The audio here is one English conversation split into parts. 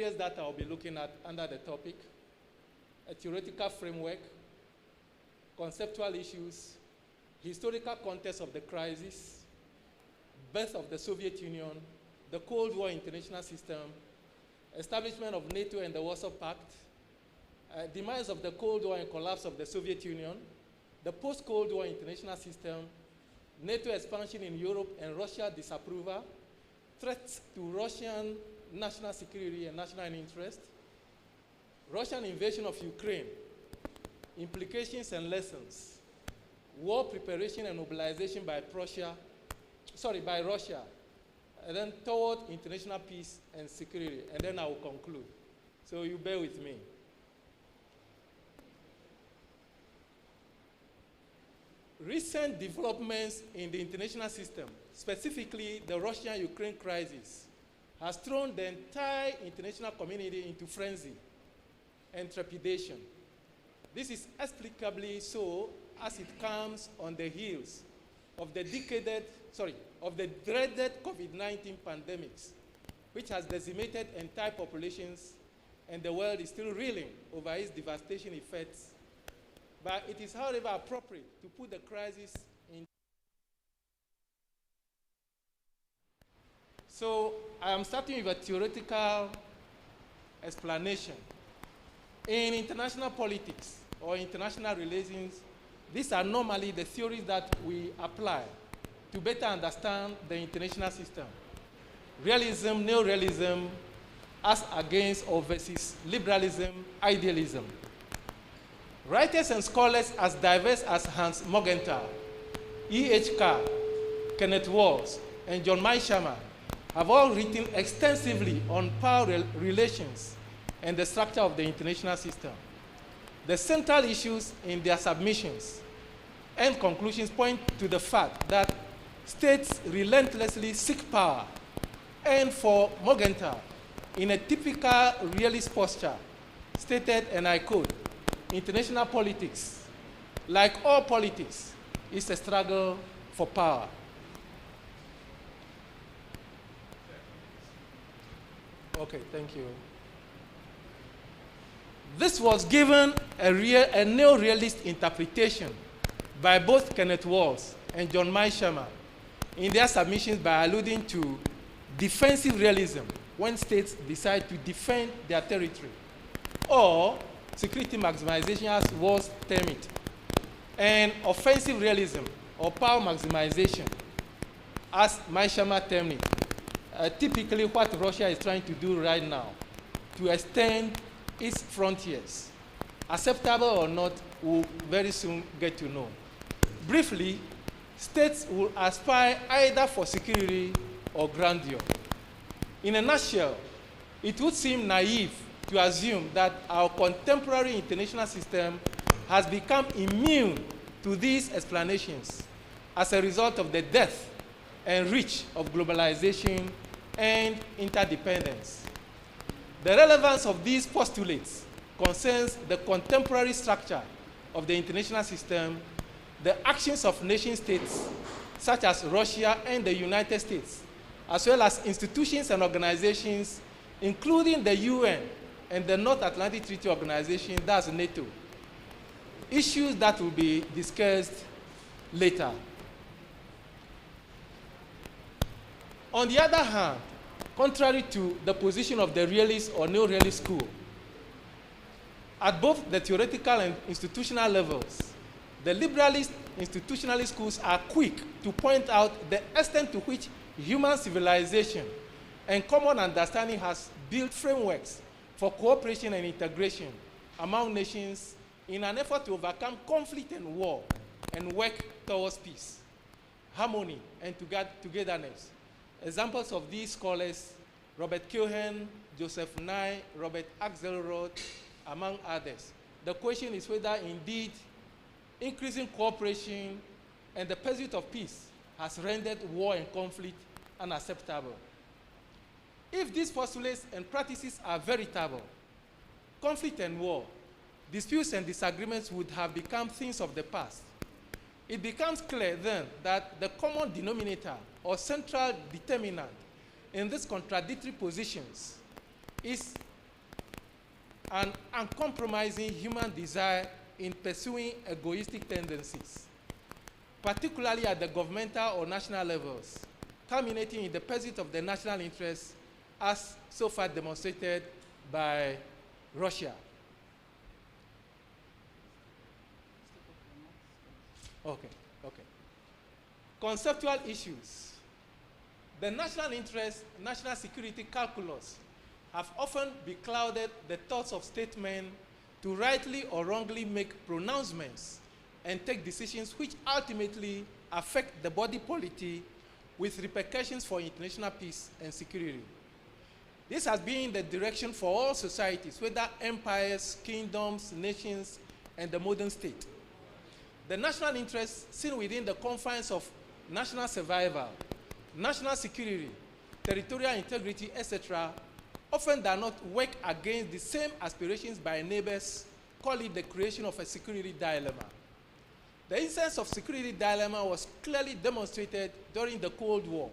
areas that I'll be looking at under the topic: a theoretical framework, conceptual issues, historical context of the crisis, birth of the Soviet Union, the Cold War international system, establishment of NATO and the Warsaw Pact, demise of the Cold War and collapse of the Soviet Union, the post-Cold War international system, NATO expansion in Europe and Russia disapproval, threats to Russian national security and national interest, Russian invasion of Ukraine, implications and lessons, war preparation and mobilization by Russia, and then toward international peace and security, and then I will conclude. So you bear with me. Recent developments in the international system, specifically the Russia-Ukraine crisis, has thrown the entire international community into frenzy and trepidation. This is explicably so as it comes on the heels of the dreaded COVID-19 pandemics, which has decimated entire populations, and the world is still reeling over its devastation effects. But it is, however, appropriate to put the crisis in. So I am starting with a theoretical explanation. In international politics or international relations, these are normally the theories that we apply to better understand the international system. Realism, neorealism, as against or versus liberalism, idealism. Writers and scholars as diverse as Hans Morgenthau, E.H. Carr, Kenneth Walls, and John Meishammer have all written extensively on power relations and the structure of the international system. The central issues in their submissions and conclusions point to the fact that states relentlessly seek power, and for Morgenthau, in a typical realist posture, stated, and I quote, "International politics, like all politics, is a struggle for power." Okay, thank you. This was given a neo-realist interpretation by both Kenneth Walls and John Meishammer in their submissions by alluding to defensive realism when states decide to defend their territory, or security maximization as Walls term it, and offensive realism or power maximization as Meishammer termed it. Typically what Russia is trying to do right now to extend its frontiers. Acceptable or not, we'll very soon get to know. Briefly, states will aspire either for security or grandeur. In a nutshell, it would seem naive to assume that our contemporary international system has become immune to these explanations as a result of the depth and reach of globalization and interdependence. The relevance of these postulates concerns the contemporary structure of the international system, the actions of nation-states such as Russia and the United States, as well as institutions and organizations, including the UN and the North Atlantic Treaty Organization, that's NATO. Issues that will be discussed later. On the other hand, contrary to the position of the realist or neo-realist school, at both the theoretical and institutional levels, the liberalist institutionalist schools are quick to point out the extent to which human civilization and common understanding has built frameworks for cooperation and integration among nations in an effort to overcome conflict and war and work towards peace, harmony, and togetherness. Examples of these scholars: Robert Cohen, Joseph Nye, Robert Axelrod, among others. The question is whether indeed increasing cooperation and the pursuit of peace has rendered war and conflict unacceptable. If these postulates and practices are veritable, conflict and war, disputes and disagreements would have become things of the past. It becomes clear then that the common denominator or central determinant in these contradictory positions is an uncompromising human desire in pursuing egoistic tendencies, particularly at the governmental or national levels, culminating in the pursuit of the national interest as so far demonstrated by Russia. Okay. Conceptual issues. The national interest, national security calculus have often beclouded the thoughts of statesmen to rightly or wrongly make pronouncements and take decisions which ultimately affect the body polity with repercussions for international peace and security. This has been the direction for all societies, whether empires, kingdoms, nations, and the modern state. The national interest seen within the confines of national survival, national security, territorial integrity, etc., often does not work against the same aspirations by neighbors, call it the creation of a security dilemma. The instance of security dilemma was clearly demonstrated during the Cold War,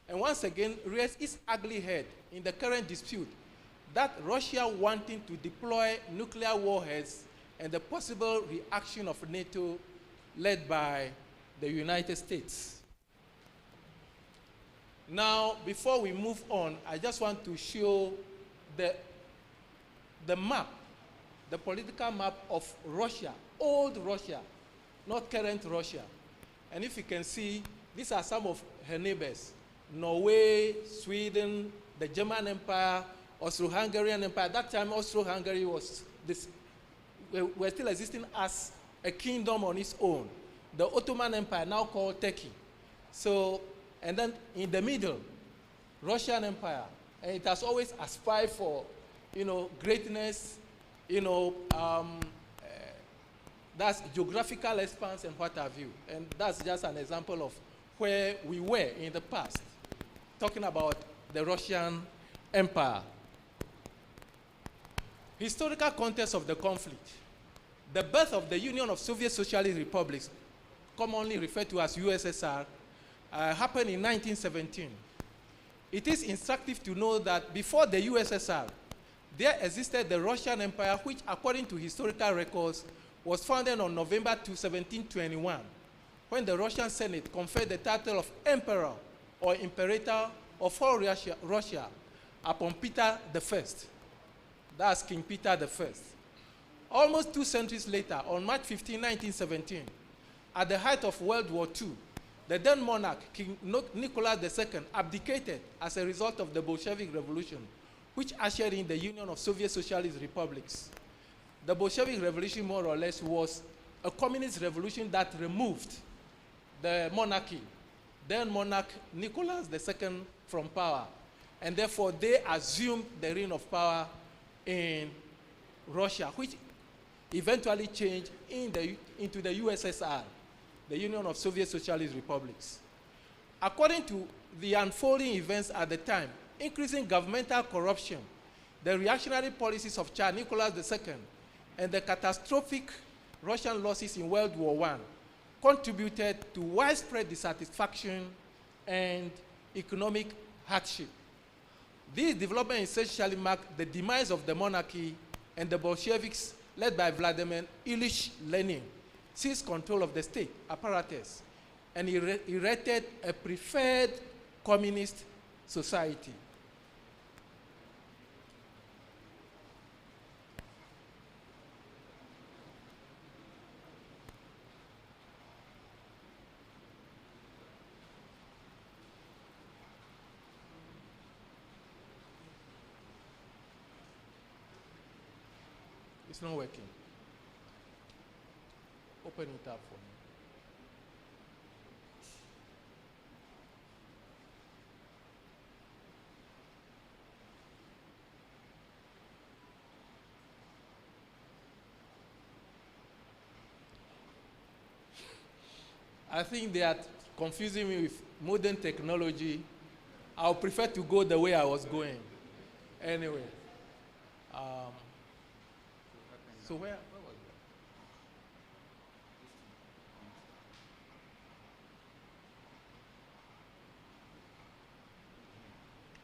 and once again rears its ugly head in the current dispute that Russia wanting to deploy nuclear warheads and the possible reaction of NATO led by the United States. Now, before we move on, I just want to show the map, the political map of Russia, old Russia, not current Russia. And if you can see, these are some of her neighbors: Norway, Sweden, the German Empire, Austro-Hungarian Empire. At that time, Austro-Hungary were still existing as a kingdom on its own. The Ottoman Empire, now called Turkey. So, and then in the middle, Russian Empire. And it has always aspired for, greatness, that's geographical expanse and what have you. And that's just an example of where we were in the past, talking about the Russian Empire. Historical context of the conflict. The birth of the Union of Soviet Socialist Republics, commonly referred to as USSR, happened in 1917. It is instructive to know that before the USSR, there existed the Russian Empire, which, according to historical records, was founded on November 2, 1721, when the Russian Senate conferred the title of Emperor or Imperator of all Russia upon Peter I. That's King Peter I. Almost 2 centuries later, on March 15, 1917, at the height of World War II, the then monarch, King Nicholas II, abdicated as a result of the Bolshevik Revolution, which ushered in the Union of Soviet Socialist Republics. The Bolshevik Revolution, more or less, was a communist revolution that removed the monarchy, then monarch Nicholas II, from power. And therefore, they assumed the reign of power in Russia, which eventually changed into the USSR, the Union of Soviet Socialist Republics. According to the unfolding events at the time, increasing governmental corruption, the reactionary policies of Tsar Nicholas II, and the catastrophic Russian losses in World War I contributed to widespread dissatisfaction and economic hardship. These developments essentially marked the demise of the monarchy, and the Bolsheviks, led by Vladimir Ilyich Lenin, seized control of the state apparatus and erected a preferred communist society. It's not working. Open it up for me. I think they are confusing me with modern technology. I'll prefer to go the way I was going. Anyway. So where was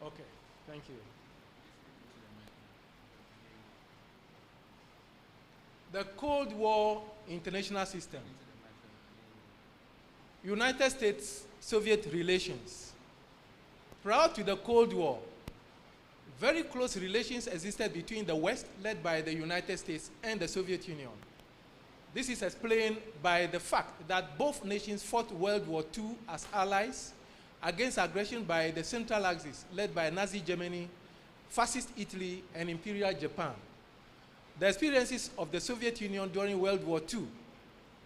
it? Okay, thank you. The Cold War international system. United States-Soviet relations. Prior to the Cold War, very close relations existed between the West, led by the United States, and the Soviet Union. This is explained by the fact that both nations fought World War II as allies against aggression by the Central Axis, led by Nazi Germany, Fascist Italy, and Imperial Japan. The experiences of the Soviet Union during World War II,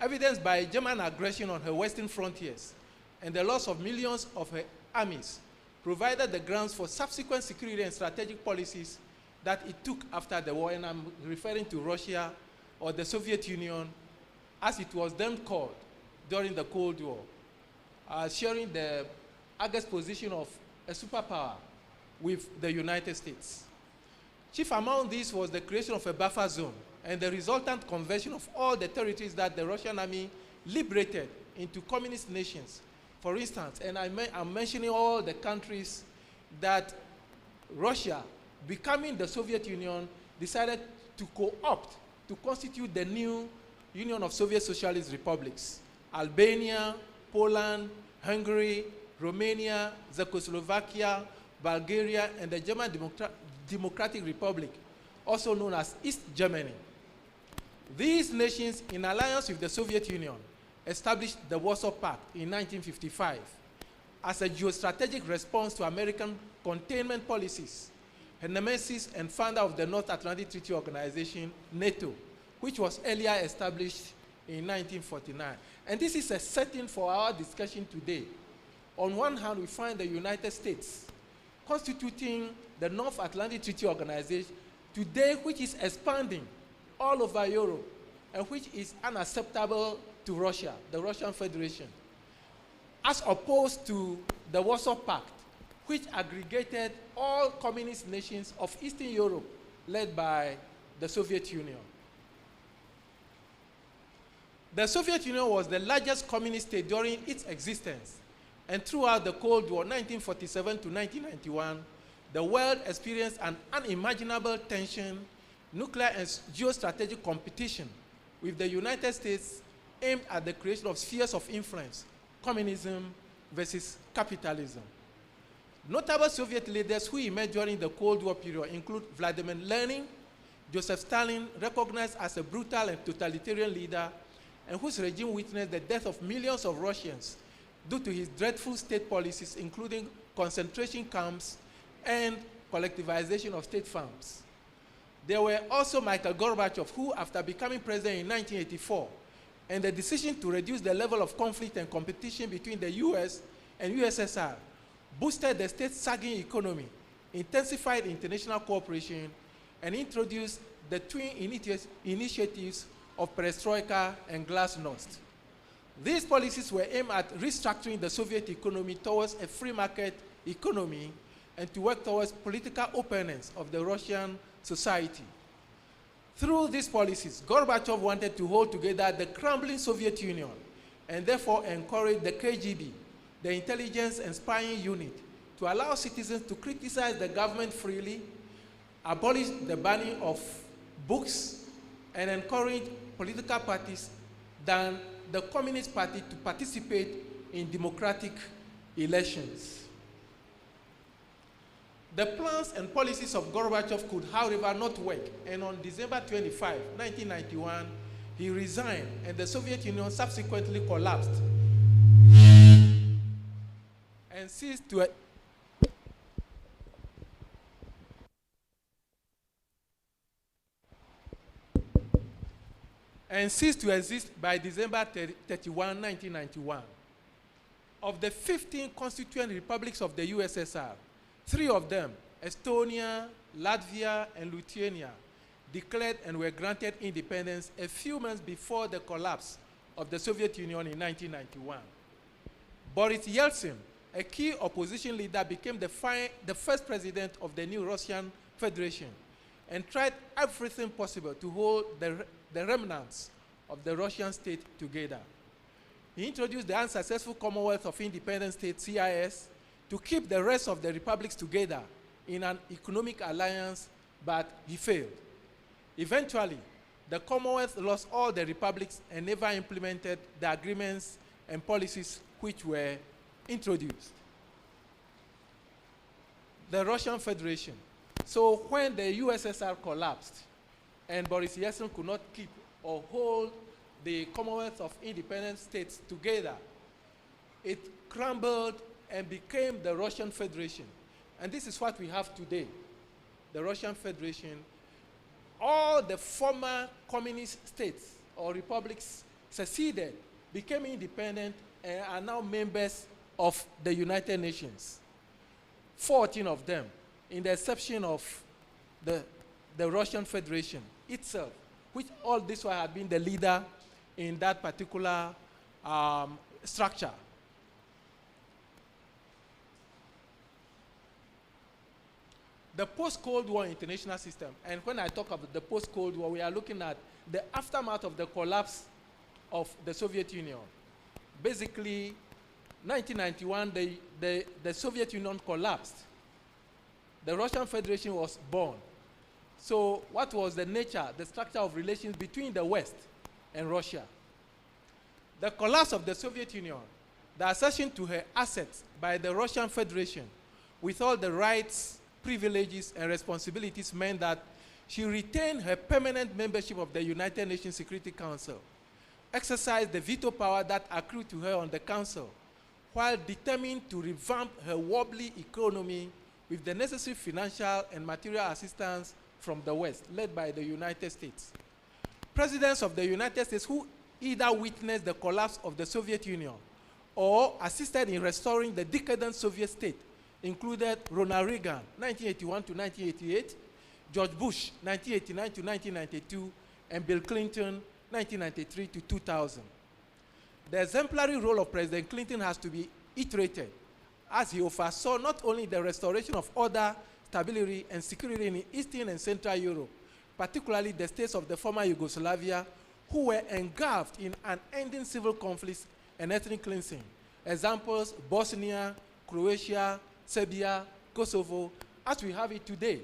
evidenced by German aggression on her western frontiers and the loss of millions of her armies, provided the grounds for subsequent security and strategic policies that it took after the war, and I'm referring to Russia or the Soviet Union, as it was then called during the Cold War, sharing the august position of a superpower with the United States. Chief among these was the creation of a buffer zone and the resultant conversion of all the territories that the Russian army liberated into communist nations. For instance, and I'm mentioning all the countries that Russia, becoming the Soviet Union, decided to co-opt to constitute the new Union of Soviet Socialist Republics: Albania, Poland, Hungary, Romania, Czechoslovakia, Bulgaria, and the German Democratic Republic, also known as East Germany. These nations, in alliance with the Soviet Union, established the Warsaw Pact in 1955 as a geostrategic response to American containment policies, her nemesis and founder of the North Atlantic Treaty Organization, NATO, which was earlier established in 1949. And this is a setting for our discussion today. On one hand, we find the United States constituting the North Atlantic Treaty Organization today, which is expanding all over Europe and which is unacceptable to Russia, the Russian Federation, as opposed to the Warsaw Pact, which aggregated all communist nations of Eastern Europe, led by the Soviet Union. The Soviet Union was the largest communist state during its existence, and throughout the Cold War, 1947 to 1991, the world experienced an unimaginable tension, nuclear and geostrategic competition with the United States aimed at the creation of spheres of influence, communism versus capitalism. Notable Soviet leaders who emerged during the Cold War period include Vladimir Lenin, Joseph Stalin, recognized as a brutal and totalitarian leader, and whose regime witnessed the death of millions of Russians due to his dreadful state policies, including concentration camps and collectivization of state farms. There were also Mikhail Gorbachev, who, after becoming president in 1984, and the decision to reduce the level of conflict and competition between the US and USSR, boosted the state's sagging economy, intensified international cooperation, and introduced the twin initiatives of perestroika and glasnost. These policies were aimed at restructuring the Soviet economy towards a free market economy and to work towards political openness of the Russian society. Through these policies, Gorbachev wanted to hold together the crumbling Soviet Union and therefore encouraged the KGB, the intelligence and spying unit, to allow citizens to criticize the government freely, abolish the banning of books, and encourage political parties than the Communist Party to participate in democratic elections. The plans and policies of Gorbachev could, however, not work, and on December 25, 1991, he resigned, and the Soviet Union subsequently collapsed and ceased to exist by December 31, 1991. Of the 15 constituent republics of the USSR, 3 of them, Estonia, Latvia, and Lithuania, declared and were granted independence a few months before the collapse of the Soviet Union in 1991. Boris Yeltsin, a key opposition leader, became the first president of the new Russian Federation and tried everything possible to hold the remnants of the Russian state together. He introduced the unsuccessful Commonwealth of Independent States, CIS, to keep the rest of the republics together in an economic alliance, but he failed. Eventually, the Commonwealth lost all the republics and never implemented the agreements and policies which were introduced. The Russian Federation. So when the USSR collapsed and Boris Yeltsin could not keep or hold the Commonwealth of Independent States together, it crumbled and became the Russian Federation. And this is what we have today, the Russian Federation. All the former communist states or republics seceded, became independent, and are now members of the United Nations. 14 of them, in the exception of the Russian Federation itself, which all this while had been the leader in that particular structure. The post-Cold War international system, and when I talk about the post-Cold War, we are looking at the aftermath of the collapse of the Soviet Union. Basically, 1991, the Soviet Union collapsed. The Russian Federation was born. So what was the nature, the structure of relations between the West and Russia? The collapse of the Soviet Union, the accession to her assets by the Russian Federation with all the rights, privileges, and responsibilities meant that she retained her permanent membership of the United Nations Security Council, exercised the veto power that accrued to her on the Council, while determined to revamp her wobbly economy with the necessary financial and material assistance from the West, led by the United States. Presidents of the United States who either witnessed the collapse of the Soviet Union or assisted in restoring the decadent Soviet state included Ronald Reagan, 1981 to 1988, George Bush, 1989 to 1992, and Bill Clinton, 1993 to 2000. The exemplary role of President Clinton has to be iterated, as he oversaw not only the restoration of order, stability, and security in Eastern and Central Europe, particularly the states of the former Yugoslavia, who were engulfed in unending civil conflicts and ethnic cleansing. Examples: Bosnia, Croatia, Serbia, Kosovo, as we have it today.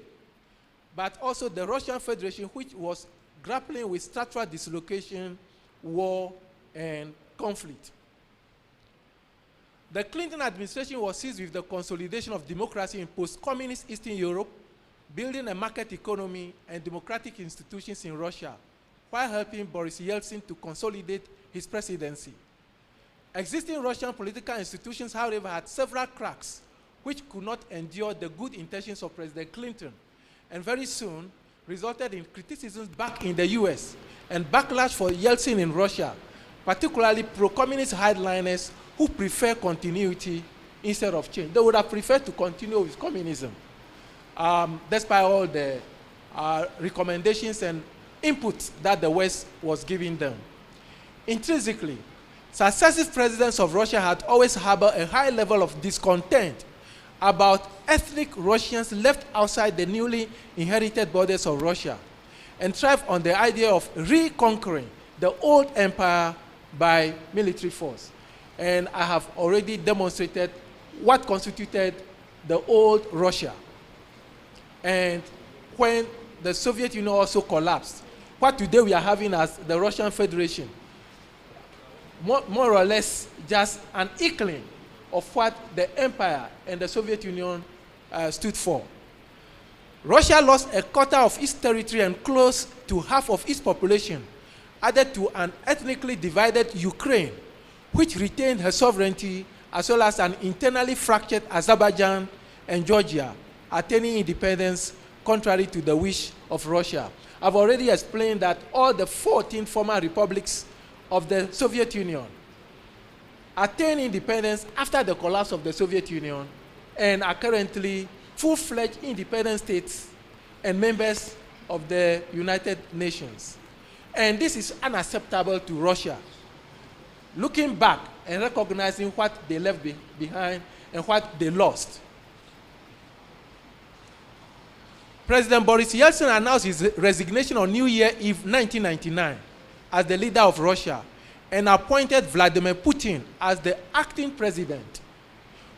But also the Russian Federation, which was grappling with structural dislocation, war, and conflict. The Clinton administration was seized with the consolidation of democracy in post-communist Eastern Europe, building a market economy and democratic institutions in Russia, while helping Boris Yeltsin to consolidate his presidency. Existing Russian political institutions, however, had several cracks, which could not endure the good intentions of President Clinton, and very soon resulted in criticisms back in the US and backlash for Yeltsin in Russia, particularly pro-communist hardliners who prefer continuity instead of change. They would have preferred to continue with communism, despite all the recommendations and inputs that the West was giving them. Intrinsically, successive presidents of Russia had always harbored a high level of discontent about ethnic Russians left outside the newly inherited borders of Russia, and thrived on the idea of reconquering the old empire by military force. And I have already demonstrated what constituted the old Russia. And when the Soviet Union also collapsed, what today we are having as the Russian Federation, more or less just an inkling of what the empire and the Soviet Union stood for. Russia lost a quarter of its territory and close to half of its population, added to an ethnically divided Ukraine, which retained her sovereignty, as well as an internally fractured Azerbaijan and Georgia, attaining independence contrary to the wish of Russia. I've already explained that all the 14 former republics of the Soviet Union attained independence after the collapse of the Soviet Union and are currently full-fledged independent states and members of the United Nations. And this is unacceptable to Russia. Looking back and recognizing what they left behind and what they lost. President Boris Yeltsin announced his resignation on New Year Eve 1999 as the leader of Russia, and appointed Vladimir Putin as the acting president.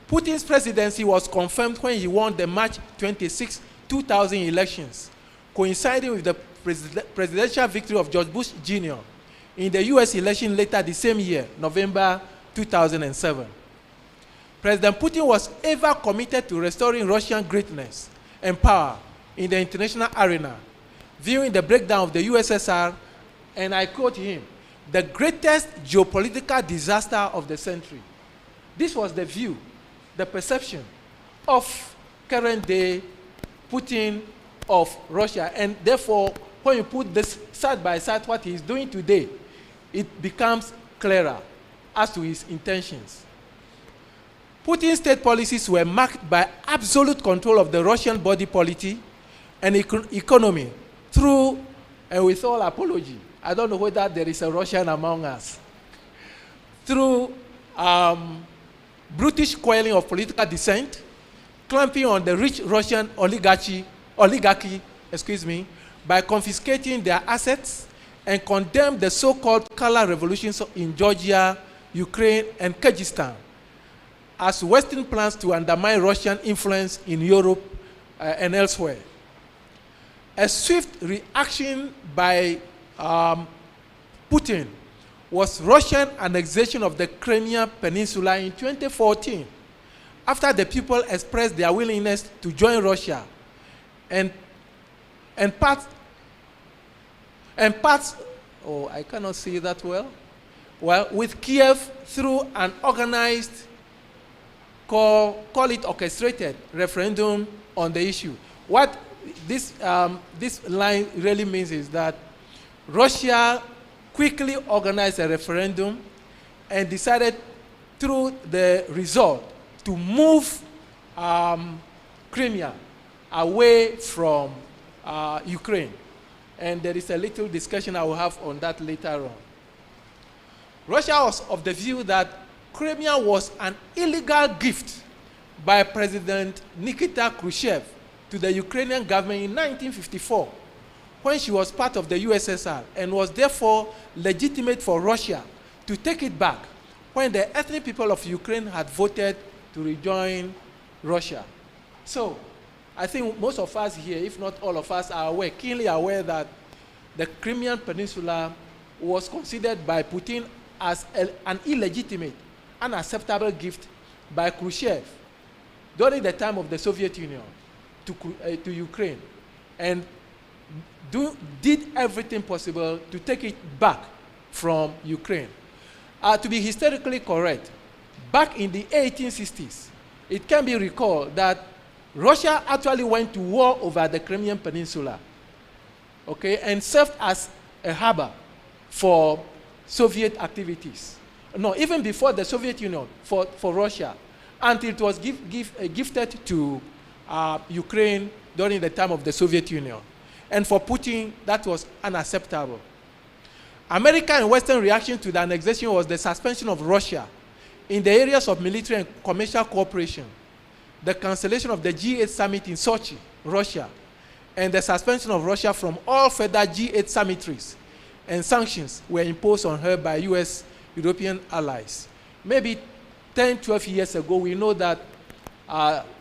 Putin's presidency was confirmed when he won the March 26, 2000 elections, coinciding with the presidential victory of George Bush Jr. in the US election later the same year, November 2007. President Putin was ever committed to restoring Russian greatness and power in the international arena, viewing the breakdown of the USSR, and I quote him, the greatest geopolitical disaster of the century. This was the view, the perception of current-day Putin of Russia, and therefore, when you put this side by side what he is doing today, it becomes clearer as to his intentions. Putin's state policies were marked by absolute control of the Russian body politic and economy through, and with all apology, I don't know whether there is a Russian among us, through brutish quelling of political dissent, clamping on the rich Russian oligarchy, by confiscating their assets, and condemned the so-called color revolutions in Georgia, Ukraine, and Kyrgyzstan as Western plans to undermine Russian influence in Europe and elsewhere. A swift reaction by Putin was Russian annexation of the Crimean Peninsula in 2014, after the people expressed their willingness to join Russia, and parts, oh, I cannot see that well, with Kiev through an organized, call it orchestrated referendum on the issue. What this line really means is that Russia quickly organized a referendum and decided through the result to move Crimea away from Ukraine. And there is a little discussion I will have on that later on. Russia was of the view that Crimea was an illegal gift by President Nikita Khrushchev to the Ukrainian government in 1954, when she was part of the USSR, and was therefore legitimate for Russia to take it back when the ethnic people of Ukraine had voted to rejoin Russia. So I think most of us here, if not all of us, are aware, keenly aware that the Crimean Peninsula was considered by Putin as an illegitimate, unacceptable gift by Khrushchev during the time of the Soviet Union to Ukraine, and did everything possible to take it back from Ukraine. To be historically correct, back in the 1860s, it can be recalled that Russia actually went to war over the Crimean Peninsula, okay, and served as a harbor for Soviet activities. No, even before the Soviet Union, for Russia, until it was gifted to Ukraine during the time of the Soviet Union. And for Putin, that was unacceptable. American and Western reaction to the annexation was the suspension of Russia in the areas of military and commercial cooperation, the cancellation of the G8 summit in Sochi, Russia, and the suspension of Russia from all further G8 summitaries, and sanctions were imposed on her by US European allies. Maybe 10, 12 years ago, we know that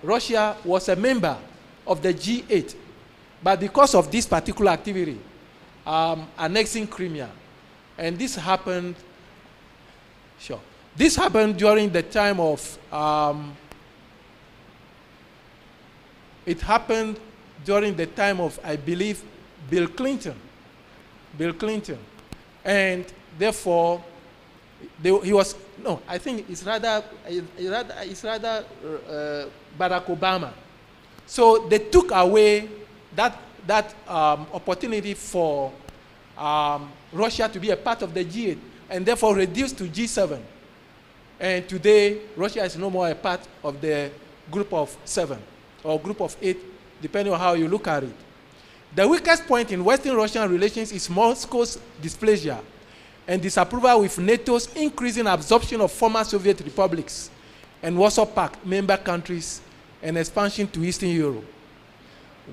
Russia was a member of the G8, but because of this particular activity, annexing Crimea, and this happened, this happened during the time of, I believe, Bill Clinton, and therefore, he was, no, I think it's rather Barack Obama. So they took away that opportunity for Russia to be a part of the G8, and therefore reduced to G7. And today, Russia is no more a part of the group of 7 or group of 8, depending on how you look at it. The weakest point in Western-Russian relations is Moscow's displeasure and disapproval with NATO's increasing absorption of former Soviet republics and Warsaw Pact member countries and expansion to Eastern Europe.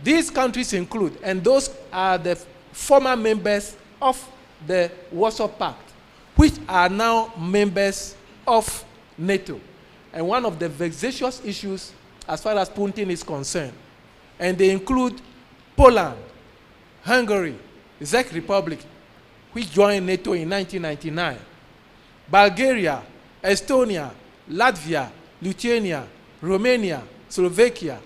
These countries include, and those are the former members of the Warsaw Pact, which are now members of NATO. And one of the vexatious issues as far as Putin is concerned, and they include Poland, Hungary, Czech Republic, which joined NATO in 1999, Bulgaria, Estonia, Latvia, Lithuania, Romania, Slovakia,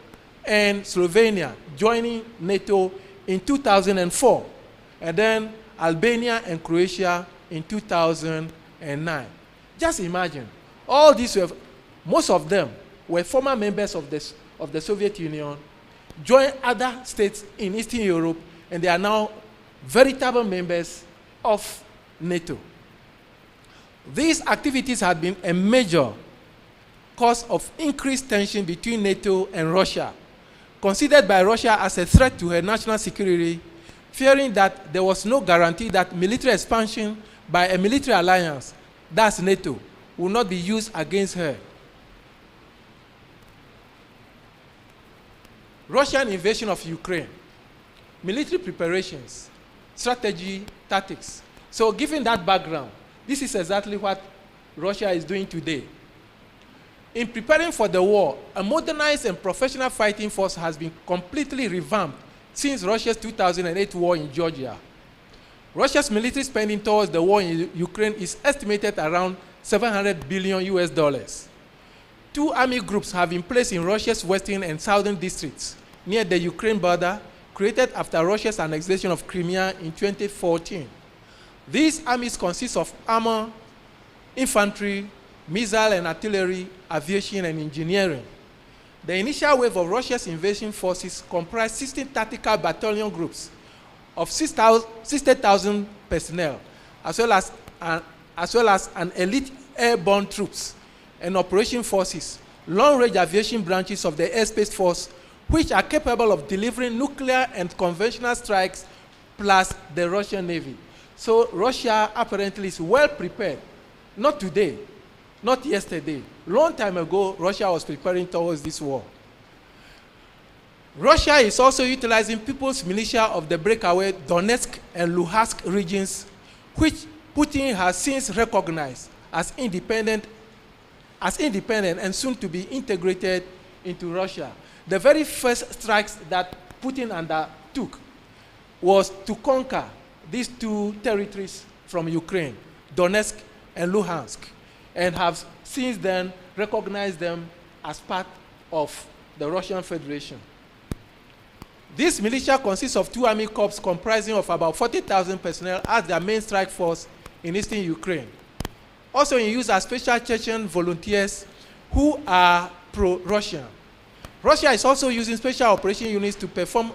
and Slovenia joining NATO in 2004, and then Albania and Croatia in 2009. Just imagine, all these were, most of them were former members of the Soviet Union, joined other states in Eastern Europe, and they are now veritable members of NATO. These activities had been a major cause of increased tension between NATO and Russia, considered by Russia as a threat to her national security, fearing that there was no guarantee that military expansion by a military alliance, that's NATO, will not be used against her. Russian invasion of Ukraine, military preparations, strategy, tactics. So given that background, this is exactly what Russia is doing today. In preparing for the war, a modernized and professional fighting force has been completely revamped since Russia's 2008 war in Georgia. Russia's military spending towards the war in Ukraine is estimated around $700 billion US. 2 army groups have been placed in Russia's western and southern districts near the Ukraine border, created after Russia's annexation of Crimean in 2014. These armies consist of armor, infantry, missile and artillery, aviation, and engineering. The initial wave of Russia's invasion forces comprised 16 tactical battalion groups of 60,000 personnel, as well as an elite airborne troops and operation forces, long-range aviation branches of the airspace force, which are capable of delivering nuclear and conventional strikes, plus the Russian Navy. So Russia apparently is well prepared, not today, not yesterday. Long time ago, Russia was preparing towards this war. Russia is also utilizing people's militia of the breakaway Donetsk and Luhansk regions, which Putin has since recognized as independent and soon to be integrated into Russia. The very first strikes that Putin undertook was to conquer these 2 territories from Ukraine, Donetsk and Luhansk, and have since then recognized them as part of the Russian Federation. This militia consists of 2 army corps comprising of about 40,000 personnel as their main strike force in eastern Ukraine. Also in use are special Chechen volunteers who are pro-Russian. Russia is also using special operation units to perform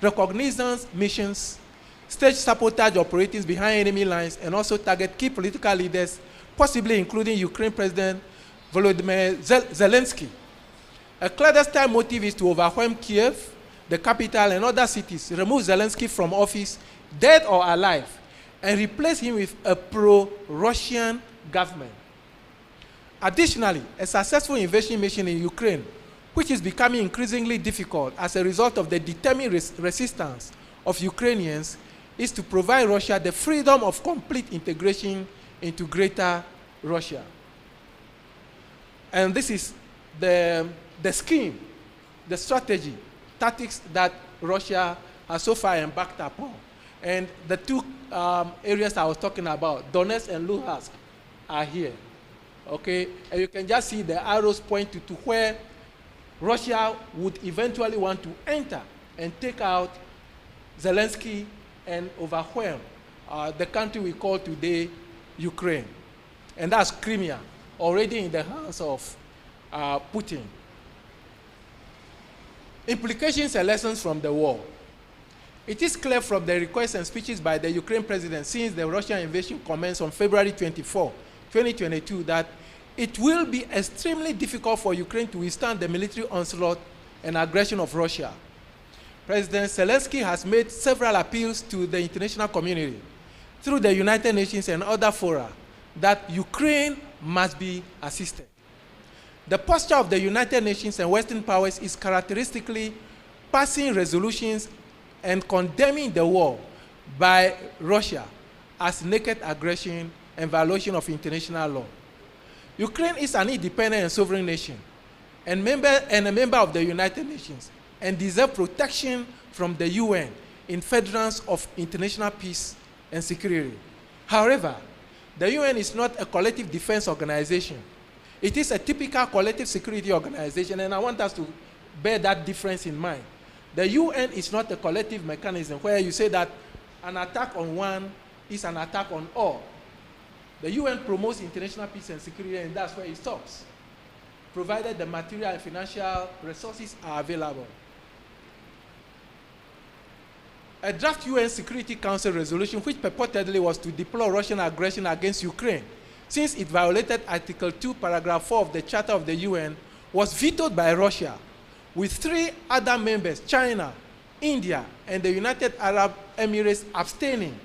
reconnaissance missions, stage sabotage operations behind enemy lines, and also target key political leaders, possibly including Ukraine President Volodymyr Zelensky. A clandestine motive is to overwhelm Kiev, the capital, and other cities, remove Zelensky from office, dead or alive, and replace him with a pro-Russian government. Additionally, a successful invasion mission in Ukraine, which is becoming increasingly difficult as a result of the determined resistance of Ukrainians, is to provide Russia the freedom of complete integration into Greater Russia. And this is the scheme, the strategy, tactics that Russia has so far embarked upon. And the 2 areas I was talking about, Donetsk and Luhansk, are here. Okay? And you can just see the arrows point to where Russia would eventually want to enter and take out Zelensky and overwhelm the country we call today Ukraine. And that's Crimea, already in the hands of Putin. Implications and lessons from the war. It is clear from the requests and speeches by the Ukraine president since the Russian invasion commenced on February 24, 2022, that it will be extremely difficult for Ukraine to withstand the military onslaught and aggression of Russia. President Zelensky has made several appeals to the international community through the United Nations and other fora that Ukraine must be assisted. The posture of the United Nations and Western powers is characteristically passing resolutions and condemning the war by Russia as naked aggression and violation of international law. Ukraine is an independent and sovereign nation and a member of the United Nations and deserves protection from the UN in furtherance of international peace and security. However, the UN is not a collective defense organization. It is a typical collective security organization, and I want us to bear that difference in mind. The UN is not a collective mechanism where you say that an attack on one is an attack on all. The UN promotes international peace and security, and that's where it stops, provided the material and financial resources are available. A draft UN Security Council resolution, which purportedly was to deplore Russian aggression against Ukraine, since it violated Article 2, Paragraph 4 of the Charter of the UN, was vetoed by Russia, with 3 other members, China, India, and the United Arab Emirates, abstaining.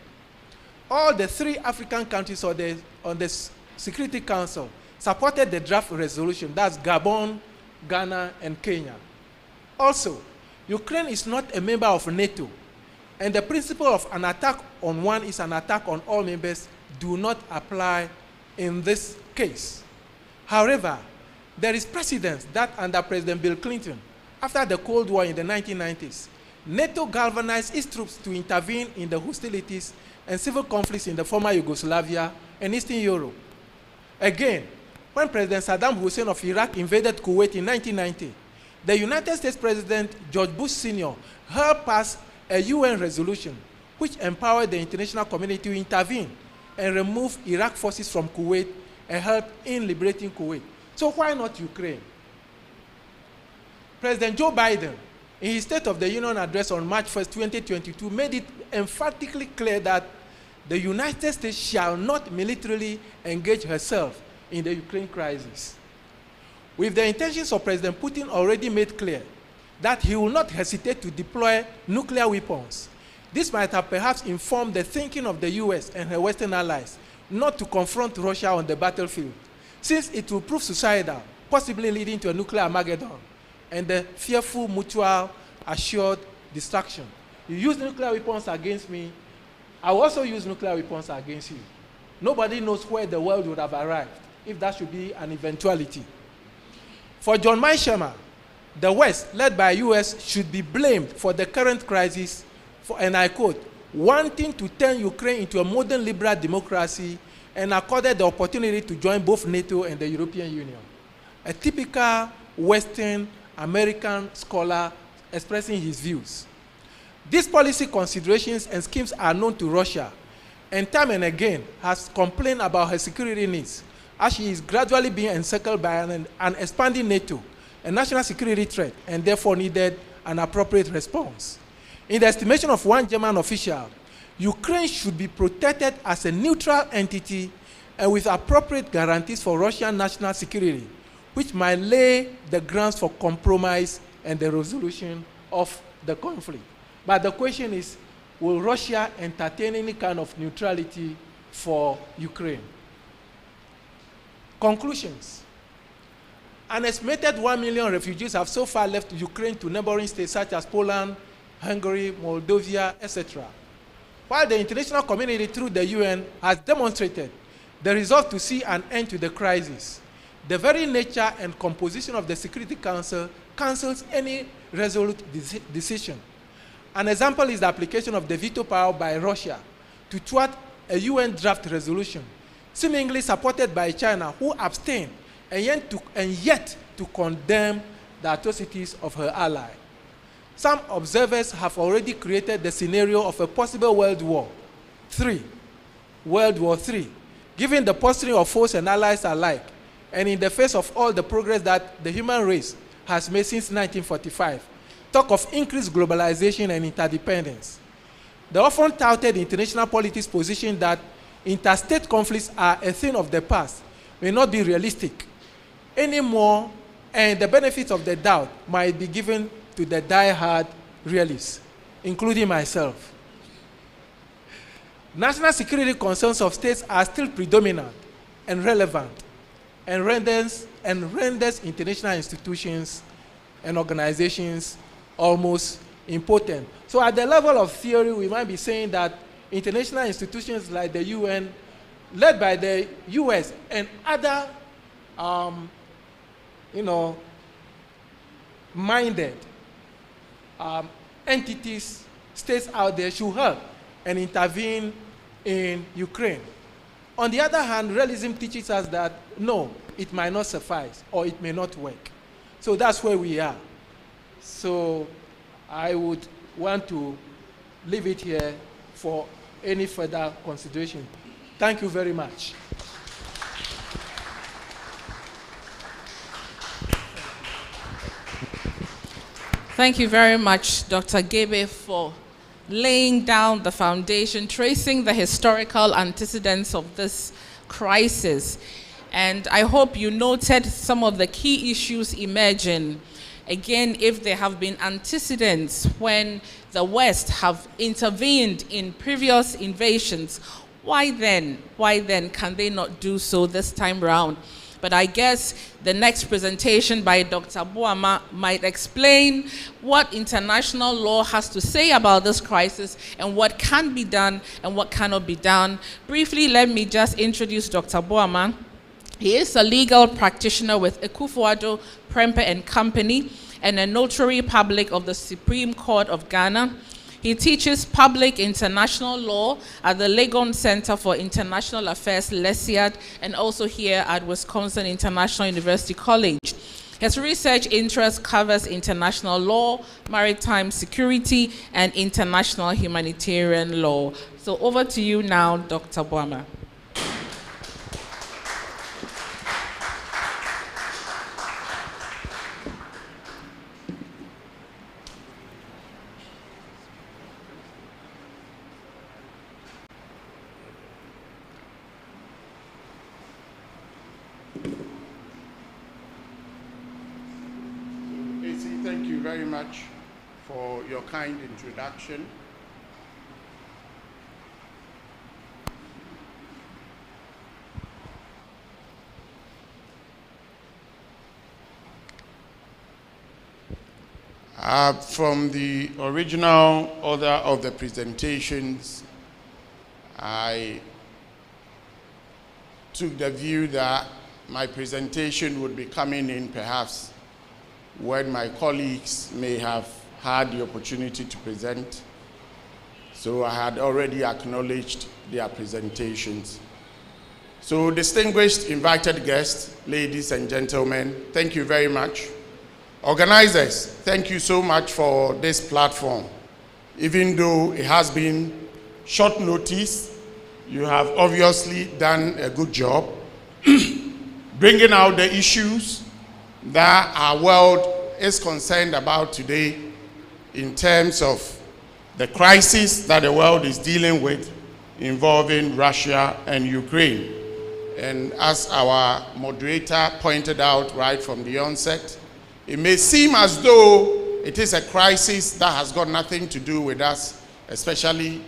All the 3 African countries on the Security Council supported the draft resolution. That's Gabon, Ghana, and Kenya. Also, Ukraine is not a member of NATO, and the principle of an attack on one is an attack on all members do not apply in this case. However, there is precedence that under President Bill Clinton, after the Cold War in the 1990s, NATO galvanized its troops to intervene in the hostilities and civil conflicts in the former Yugoslavia and Eastern Europe. Again, when President Saddam Hussein of Iraq invaded Kuwait in 1990, the United States President George Bush Sr. helped pass a UN resolution which empowered the international community to intervene and remove Iraq forces from Kuwait and help in liberating Kuwait. So why not Ukraine? President Joe Biden, in his State of the Union address on March 1st, 2022, made it emphatically clear that the United States shall not militarily engage herself in the Ukraine crisis. With the intentions of President Putin already made clear that he will not hesitate to deploy nuclear weapons, this might have perhaps informed the thinking of the US and her Western allies not to confront Russia on the battlefield, since it will prove suicidal, possibly leading to a nuclear Armageddon and the fearful mutual assured destruction. You use nuclear weapons against me, I will also use nuclear weapons against you. Nobody knows where the world would have arrived if that should be an eventuality. For John Mearsheimer, the West, led by US, should be blamed for the current crisis for, and I quote, wanting to turn Ukraine into a modern liberal democracy and accorded the opportunity to join both NATO and the European Union. A typical Western American scholar expressing his views. These policy considerations and schemes are known to Russia, and time and again has complained about her security needs, as she is gradually being encircled by an expanding NATO, a national security threat, and therefore needed an appropriate response. In the estimation of one German official, Ukraine should be protected as a neutral entity and with appropriate guarantees for Russian national security, which might lay the grounds for compromise and the resolution of the conflict. But the question is, will Russia entertain any kind of neutrality for Ukraine? Conclusions. An estimated 1 million refugees have so far left Ukraine to neighboring states such as Poland, Hungary, Moldova, etc. While the international community through the UN has demonstrated the resolve to see an end to the crisis, the very nature and composition of the Security Council cancels any resolute decision. An example is the application of the veto power by Russia to thwart a UN draft resolution, seemingly supported by China, who abstained and yet to condemn the atrocities of her ally. Some observers have already created the scenario of a possible World War III, given the posturing of foes and allies alike, and in the face of all the progress that the human race has made since 1945, talk of increased globalization and interdependence. The often touted international politics position that interstate conflicts are a thing of the past may not be realistic anymore, and the benefits of the doubt might be given to the die-hard realists, including myself. National security concerns of states are still predominant and relevant, and renders international institutions and organizations almost impotent. So at the level of theory, we might be saying that international institutions like the UN, led by the US and other, minded entities states out there should help and intervene in Ukraine. On the other hand, realism teaches us that no, it might not suffice or it may not work. So that's where we are. So I would want to leave it here for any further consideration. Thank you very much. Thank you very much, Dr. Gebe, for laying down the foundation, tracing the historical antecedents of this crisis. And I hope you noted some of the key issues emerging. Again, if there have been antecedents when the West have intervened in previous invasions, why then can they not do so this time round? But I guess the next presentation by Dr. Boama might explain what international law has to say about this crisis and what can be done and what cannot be done. Briefly, let me just introduce Dr. Boama. He is a legal practitioner with Ekufuado, Prempe and Company and a notary public of the Supreme Court of Ghana. He teaches public international law at the Legon Center for International Affairs, LESIAD, and also here at Wisconsin International University College. His research interest covers international law, maritime security, and international humanitarian law. So over to you now, Dr. Boama. Thank you very much for your kind introduction. From the original order of the presentations, I took the view that my presentation would be coming in perhaps when my colleagues may have had the opportunity to present. So I had already acknowledged their presentations. So distinguished invited guests, ladies and gentlemen, thank you very much. Organizers, thank you so much for this platform. Even though it has been short notice, you have obviously done a good job bringing out the issues that our world is concerned about today in terms of the crisis that the world is dealing with involving Russia and Ukraine. And as our moderator pointed out right from the onset, it may seem as though it is a crisis that has got nothing to do with us, especially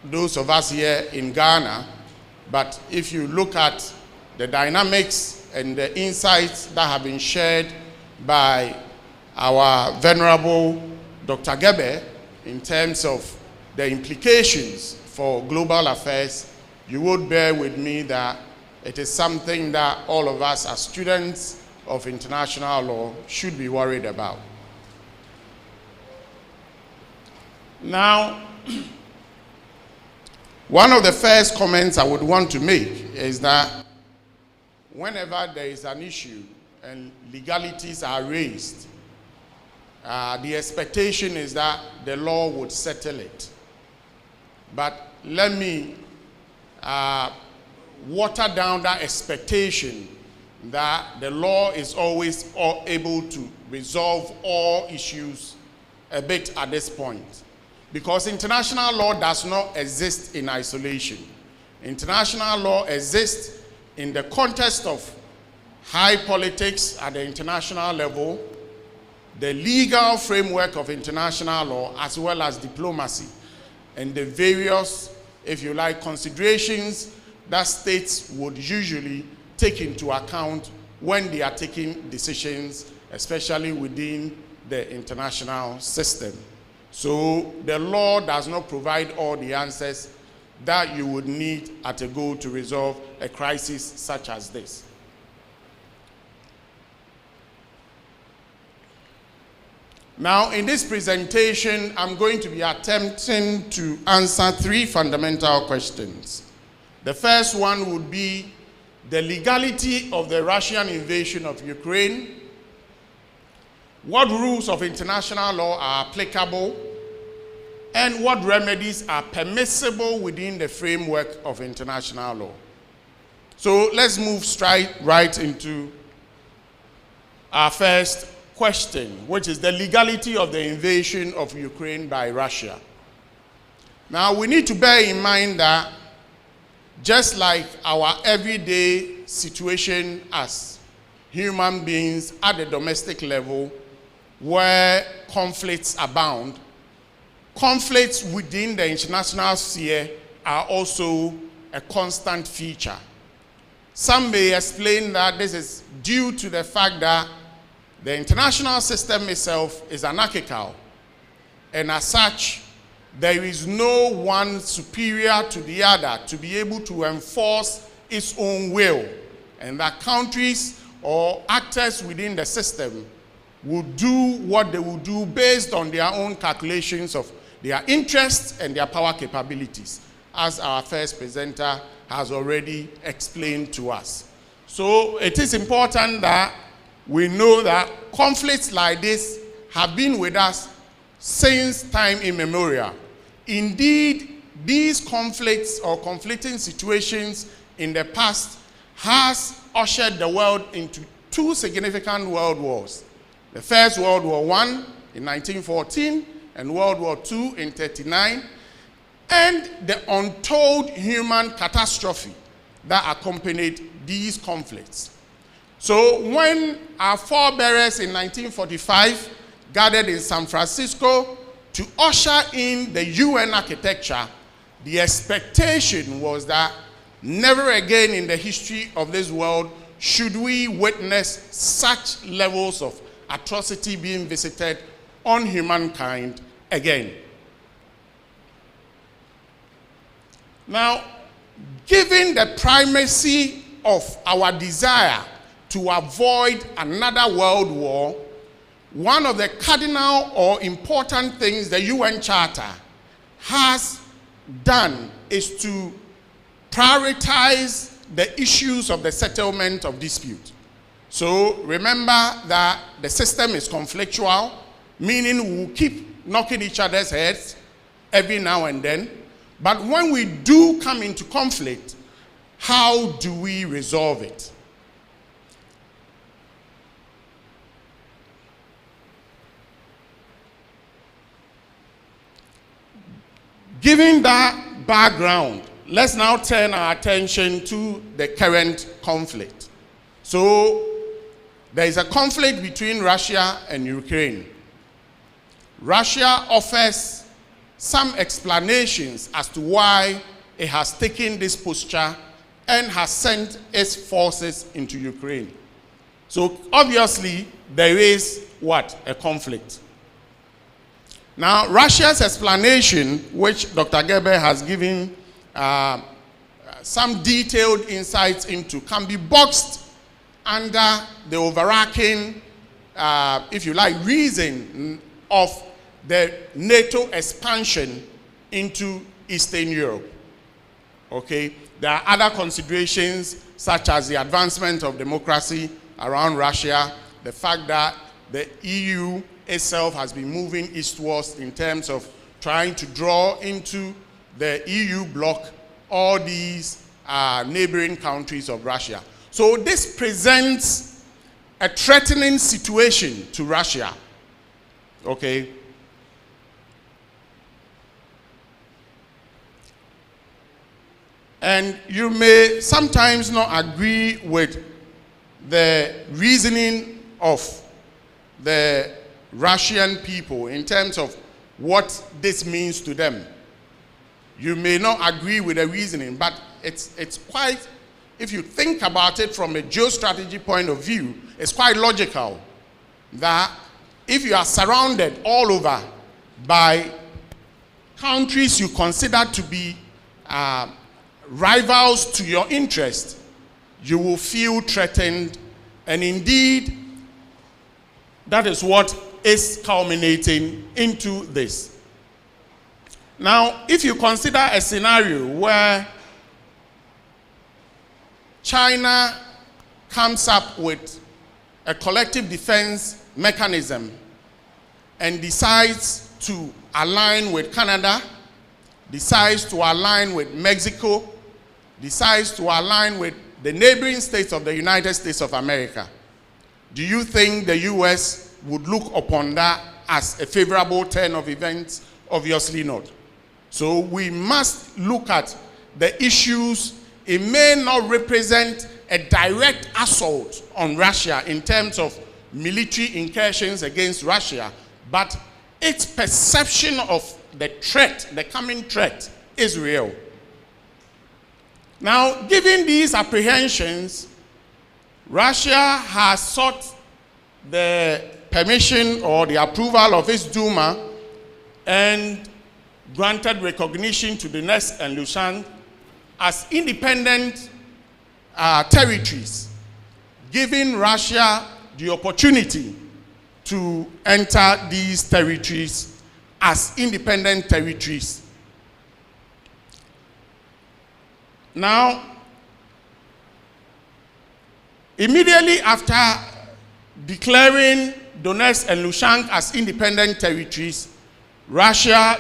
those of us here in Ghana. But if you look at the dynamics and the insights that have been shared by our venerable Dr. Gebe in terms of the implications for global affairs, you would bear with me that it is something that all of us as students of international law should be worried about. Now, one of the first comments I would want to make is that whenever there is an issue and legalities are raised, the expectation is that the law would settle it. But let me water down that expectation that the law is always able to resolve all issues a bit at this point. Because international law does not exist in isolation. International law exists in the context of high politics at the international level, the legal framework of international law, as well as diplomacy, and the various, if you like, considerations that states would usually take into account when they are taking decisions, especially within the international system. So the law does not provide all the answers that you would need at a go to resolve a crisis such as this. Now, in this presentation, I'm going to be attempting to answer three fundamental questions. The first one would be the legality of the Russian invasion of Ukraine. What rules of international law are applicable? And what remedies are permissible within the framework of international law? So let's move right into our first question, which is the legality of the invasion of Ukraine by Russia. Now, we need to bear in mind that just like our everyday situation as human beings at the domestic level, where conflicts abound, conflicts within the international sphere are also a constant feature. Some may explain that this is due to the fact that the international system itself is anarchical, and as such, there is no one superior to the other to be able to enforce its own will, and that countries or actors within the system will do what they will do based on their own calculations of their interests and their power capabilities, as our first presenter has already explained to us. So it is important that we know that conflicts like this have been with us since time immemorial. Indeed, these conflicts or conflicting situations in the past has ushered the world into two significant world wars. The First World War I in 1914 and World War II in 1939, and the untold human catastrophe that accompanied these conflicts. So when our forebears in 1945 gathered in San Francisco to usher in the UN architecture, the expectation was that never again in the history of this world should we witness such levels of atrocity being visited on humankind again. Now, given the primacy of our desire to avoid another world war, one of the cardinal or important things the UN Charter has done is to prioritize the issues of the settlement of dispute. So remember that the system is conflictual, meaning we'll keep knocking each other's heads every now and then. But when we do come into conflict, how do we resolve it? Given that background, let's now turn our attention to the current conflict. So there is a conflict between Russia and Ukraine. Russia offers some explanations as to why it has taken this posture and has sent its forces into Ukraine. So obviously there is what? A conflict. Now, Russia's explanation, which Dr. Gerber has given some detailed insights into, can be boxed under the overarching, if you like, reason of the NATO expansion into Eastern Europe. Okay? There are other considerations, such as the advancement of democracy around Russia, the fact that the EU itself has been moving eastwards in terms of trying to draw into the EU bloc all these neighboring countries of Russia. So this presents a threatening situation to Russia. Okay? And you may sometimes not agree with the reasoning of the Russian people in terms of what this means to them. You may not agree with the reasoning, but it's quite, if you think about it from a geostrategy point of view, it's quite logical that if you are surrounded all over by countries you consider to be rivals to your interest, you will feel threatened, and indeed, that is what is culminating into this. Now, if you consider a scenario where China comes up with a collective defense mechanism and decides to align with Canada, decides to align with Mexico, decides to align with the neighboring states of the United States of America, do you think the US would look upon that as a favorable turn of events? Obviously not. So we must look at the issues. It may not represent a direct assault on Russia in terms of military incursions against Russia, but its perception of the threat, the coming threat, is real. Now, given these apprehensions, Russia has sought the permission or the approval of its Duma and granted recognition to Donetsk and Luhansk as independent territories, giving Russia the opportunity to enter these territories as independent territories. Now, immediately after declaring Donetsk and Luhansk as independent territories, Russia,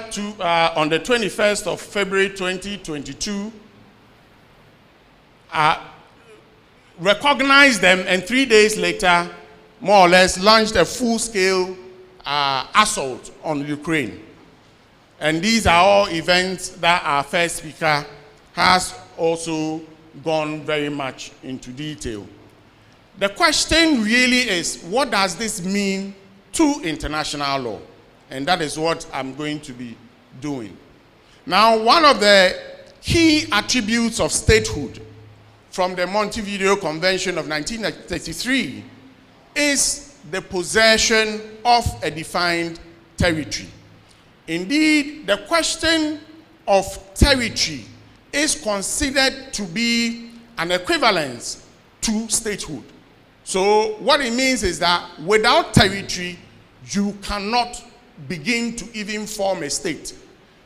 on the 21st of February 2022, recognized them, and 3 days later, more or less, launched a full-scale assault on Ukraine. And these are all events that our first speaker has also gone very much into detail. The question really is, what does this mean to international law? And that is what I'm going to be doing. Now, one of the key attributes of statehood from the Montevideo Convention of 1933 is the possession of a defined territory. Indeed, the question of territory is considered to be an equivalence to statehood. So what it means is that without territory, you cannot begin to even form a state.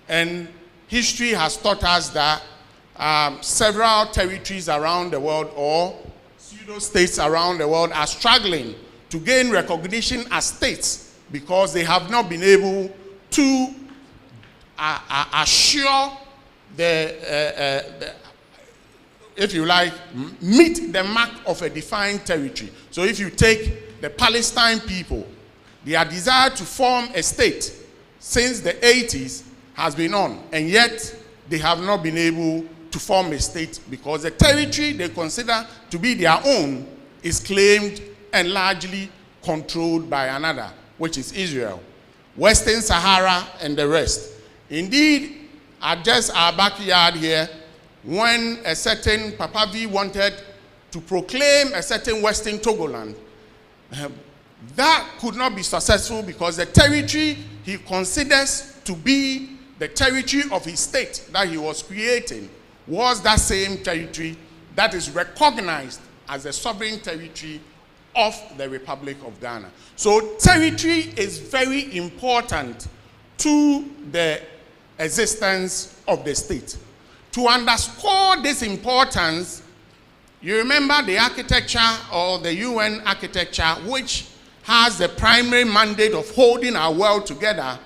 And history has taught us that several territories around the world, or pseudo-states around the world, are struggling to gain recognition as states because they have not been able to assure if you like, meet the mark of a defined territory. So if you take the Palestine people, their desire to form a state since the 80s has been on, and yet they have not been able to form a state because the territory they consider to be their own is claimed and largely controlled by another, which is Israel, Western Sahara, and the rest. Indeed, at just our backyard here, when a certain Papavi wanted to proclaim a certain Western Togoland, that could not be successful because the territory he considers to be the territory of his state that he was creating was that same territory that is recognized as the sovereign territory of the Republic of Ghana. So territory is very important to the existence of the state. To underscore this importance, you remember the architecture or the UN architecture, which has the primary mandate of holding our world together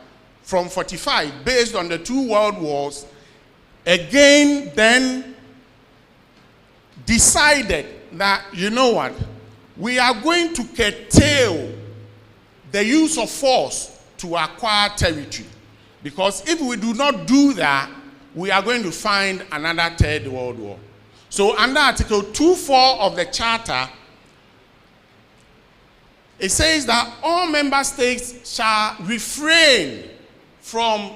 from 45, based on the two world wars, again then decided that, you know what, we are going to curtail the use of force to acquire territory. Because if we do not do that, we are going to find another third world war. So under Article 2.4 of the Charter, it says that all member states shall refrain from,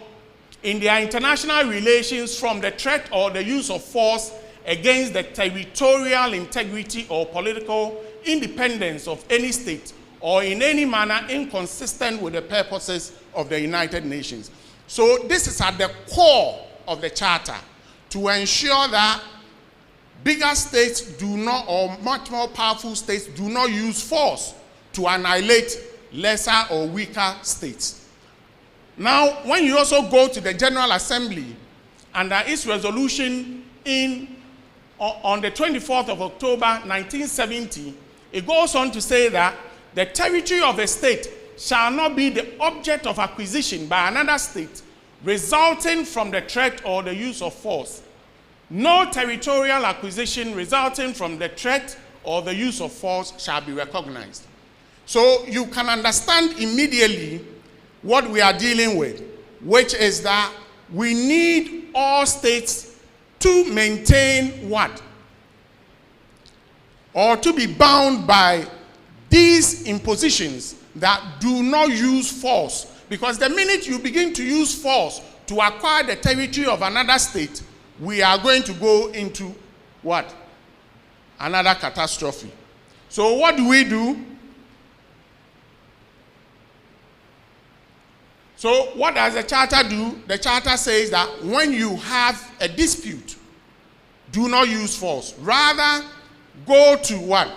in their international relations, from the threat or the use of force against the territorial integrity or political independence of any state, or in any manner inconsistent with the purposes of the United Nations. So this is at the core of the Charter, to ensure that bigger states do not, or much more powerful states do not use force to annihilate lesser or weaker states. Now, when you also go to the General Assembly, under its resolution on the 24th of October 1970, it goes on to say that the territory of a state shall not be the object of acquisition by another state resulting from the threat or the use of force. No territorial acquisition resulting from the threat or the use of force shall be recognized. So you can understand immediately what we are dealing with, which is that we need all states to maintain what? Or to be bound by these impositions that do not use force. Because the minute you begin to use force to acquire the territory of another state, we are going to go into what? Another catastrophe. So what do? So what does the Charter do? The Charter says that when you have a dispute, do not use force. Rather, go to what?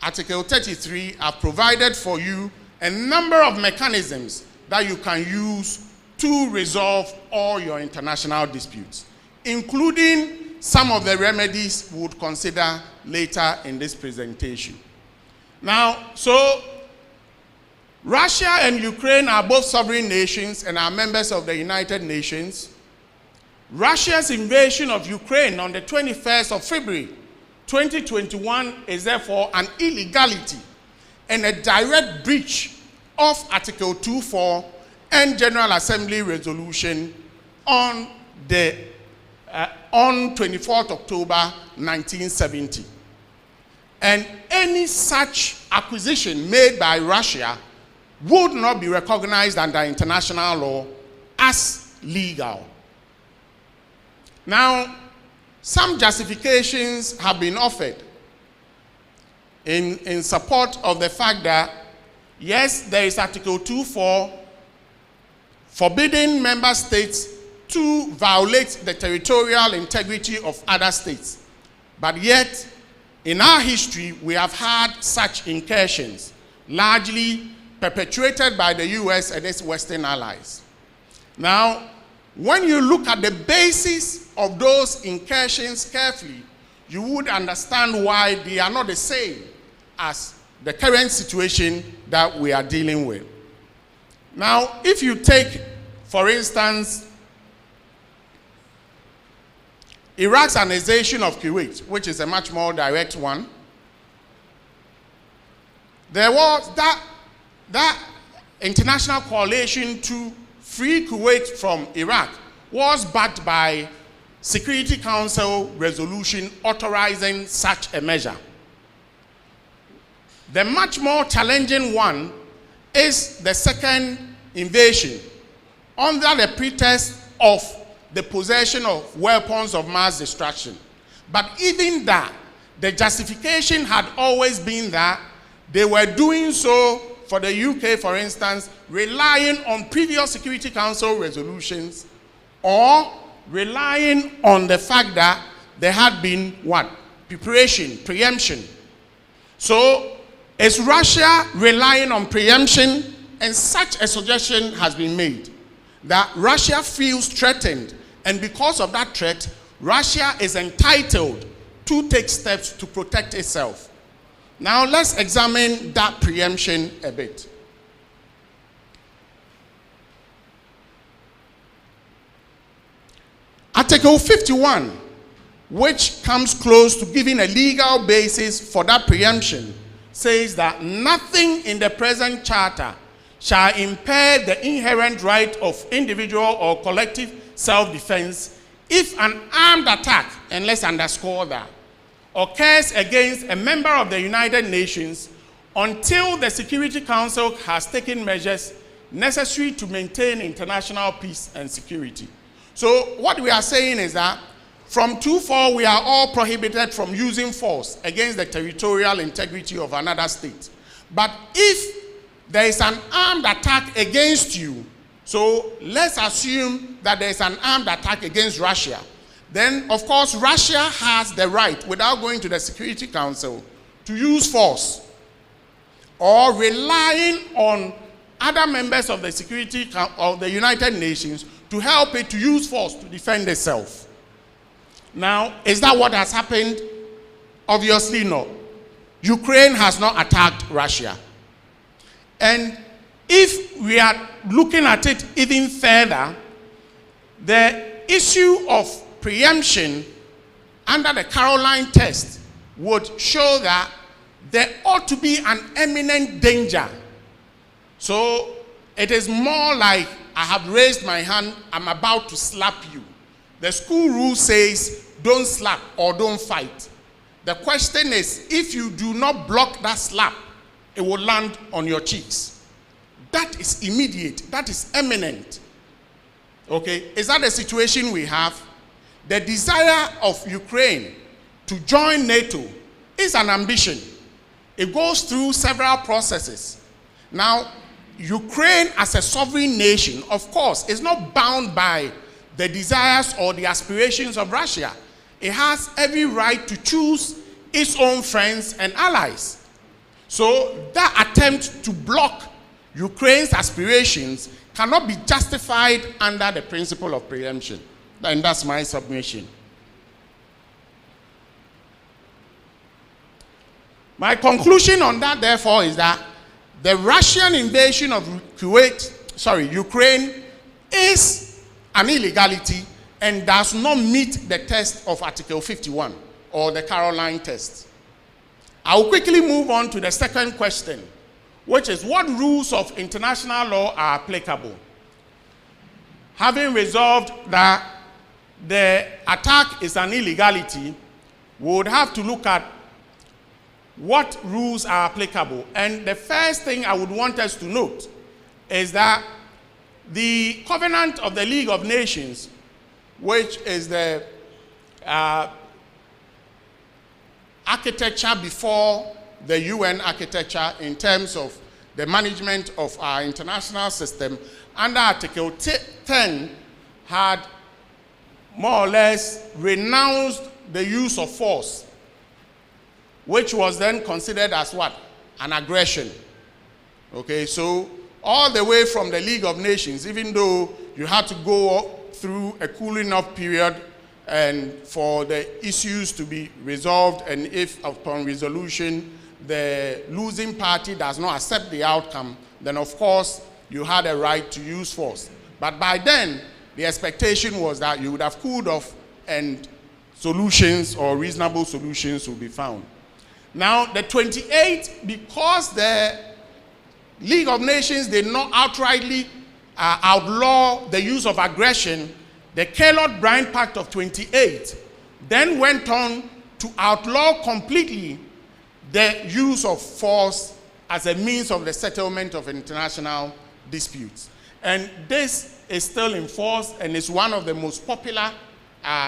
Article 33 have provided for you a number of mechanisms that you can use to resolve all your international disputes, including some of the remedies we would consider later in this presentation. Now, so Russia and Ukraine are both sovereign nations and are members of the United Nations. Russia's invasion of Ukraine on the 21st of February 2021 is therefore an illegality and a direct breach of Article 2.4 and General Assembly resolution on 24th October 1970. And any such acquisition made by Russia would not be recognized under international law as legal. Now, some justifications have been offered in support of the fact that, yes, there is Article 2.4 forbidding member states to violate the territorial integrity of other states. But yet, in our history, we have had such incursions, largely perpetuated by the US and its Western allies. Now, when you look at the basis of those incursions carefully, you would understand why they are not the same as the current situation that we are dealing with. Now, if you take, for instance, Iraq's annexation of Kuwait, which is a much more direct one, there was that international coalition to free Kuwait from Iraq was backed by Security Council resolution authorizing such a measure. The much more challenging one is the second invasion under the pretext of the possession of weapons of mass destruction. But even that, the justification had always been that they were doing so for the UK, for instance, relying on previous Security Council resolutions or relying on the fact that there had been what? Preemption. So, is Russia relying on preemption? And such a suggestion has been made that Russia feels threatened, and because of that threat, Russia is entitled to take steps to protect itself. Now let's examine that preemption a bit. Article 51, which comes close to giving a legal basis for that preemption, says that nothing in the present charter shall impair the inherent right of individual or collective self-defense if an armed attack, and let's underscore that, occurs against a member of the United Nations until the Security Council has taken measures necessary to maintain international peace and security. So what we are saying is that from 2.4 we are all prohibited from using force against the territorial integrity of another state. But if there is an armed attack against you, so let's assume that there is an armed attack against Russia, then of course Russia has the right, without going to the Security Council, to use force or relying on other members of the Security of the United Nations to help it to use force to defend itself. Now, is that what has happened? Obviously no. Ukraine has not attacked Russia. And if we are looking at it even further, the issue of preemption under the Caroline test would show that there ought to be an imminent danger. So it is more like I have raised my hand, I'm about to slap you. The school rule says don't slap or don't fight. The question is, if you do not block that slap, it will land on your cheeks. That is immediate, that is imminent. Okay, is that the situation we have? The desire of Ukraine to join NATO is an ambition. It goes through several processes. Now, Ukraine as a sovereign nation, of course, is not bound by the desires or the aspirations of Russia. It has every right to choose its own friends and allies. So that attempt to block Ukraine's aspirations cannot be justified under the principle of preemption. And that's my submission. My conclusion on that, therefore, is that the Russian invasion of Ukraine is an illegality and does not meet the test of Article 51 or the Caroline test. I will quickly move on to the second question, which is what rules of international law are applicable? Having resolved that the attack is an illegality, we would have to look at what rules are applicable. And the first thing I would want us to note is that the Covenant of the League of Nations, which is the architecture before the UN architecture in terms of the management of our international system, under Article 10 had more or less renounced the use of force, which was then considered as what? An aggression. Okay, so all the way from the League of Nations, even though you had to go through a cooling off period and for the issues to be resolved, and if upon resolution the losing party does not accept the outcome, then of course you had a right to use force. But by then, the expectation was that you would have cooled off and solutions or reasonable solutions would be found. Now, the 28, because the League of Nations did not outrightly outlaw the use of aggression, the Kellogg-Briand Pact of 28 then went on to outlaw completely the use of force as a means of the settlement of international disputes. And this is still in force and is one of the most popular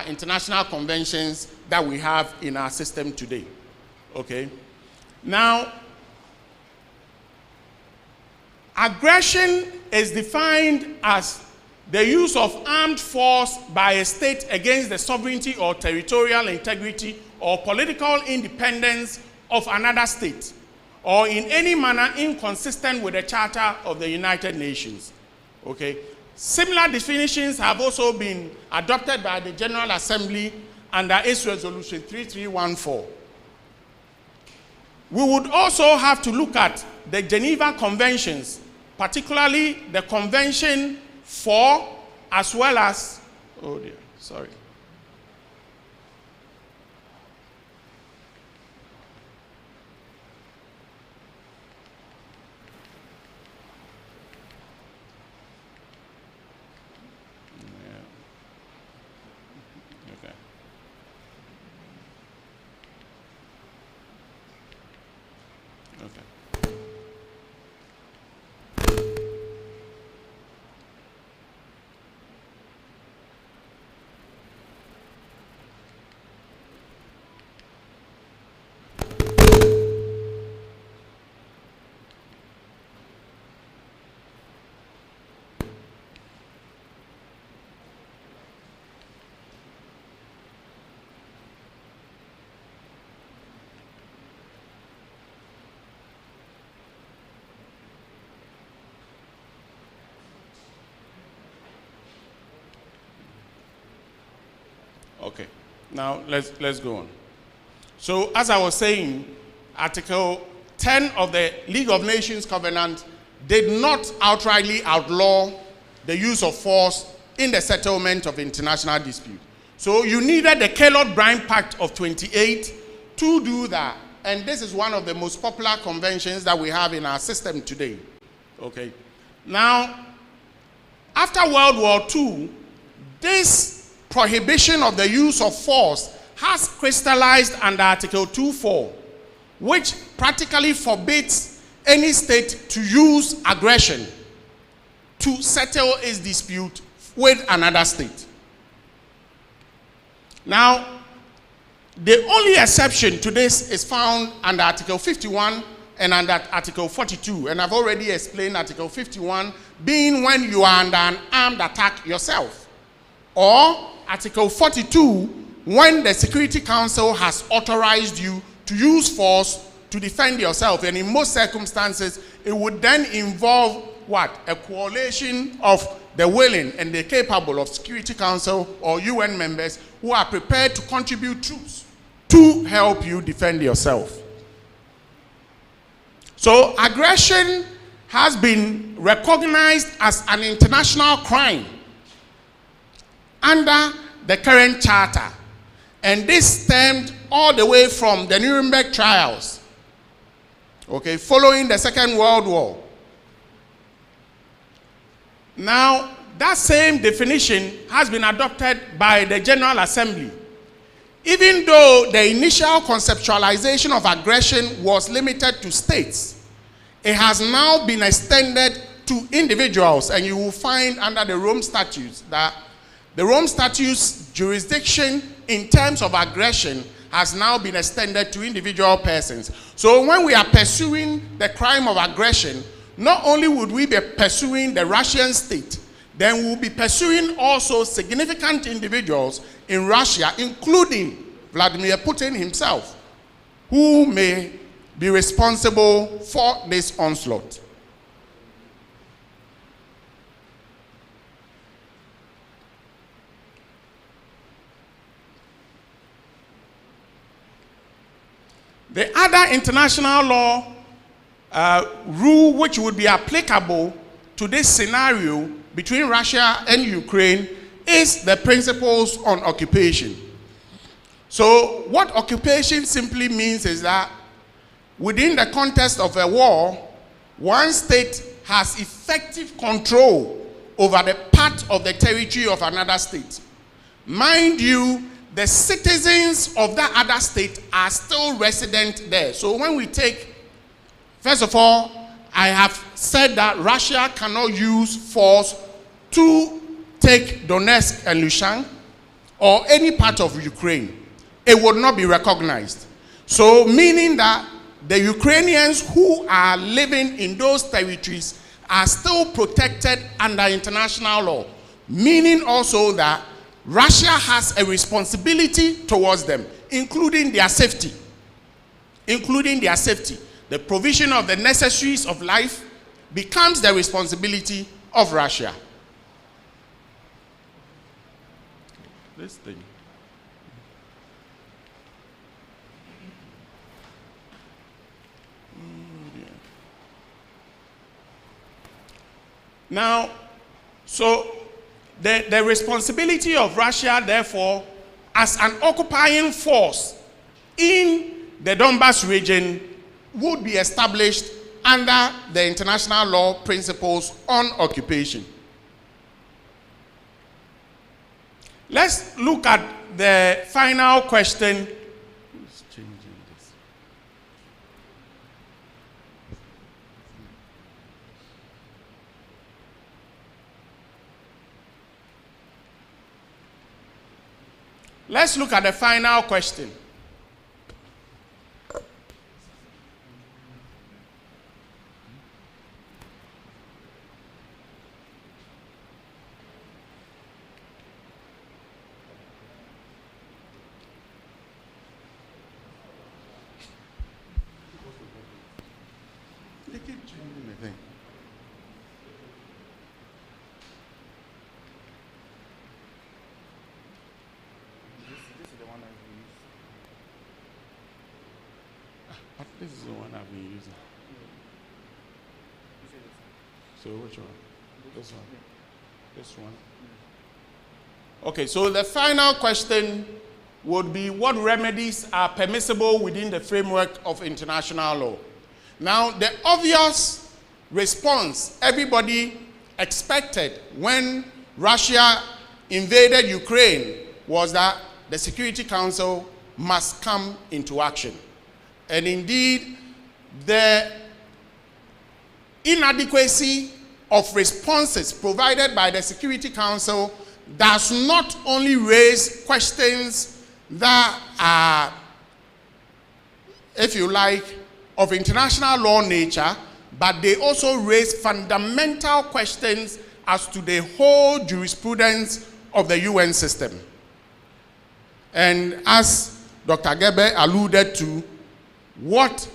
international conventions that we have in our system today. Okay? Now, aggression is defined as the use of armed force by a state against the sovereignty or territorial integrity or political independence of another state, or in any manner inconsistent with the Charter of the United Nations. Okay? Similar definitions have also been adopted by the General Assembly under its Resolution 3314. We would also have to look at the Geneva Conventions, particularly the Convention 4, as well as, oh dear, sorry. Okay. Now let's go on. So as I was saying, Article 10 of the League of Nations Covenant did not outrightly outlaw the use of force in the settlement of international dispute. So you needed the Kellogg-Briand Pact of 28 to do that. And this is one of the most popular conventions that we have in our system today. Okay. Now, after World War II, this prohibition of the use of force has crystallized under Article 2.4, which practically forbids any state to use aggression to settle its dispute with another state. Now, the only exception to this is found under Article 51 and under Article 42. And I've already explained Article 51 being when you are under an armed attack yourself. Or Article 42 when the Security Council has authorized you to use force to defend yourself. And in most circumstances, it would then involve what? A coalition of the willing and the capable of Security Council or UN members who are prepared to contribute troops to help you defend yourself. So aggression has been recognized as an international crime under the current charter. And this stemmed all the way from the Nuremberg trials, okay, following the Second World War. Now, that same definition has been adopted by the General Assembly. Even though the initial conceptualization of aggression was limited to states, it has now been extended to individuals, and you will find under the Rome Statutes that the Rome Statutes jurisdiction in terms of aggression has now been extended to individual persons. So when we are pursuing the crime of aggression, not only would we be pursuing the Russian state, then we'll be pursuing also significant individuals in Russia, including Vladimir Putin himself, who may be responsible for this onslaught. The other international law rule which would be applicable to this scenario between Russia and Ukraine is the principles on occupation. So what occupation simply means is that within the context of a war, one state has effective control over the part of the territory of another state. Mind you, the citizens of that other state are still resident there. So when we take, first of all, I have said that Russia cannot use force to take Donetsk and Luhansk or any part of Ukraine. It would not be recognized. So meaning that the Ukrainians who are living in those territories are still protected under international law. Meaning also that Russia has a responsibility towards them, including their safety. Including their safety. The provision of the necessaries of life becomes the responsibility of Russia. This thing. Now, so the responsibility of Russia, therefore, as an occupying force in the Donbas region would be established under the international law principles on occupation. Let's look at the final question. Who's changing this? Let's look at the final question. They keep changing the thing. But this is the one I've been using. So which one? This one. This one. Okay, so the final question would be, what remedies are permissible within the framework of international law? Now, the obvious response everybody expected when Russia invaded Ukraine was that the Security Council must come into action. And indeed, the inadequacy of responses provided by the Security Council does not only raise questions that are, if you like, of international law nature, but they also raise fundamental questions as to the whole jurisprudence of the UN system. And as Dr. Gebe alluded to, what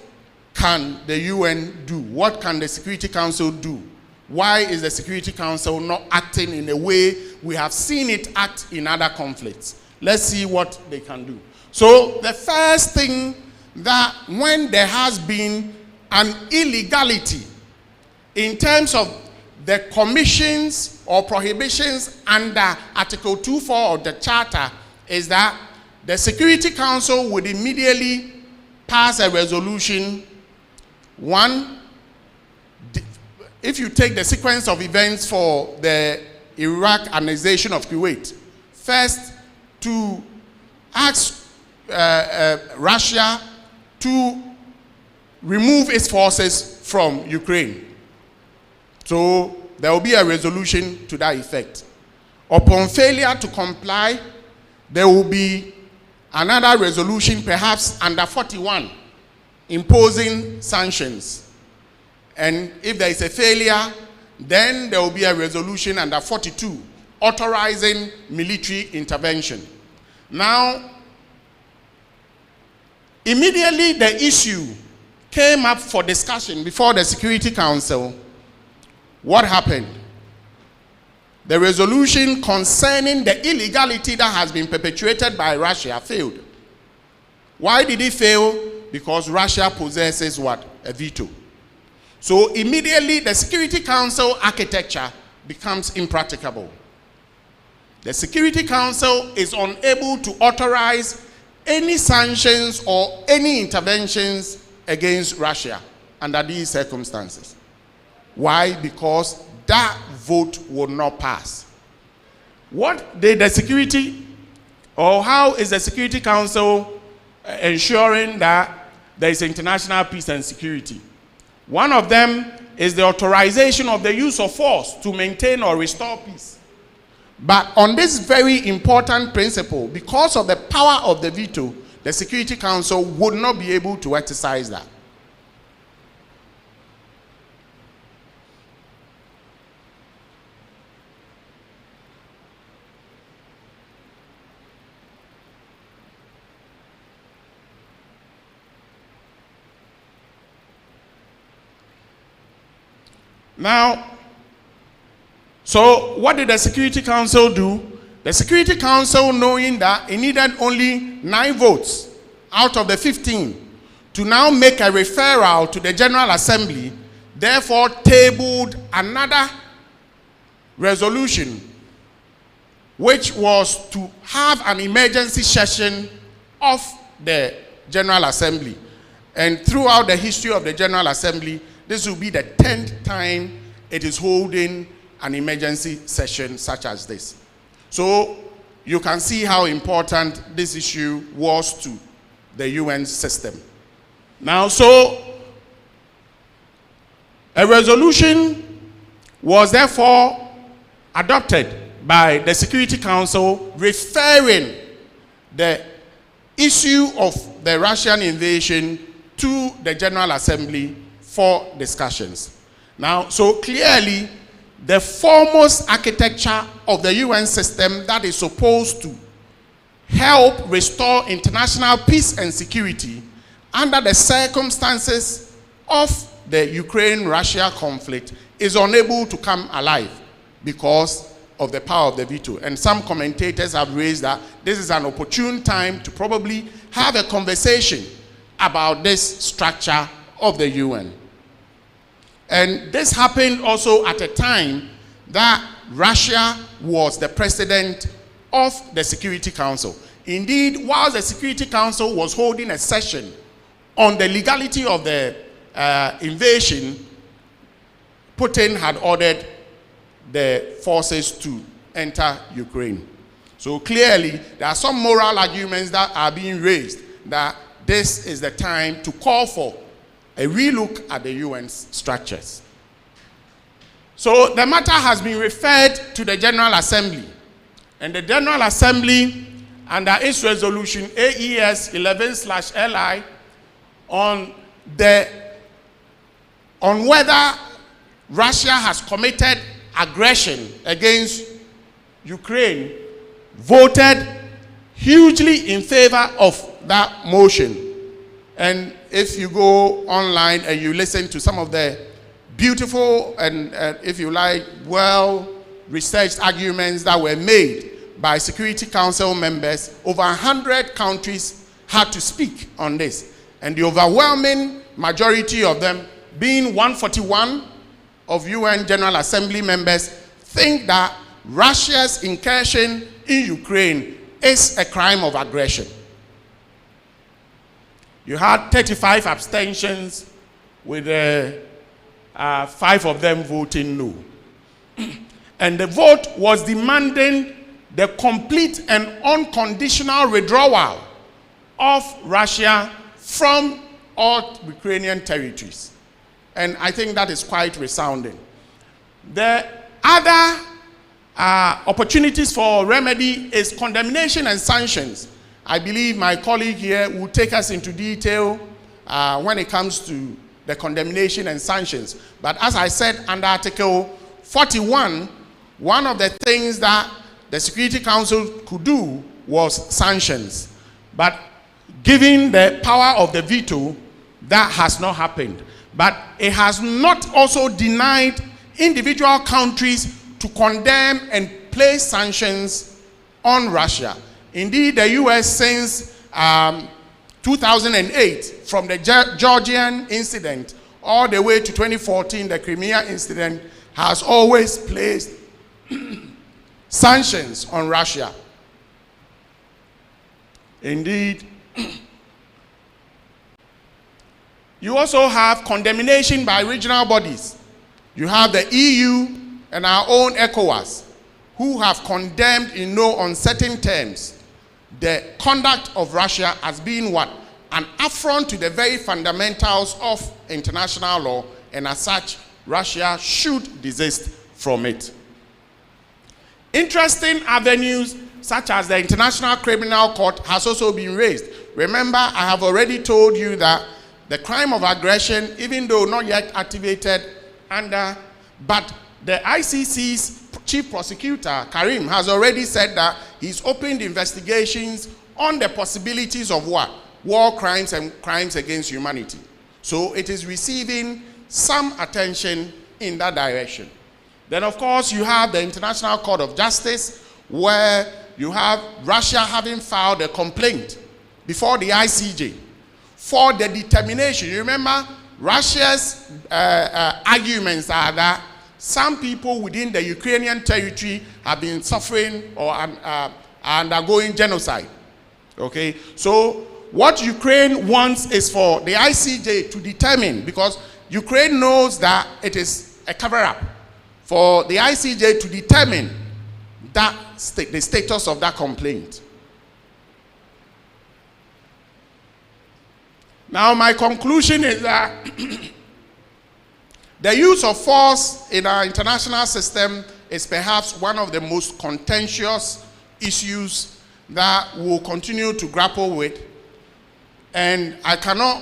can the UN do? What can the Security Council do? Why is the Security Council not acting in a way we have seen it act in other conflicts? Let's see what they can do. So the first thing, that when there has been an illegality in terms of the commissions or prohibitions under Article 2.4 of the Charter, is that the Security Council would immediately pass a resolution. One, if you take the sequence of events for the Iraq annexation of Kuwait, first to ask Russia to remove its forces from Ukraine. So there will be a resolution to that effect. Upon failure to comply, there will be another resolution, perhaps under 41, imposing sanctions. And if there is a failure, then there will be a resolution under 42, authorizing military intervention. Now, immediately the issue came up for discussion before the Security Council. What happened? The resolution concerning the illegality that has been perpetuated by Russia failed. Why did it fail? Because Russia possesses what? A veto. So immediately the Security Council architecture becomes impracticable. The Security Council is unable to authorize any sanctions or any interventions against Russia under these circumstances. Why? Because that vote would not pass. What did the Security, or how is the Security Council ensuring that there is international peace and security? One of them is the authorization of the use of force to maintain or restore peace. But on this very important principle, because of the power of the veto, the Security Council would not be able to exercise that. Now, so what did the Security Council do? The Security Council, knowing that it needed only 9 votes out of the 15 to now make a referral to the General Assembly, therefore tabled another resolution, which was to have an emergency session of the General Assembly. And throughout the history of the General Assembly, this will be the 10th time it is holding an emergency session such as this. So you can see how important this issue was to the UN system. Now, so a resolution was therefore adopted by the Security Council referring the issue of the Russian invasion to the General Assembly for discussions. Now, so clearly, the foremost architecture of the UN system that is supposed to help restore international peace and security under the circumstances of the Ukraine-Russia conflict is unable to come alive because of the power of the veto. And some commentators have raised that this is an opportune time to probably have a conversation about this structure of the UN. And this happened also at a time that Russia was the president of the Security Council. Indeed, while the Security Council was holding a session on the legality of the invasion, Putin had ordered the forces to enter Ukraine. So clearly, there are some moral arguments that are being raised that this is the time to call for a relook at the UN's structures. So the matter has been referred to the General Assembly. And the General Assembly, under its resolution AES 11/LI, on whether Russia has committed aggression against Ukraine, voted hugely in favor of that motion. And if you go online and you listen to some of the beautiful and, if you like, well-researched arguments that were made by Security Council members, over 100 countries had to speak on this. And the overwhelming majority of them, being 141 of UN General Assembly members, think that Russia's incursion in Ukraine is a crime of aggression. You had 35 abstentions, with 5 of them voting no. And the vote was demanding the complete and unconditional withdrawal of Russia from all Ukrainian territories. And I think that is quite resounding. The other opportunities for remedy is condemnation and sanctions. I believe my colleague here will take us into detail when it comes to the condemnation and sanctions. But as I said, under Article 41, one of the things that the Security Council could do was sanctions. But given the power of the veto, that has not happened. But it has not also denied individual countries to condemn and place sanctions on Russia. Indeed, the US since 2008, from the Georgian incident all the way to 2014, the Crimean incident, has always placed sanctions on Russia. Indeed, you also have condemnation by regional bodies. You have the EU and our own ECOWAS, who have condemned in no uncertain terms the conduct of Russia as being what? An affront to the very fundamentals of international law, and as such, Russia should desist from it. Interesting avenues such as the International Criminal Court has also been raised. Remember, I have already told you that the crime of aggression, even though not yet activated but the ICC's chief prosecutor, Karim, has already said that he's opened investigations on the possibilities of what? War crimes and crimes against humanity. So it is receiving some attention in that direction. Then, of course, you have the International Court of Justice, where you have Russia having filed a complaint before the ICJ for the determination. You remember, Russia's arguments are that some people within the Ukrainian territory have been suffering or undergoing genocide. Okay, so what Ukraine wants is for the ICJ to determine, because Ukraine knows that it is a cover-up, for the ICJ to determine that the status of that complaint. Now, my conclusion is that the use of force in our international system is perhaps one of the most contentious issues that we'll continue to grapple with. And I cannot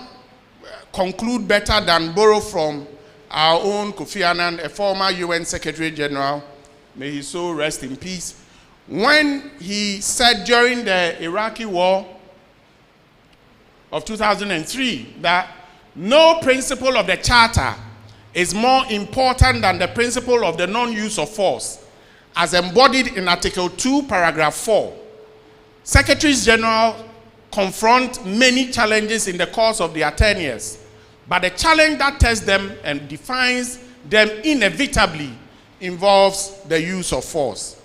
conclude better than borrow from our own Kofi Annan, a former UN Secretary General, may his soul rest in peace, when he said during the Iraqi war of 2003 that no principle of the Charter is more important than the principle of the non-use of force, as embodied in Article 2, Paragraph 4. Secretaries General confront many challenges in the course of their 10 years. But the challenge that tests them and defines them inevitably involves the use of force.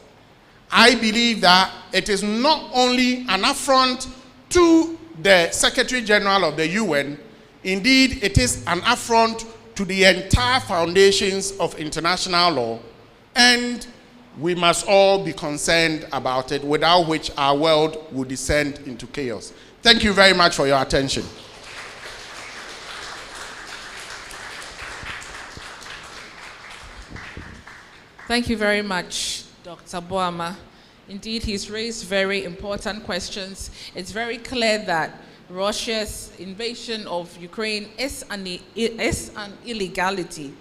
I believe that it is not only an affront to the Secretary General of the UN, indeed it is an affront to the entire foundations of international law, and we must all be concerned about it, without which our world would descend into chaos. Thank you very much for your attention. Thank you very much, Dr. Boama. Indeed, he's raised very important questions. It's very clear that Russia's invasion of Ukraine is an illegality,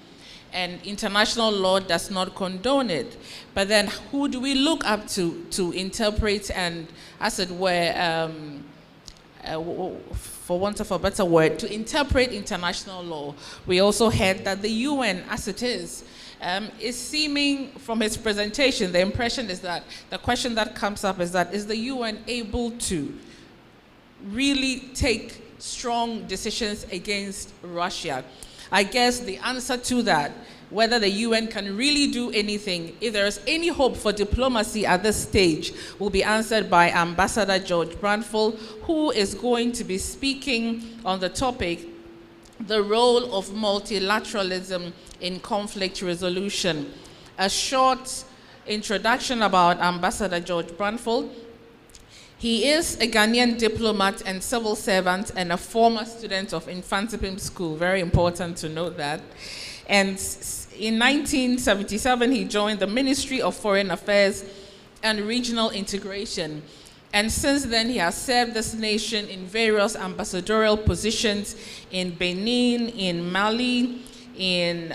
and international law does not condone it. But then who do we look up to interpret and, as it were, for want of a better word, to interpret international law? We also heard that the UN, as it is seeming from his presentation, the impression is that the question that comes up is that, is the UN able to really take strong decisions against Russia? I guess the answer to that, whether the UN can really do anything, if there is any hope for diplomacy at this stage, will be answered by Ambassador George Brownfield, who is going to be speaking on the topic, the role of multilateralism in conflict resolution. A short introduction about Ambassador George Brownfield. He is a Ghanaian diplomat and civil servant and a former student of Infantipim School. Very important to note that. And in 1977, he joined the Ministry of Foreign Affairs and Regional Integration. And since then, he has served this nation in various ambassadorial positions in Benin, in Mali, in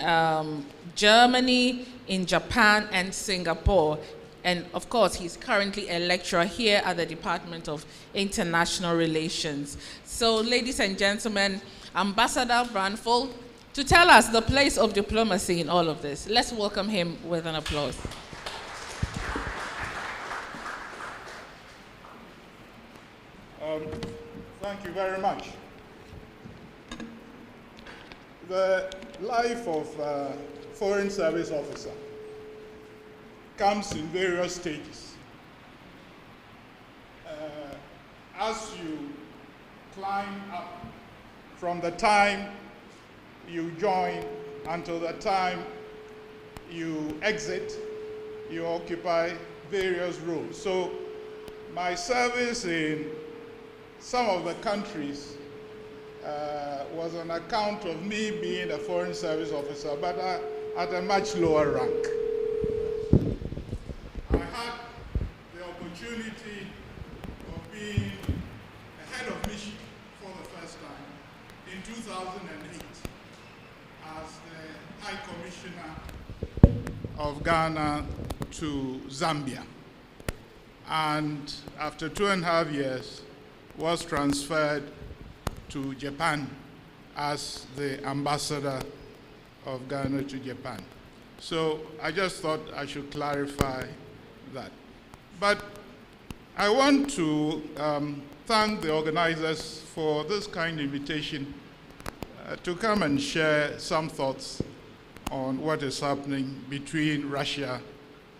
Germany, in Japan, and Singapore. And of course, he's currently a lecturer here at the Department of International Relations. So, ladies and gentlemen, Ambassador Brownfield, to tell us the place of diplomacy in all of this. Let's welcome him with an applause. Thank you very much. The life of a foreign service officer comes in various stages. As you climb up from the time you join until the time you exit, you occupy various roles. So my service in some of the countries was on account of me being a foreign service officer, but at a much lower rank. I had the opportunity of being a head of mission for the first time in 2008 as the High Commissioner of Ghana to Zambia. And after 2.5 years, was transferred to Japan as the ambassador of Ghana to Japan. So I just thought I should clarify that. But I want to thank the organizers for this kind invitation to come and share some thoughts on what is happening between Russia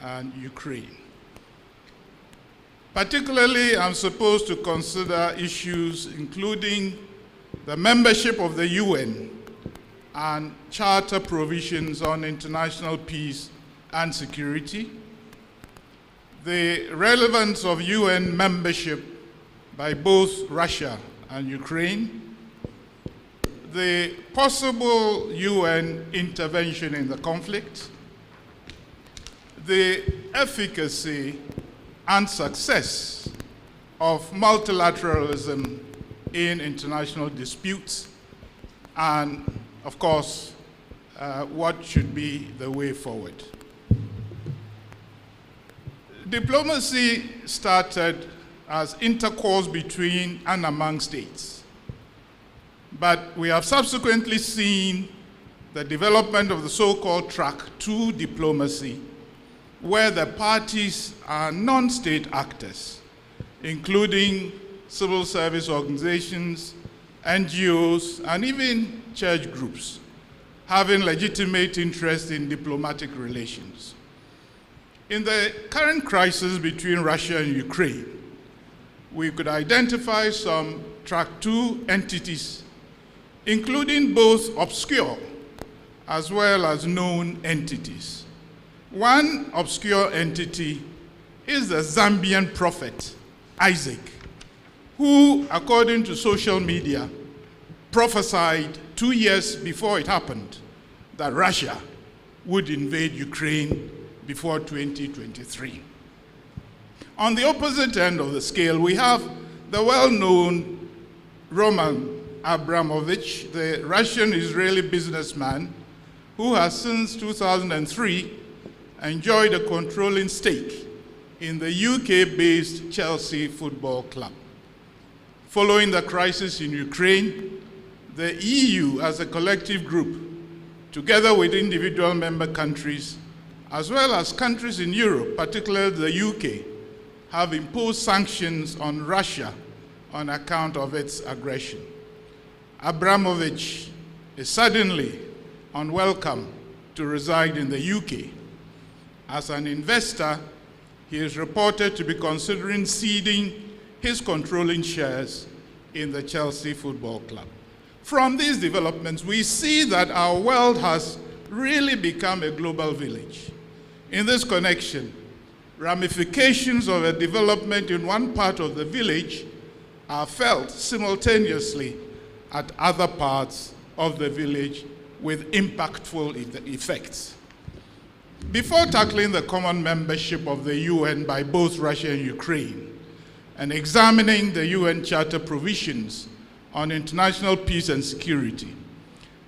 and Ukraine. Particularly, I'm supposed to consider issues including the membership of the UN and charter provisions on international peace and security, the relevance of UN membership by both Russia and Ukraine, the possible UN intervention in the conflict, the efficacy and success of multilateralism in international disputes, and of course, what should be the way forward. Diplomacy started as intercourse between and among states, but we have subsequently seen the development of the so-called track to diplomacy, where the parties are non-state actors, including civil service organizations, NGOs, and even church groups having legitimate interest in diplomatic relations. In the current crisis between Russia and Ukraine, we could identify some Track 2 entities, including both obscure as well as known entities. One obscure entity is the Zambian prophet, Isaac, who, according to social media, prophesied 2 years before it happened that Russia would invade Ukraine before 2023. On the opposite end of the scale, we have the well-known Roman Abramovich, the Russian-Israeli businessman who has since 2003 enjoyed a controlling stake in the UK-based Chelsea Football Club. Following the crisis in Ukraine, the EU as a collective group, together with individual member countries, as well as countries in Europe, particularly the UK, have imposed sanctions on Russia on account of its aggression. Abramovich is suddenly unwelcome to reside in the UK. As an investor, he is reported to be considering ceding his controlling shares in the Chelsea Football Club. From these developments, we see that our world has really become a global village. In this connection, ramifications of a development in one part of the village are felt simultaneously at other parts of the village with impactful effects. Before tackling the common membership of the UN by both Russia and Ukraine, and examining the UN Charter provisions on international peace and security,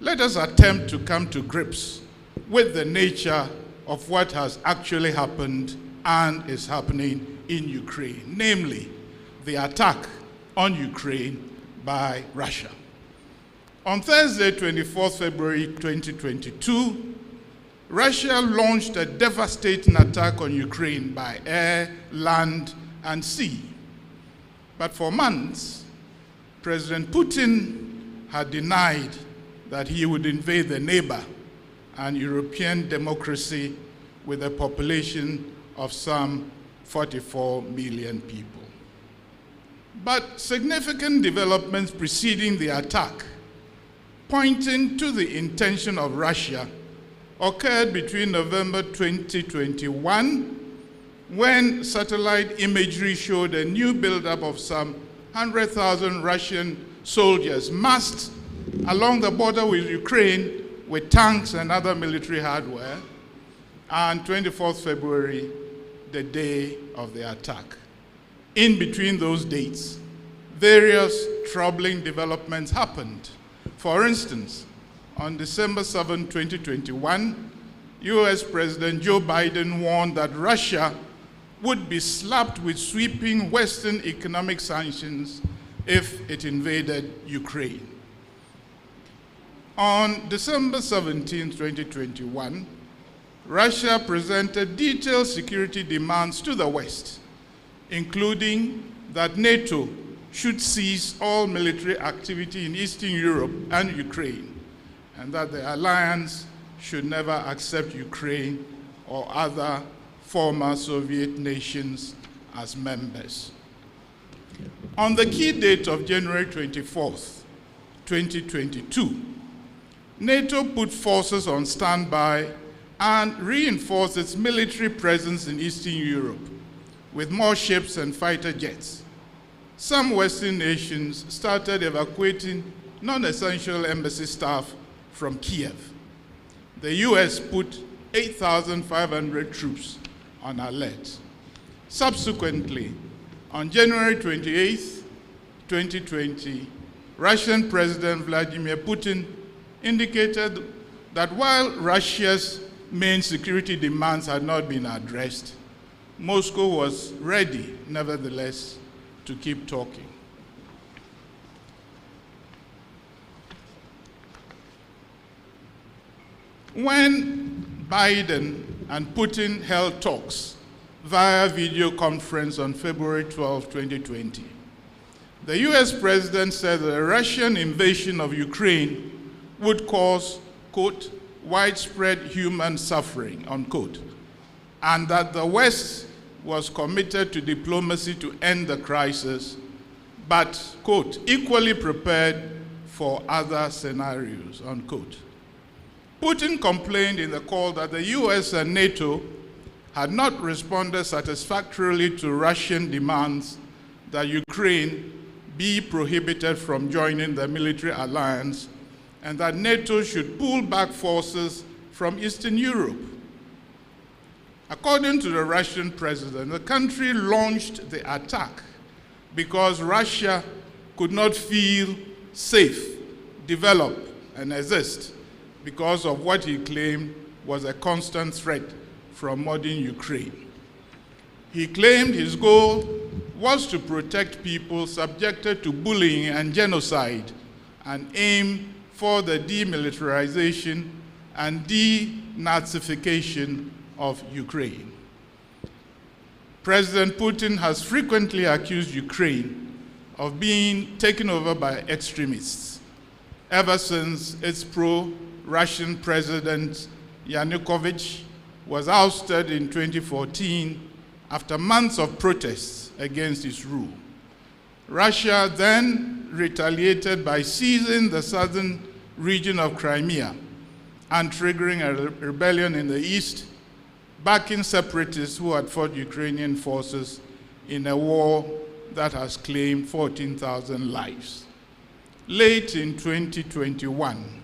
let us attempt to come to grips with the nature of what has actually happened and is happening in Ukraine, namely the attack on Ukraine by Russia. On Thursday, 24th February 2022, Russia launched a devastating attack on Ukraine by air, land, and sea. But for months, President Putin had denied that he would invade the neighbor, an European democracy with a population of some 44 million people. But significant developments preceding the attack, pointing to the intention of Russia, occurred between November 2021, when satellite imagery showed a new buildup of some 100,000 Russian soldiers massed along the border with Ukraine with tanks and other military hardware, and 24th February, the day of the attack. In between those dates, various troubling developments happened. For instance, on December 7, 2021, US President Joe Biden warned that Russia would be slapped with sweeping Western economic sanctions if it invaded Ukraine. On December 17, 2021, Russia presented detailed security demands to the West, including that NATO should cease all military activity in Eastern Europe and Ukraine, and that the alliance should never accept Ukraine or other former Soviet nations as members. On the key date of January 24th, 2022, NATO put forces on standby and reinforced its military presence in Eastern Europe with more ships and fighter jets. Some Western nations started evacuating non-essential embassy staff from Kiev. The US put 8,500 troops on alert. Subsequently, on January 28, 2020, Russian President Vladimir Putin indicated that while Russia's main security demands had not been addressed, Moscow was ready, nevertheless, to keep talking. When Biden and Putin held talks via video conference on February 12, 2020, the US president said that the Russian invasion of Ukraine would cause, quote, widespread human suffering, unquote, and that the West was committed to diplomacy to end the crisis, but, quote, equally prepared for other scenarios, unquote. Putin complained in the call that the US and NATO had not responded satisfactorily to Russian demands that Ukraine be prohibited from joining the military alliance and that NATO should pull back forces from Eastern Europe. According to the Russian president, the country launched the attack because Russia could not feel safe, develop, and exist because of what he claimed was a constant threat from modern Ukraine. He claimed his goal was to protect people subjected to bullying and genocide and aim for the demilitarization and denazification of Ukraine. President Putin has frequently accused Ukraine of being taken over by extremists ever since its pro-Russian president Yanukovych was ousted in 2014 after months of protests against his rule. Russia then retaliated by seizing the southern region of Crimea and triggering a rebellion in the east, backing separatists who had fought Ukrainian forces in a war that has claimed 14,000 lives. Late in 2021,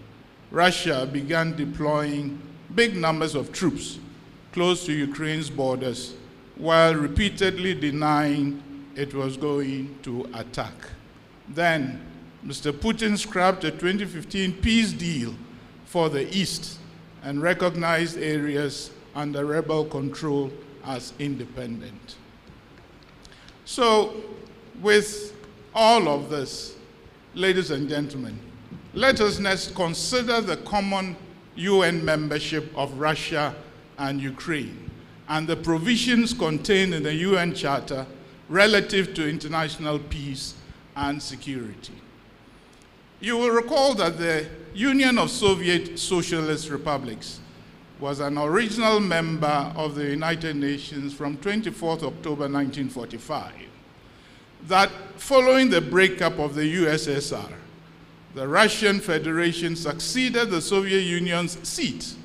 Russia began deploying big numbers of troops close to Ukraine's borders while repeatedly denying it was going to attack. Then, Mr. Putin scrapped a 2015 peace deal for the East and recognized areas under rebel control as independent. So, with all of this, ladies and gentlemen, let us next consider the common UN membership of Russia and Ukraine and the provisions contained in the UN Charter relative to international peace and security. You will recall that the Union of Soviet Socialist Republics was an original member of the United Nations from 24th October 1945. That following the breakup of the USSR, the Russian Federation succeeded the Soviet Union's seat,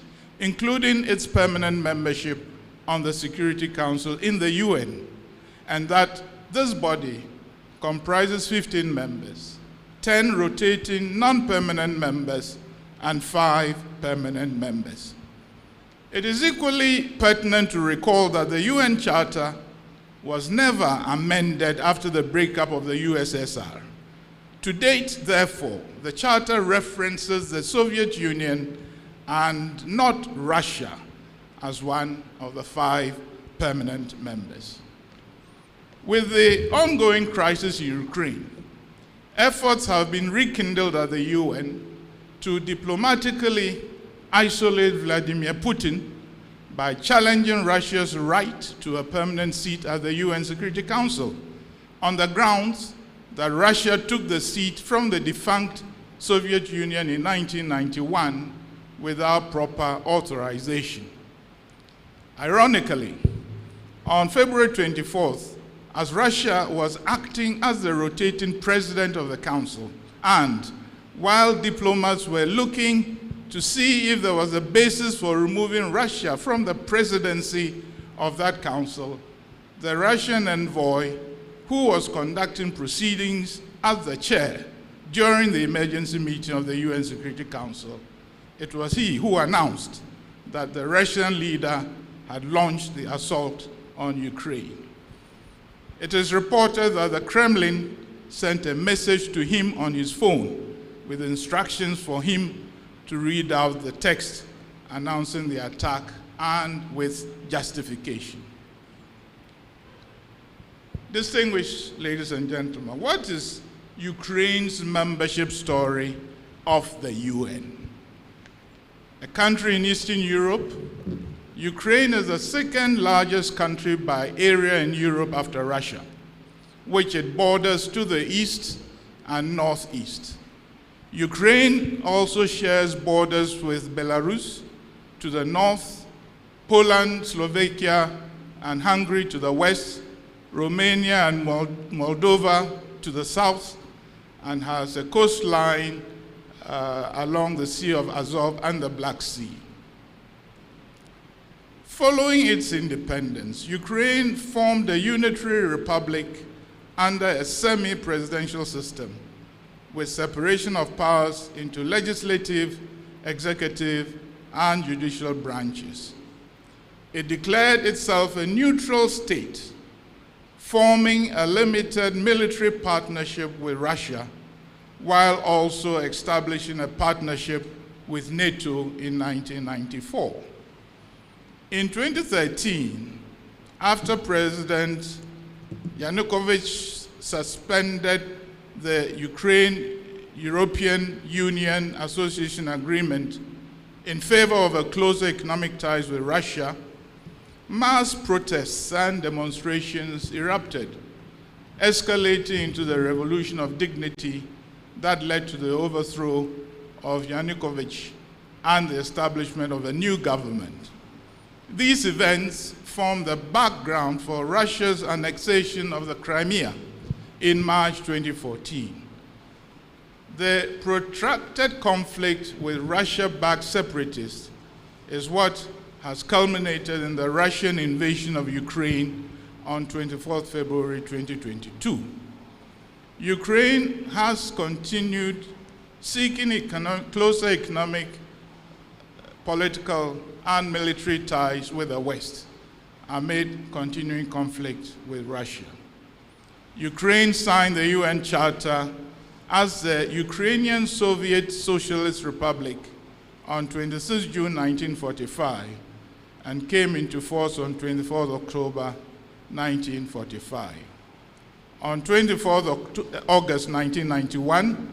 including its permanent membership on the Security Council in the UN, and that this body comprises 15 members, 10 rotating non-permanent members, and 5 permanent members. It is equally pertinent to recall that the UN Charter was never amended after the breakup of the USSR. To date, therefore, the Charter references the Soviet Union and not Russia as one of the 5 permanent members. With the ongoing crisis in Ukraine, efforts have been rekindled at the UN to diplomatically isolate Vladimir Putin by challenging Russia's right to a permanent seat at the UN Security Council on the grounds that Russia took the seat from the defunct Soviet Union in 1991 without proper authorization. Ironically, on February 24th, as Russia was acting as the rotating president of the Council, and while diplomats were looking to see if there was a basis for removing Russia from the presidency of that council, the Russian envoy, who was conducting proceedings as the chair during the emergency meeting of the UN Security Council, it was he who announced that the Russian leader had launched the assault on Ukraine. It is reported that the Kremlin sent a message to him on his phone with instructions for him to read out the text announcing the attack and with justification. Distinguished ladies and gentlemen, what is Ukraine's membership story of the UN? A country in Eastern Europe, Ukraine is the second largest country by area in Europe after Russia, which it borders to the east and northeast. Ukraine also shares borders with Belarus to the north, Poland, Slovakia, and Hungary to the west, Romania and Moldova to the south, and has a coastline along the Sea of Azov and the Black Sea. Following its independence, Ukraine formed a unitary republic under a semi-presidential system with separation of powers into legislative, executive, and judicial branches. It declared itself a neutral state, forming a limited military partnership with Russia, while also establishing a partnership with NATO in 1994. In 2013, after President Yanukovych suspended the Ukraine-European Union Association Agreement in favor of a closer economic ties with Russia, mass protests and demonstrations erupted, escalating into the revolution of dignity that led to the overthrow of Yanukovych and the establishment of a new government. These events formed the background for Russia's annexation of the Crimea in March 2014. The protracted conflict with Russia-backed separatists is what has culminated in the Russian invasion of Ukraine on 24 February 2022. Ukraine has continued seeking closer economic, political, and military ties with the West amid continuing conflict with Russia. Ukraine signed the UN Charter as the Ukrainian Soviet Socialist Republic on 26 June 1945 and came into force on 24 October 1945. On 24 August 1991,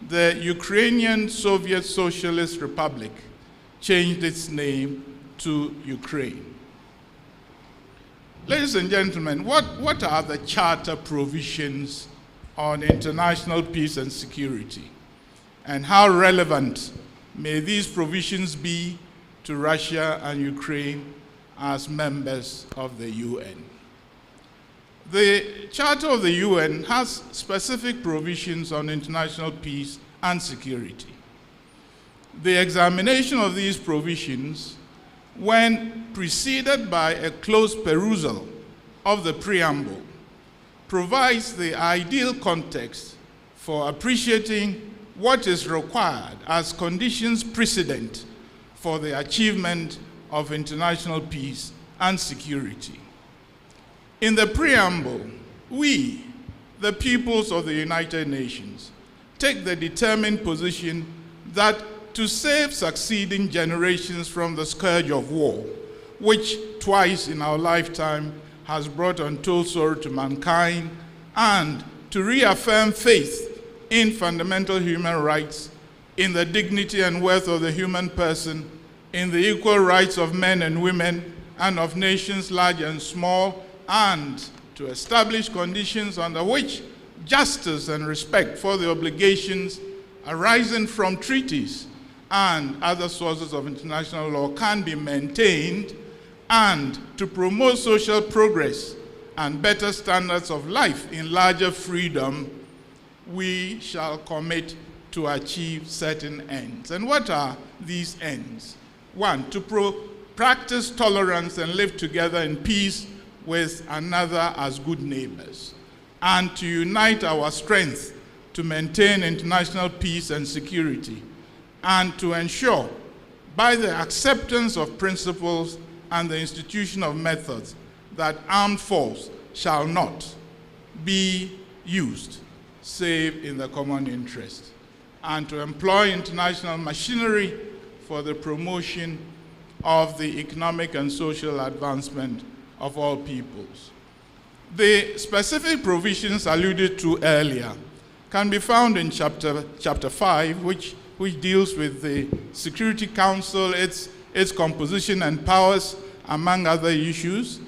the Ukrainian Soviet Socialist Republic changed its name to Ukraine. Ladies and gentlemen, what are the Charter provisions on international peace and security? And how relevant may these provisions be to Russia and Ukraine as members of the UN? The Charter of the UN has specific provisions on international peace and security. The examination of these provisions, when preceded by a close perusal of the preamble, provides the ideal context for appreciating what is required as conditions precedent for the achievement of international peace and security. In the preamble, we, the peoples of the United Nations, take the determined position that to save succeeding generations from the scourge of war, which twice in our lifetime has brought untold sorrow to mankind, and to reaffirm faith in fundamental human rights, in the dignity and worth of the human person, in the equal rights of men and women, and of nations large and small, and to establish conditions under which justice and respect for the obligations arising from treaties and other sources of international law can be maintained, and to promote social progress and better standards of life in larger freedom, we shall commit to achieve certain ends. And what are these ends? One, to practice tolerance and live together in peace with another as good neighbors, and to unite our strength to maintain international peace and security, and to ensure, by the acceptance of principles and the institution of methods, that armed force shall not be used save in the common interest, and to employ international machinery for the promotion of the economic and social advancement of all peoples. The specific provisions alluded to earlier can be found in chapter 5, which deals with the Security Council, its composition and powers, among other issues.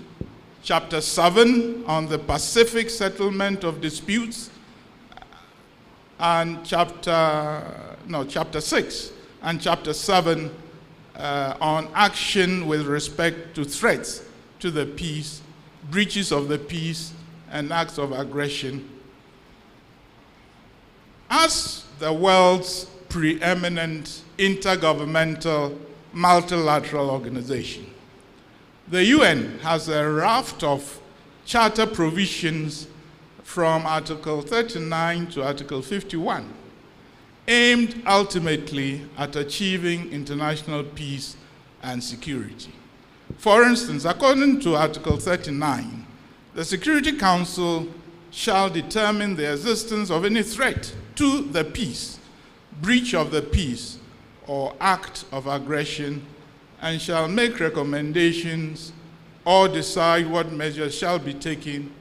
Chapter 7 on the Pacific settlement of disputes, and Chapter 6 and Chapter 7 on action with respect to threats to the peace, breaches of the peace, and acts of aggression. As the world's preeminent intergovernmental multilateral organization, the UN has a raft of charter provisions from Article 39 to Article 51, aimed ultimately at achieving international peace and security. For instance, according to Article 39, the Security Council shall determine the existence of any threat to the peace, breach of the peace, or act of aggression, and shall make recommendations or decide what measures shall be taken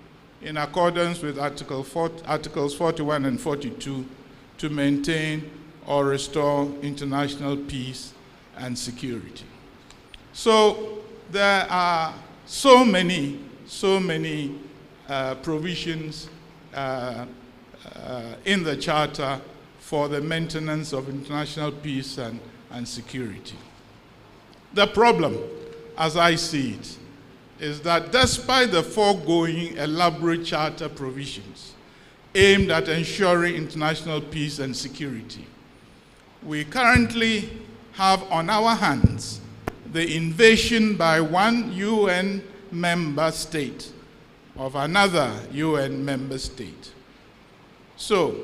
in accordance with Articles 41 and 42 to maintain or restore international peace and security. So there are so many provisions in the Charter for the maintenance of international peace and security. The problem, as I see it, is that despite the foregoing elaborate Charter provisions aimed at ensuring international peace and security, we currently have on our hands the invasion by one UN member state of another UN member state. So,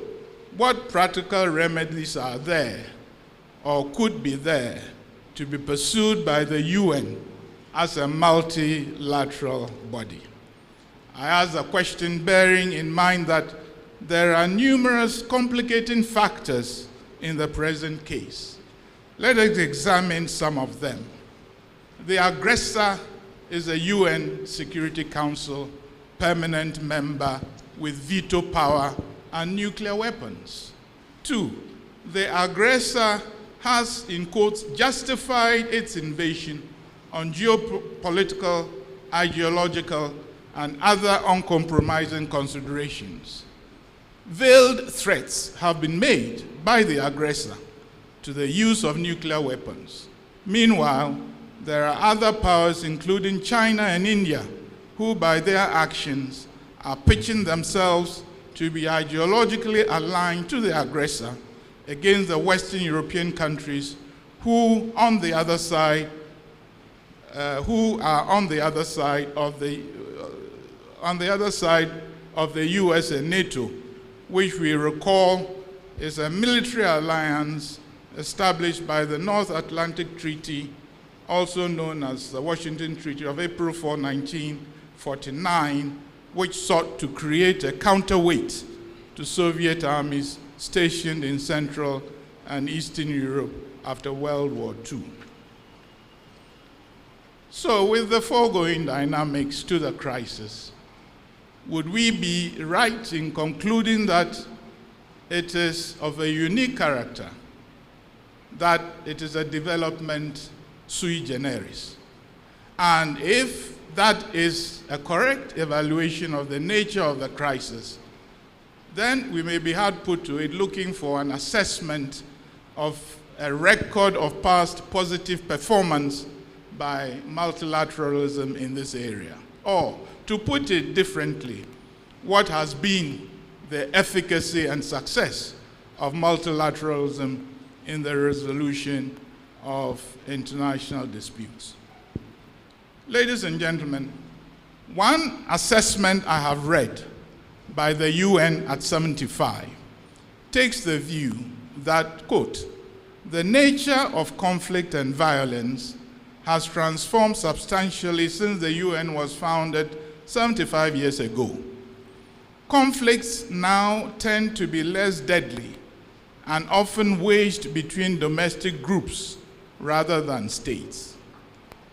what practical remedies are there or could be there to be pursued by the UN as a multilateral body? I ask the question bearing in mind that there are numerous complicating factors in the present case. Let us examine some of them. The aggressor is a UN Security Council permanent member with veto power and nuclear weapons. 2, the aggressor has, in quotes, justified its invasion on geopolitical, ideological, and other uncompromising considerations. Veiled threats have been made by the aggressor to the use of nuclear weapons. Meanwhile, there are other powers, including China and India, who by their actions are pitching themselves to be ideologically aligned to the aggressor against the Western European countries who are on the other side of the US and NATO, which we recall is a military alliance established by the North Atlantic Treaty, also known as the Washington Treaty of April 4, 1949, which sought to create a counterweight to Soviet armies stationed in Central and Eastern Europe after World War II. So, with the foregoing dynamics to the crisis, would we be right in concluding that it is of a unique character, that it is a development sui generis? And if that is a correct evaluation of the nature of the crisis, then we may be hard put to it looking for an assessment of a record of past positive performance by multilateralism in this area. Or, to put it differently, what has been the efficacy and success of multilateralism in the resolution of international disputes? Ladies and gentlemen, one assessment I have read by the UN at 75 takes the view that, quote, the nature of conflict and violence has transformed substantially since the UN was founded 75 years ago. Conflicts now tend to be less deadly and often waged between domestic groups rather than states.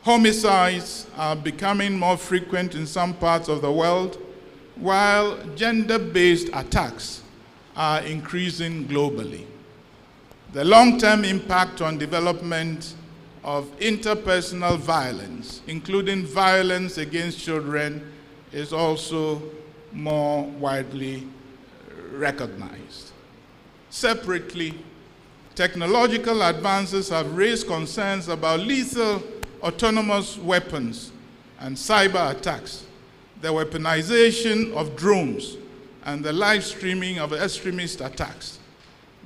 Homicides are becoming more frequent in some parts of the world, while gender-based attacks are increasing globally. The long-term impact on development of interpersonal violence, including violence against children, is also more widely recognized. Separately, technological advances have raised concerns about lethal autonomous weapons and cyber attacks, the weaponization of drones, and the live streaming of extremist attacks.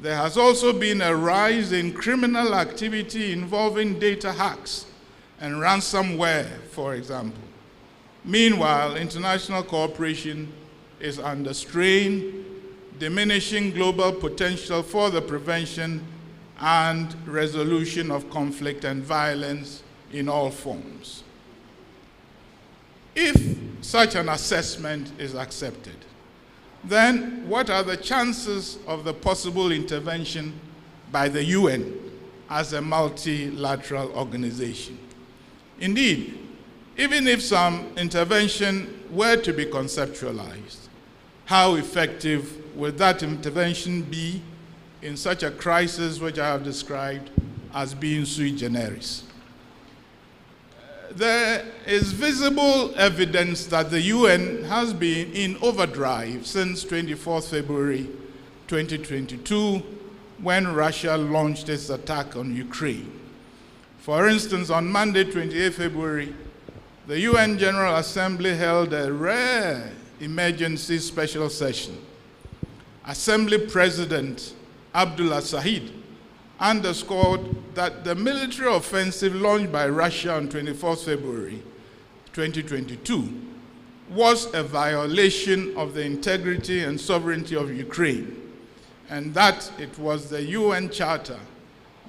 There has also been a rise in criminal activity involving data hacks and ransomware, for example. Meanwhile, international cooperation is under strain, diminishing global potential for the prevention and resolution of conflict and violence in all forms. If such an assessment is accepted, then what are the chances of the possible intervention by the UN as a multilateral organization? Indeed, even if some intervention were to be conceptualized, how effective would that intervention be in such a crisis which I have described as being sui generis? There is visible evidence that the UN has been in overdrive since 24 February 2022, when Russia launched its attack on Ukraine. For instance, on Monday, 28 February, the UN General Assembly held a rare emergency special session. Assembly President Abdullah Sahid underscored that the military offensive launched by Russia on 24 February 2022 was a violation of the integrity and sovereignty of Ukraine, and that it was the UN Charter,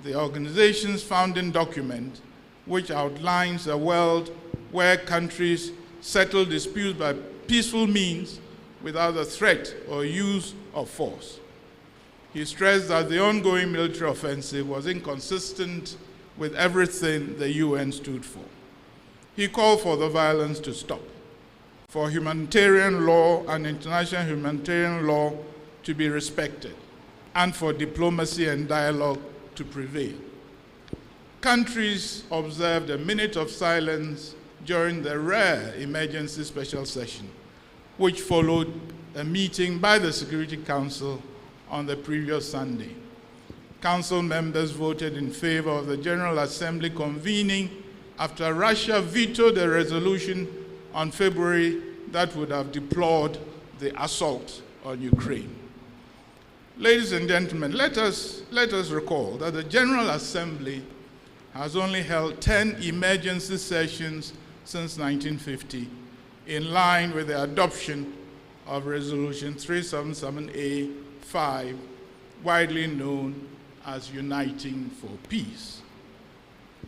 the organization's founding document, which outlines a world where countries settle disputes by peaceful means without the threat or use of force. He stressed that the ongoing military offensive was inconsistent with everything the UN stood for. He called for the violence to stop, for humanitarian law and international humanitarian law to be respected, and for diplomacy and dialogue to prevail. Countries observed a minute of silence during the rare emergency special session, which followed a meeting by the Security Council on the previous Sunday. Council members voted in favor of the General Assembly convening after Russia vetoed a resolution on February that would have deplored the assault on Ukraine. Ladies and gentlemen, let us recall that the General Assembly has only held 10 emergency sessions since 1950, in line with the adoption of Resolution 377A5, widely known as Uniting for Peace.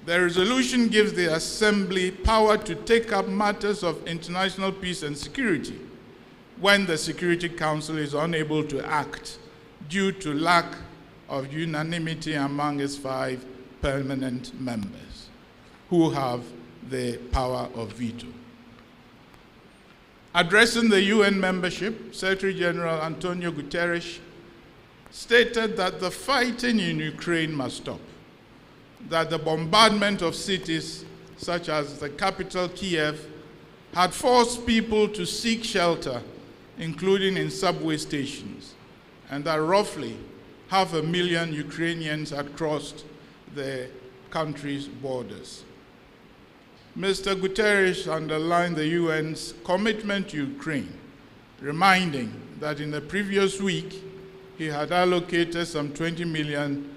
The resolution gives the Assembly power to take up matters of international peace and security when the Security Council is unable to act due to lack of unanimity among its 5 permanent members, who have the power of veto. Addressing the UN membership, Secretary General Antonio Guterres stated that the fighting in Ukraine must stop, that the bombardment of cities such as the capital Kiev had forced people to seek shelter, including in subway stations, and that roughly 500,000 Ukrainians had crossed the country's borders. Mr. Guterres underlined the UN's commitment to Ukraine, reminding that in the previous week, he had allocated some $20 million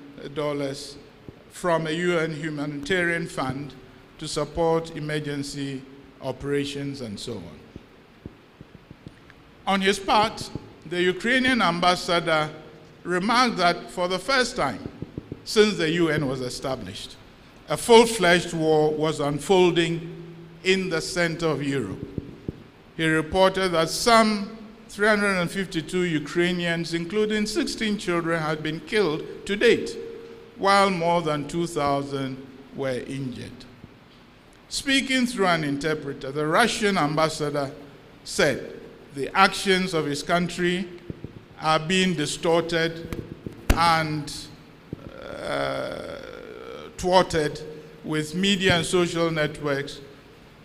from a UN humanitarian fund to support emergency operations and so on. On his part, the Ukrainian ambassador remarked that for the first time since the UN was established, a full-fledged war was unfolding in the center of Europe. He reported that some 352 Ukrainians, including 16 children, had been killed to date, while more than 2,000 were injured. Speaking through an interpreter, the Russian ambassador said the actions of his country are being distorted and thwarted with media and social networks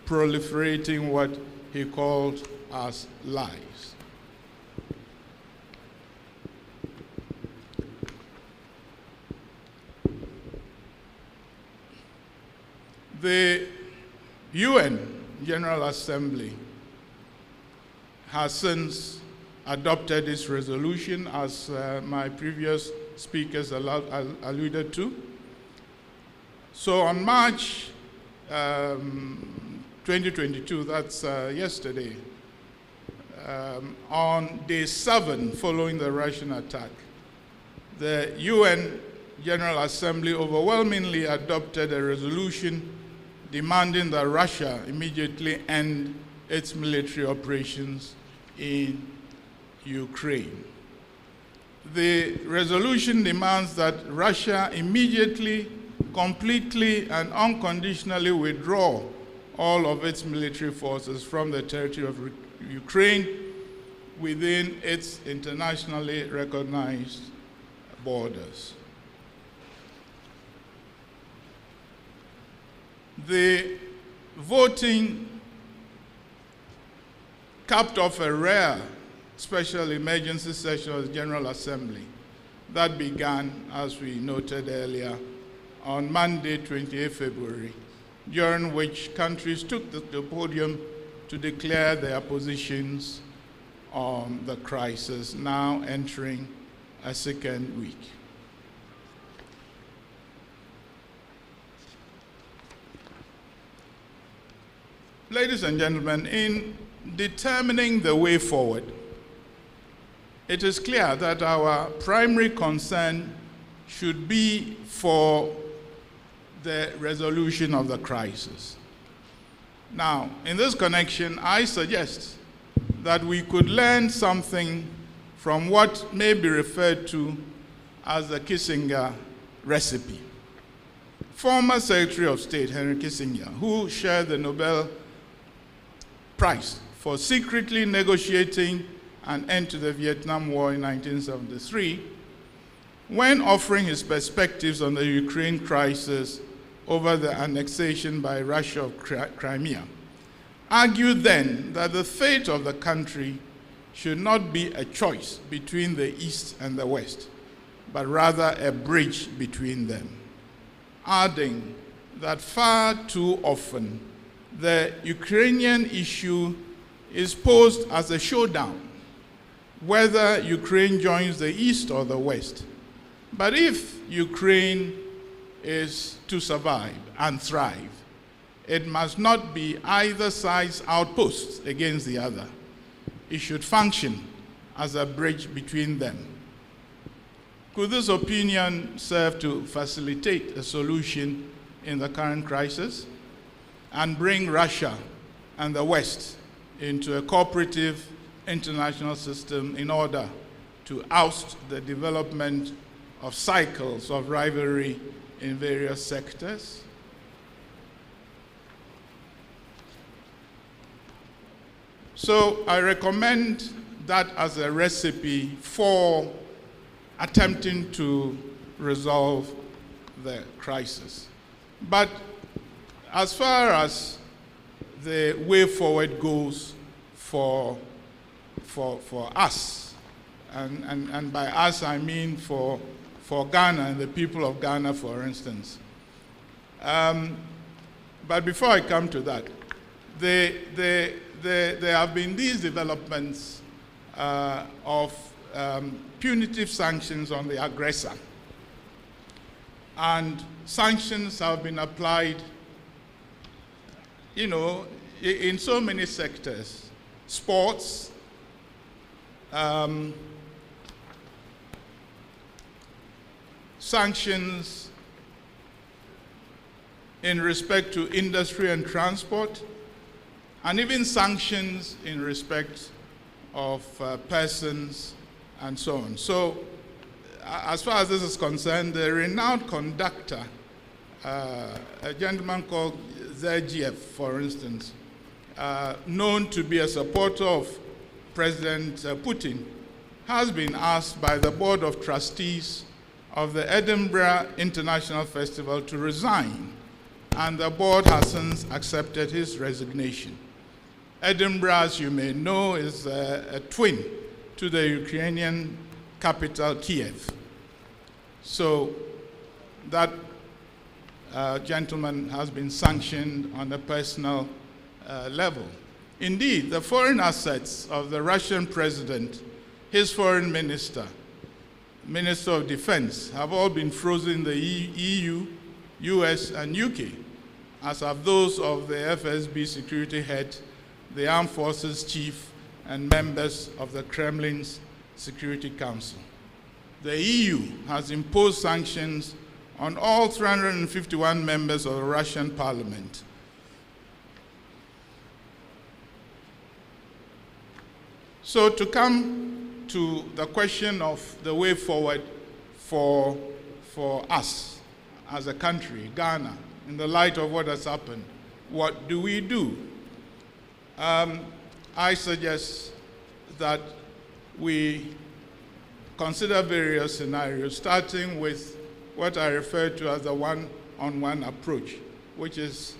proliferating what he called as lies. The UN General Assembly has since adopted this resolution, as my previous speakers alluded to. So on March 2022, that's yesterday, on day 7 following the Russian attack, the UN General Assembly overwhelmingly adopted a resolution demanding that Russia immediately end its military operations in Ukraine. The resolution demands that Russia immediately, completely, and unconditionally withdraw all of its military forces from the territory of Ukraine within its internationally recognized borders. The voting capped off a rare special emergency session of the General Assembly that began, as we noted earlier, on Monday, 28 February, during which countries took the podium to declare their positions on the crisis, now entering a second week. Ladies and gentlemen, in determining the way forward, it is clear that our primary concern should be for the resolution of the crisis. Now, in this connection, I suggest that we could learn something from what may be referred to as the Kissinger recipe. Former Secretary of State Henry Kissinger, who shared the Nobel Prize for secretly negotiating an end to the Vietnam War in 1973, when offering his perspectives on the Ukraine crisis over the annexation by Russia of Crimea, argued then that the fate of the country should not be a choice between the East and the West, but rather a bridge between them, adding that far too often the Ukrainian issue is posed as a showdown, whether Ukraine joins the East or the West. But if Ukraine is to survive and thrive, it must not be either side's outposts against the other. It should function as a bridge between them. Could this opinion serve to facilitate a solution in the current crisis and bring Russia and the West into a cooperative international system in order to oust the development of cycles of rivalry in various sectors? So I recommend that as a recipe for attempting to resolve the crisis. But as far as the way forward goes for us, and by us I mean for Ghana and the people of Ghana, for instance. But before I come to that, there have been these developments of punitive sanctions on the aggressor. And sanctions have been applied, in so many sectors. Sports, sanctions in respect to industry and transport, and even sanctions in respect of persons and so on. So as far as this is concerned, the renowned conductor, a gentleman called Zergiev, for instance, known to be a supporter of President Putin, has been asked by the Board of Trustees of the Edinburgh International Festival to resign and the board has since accepted his resignation. Edinburgh, as you may know, is a twin to the Ukrainian capital, Kiev. So that gentleman has been sanctioned on a personal level. Indeed, the foreign assets of the Russian president, his foreign minister, Minister of Defense, have all been frozen in the EU, US, and UK, as have those of the FSB security head, the Armed Forces chief, and members of the Kremlin's Security Council. The EU has imposed sanctions on all 351 members of the Russian parliament. So to come to the question of the way forward for us as a country, Ghana, in the light of what has happened, what do we do? I suggest that we consider various scenarios, starting with what I refer to as the one-on-one approach, which is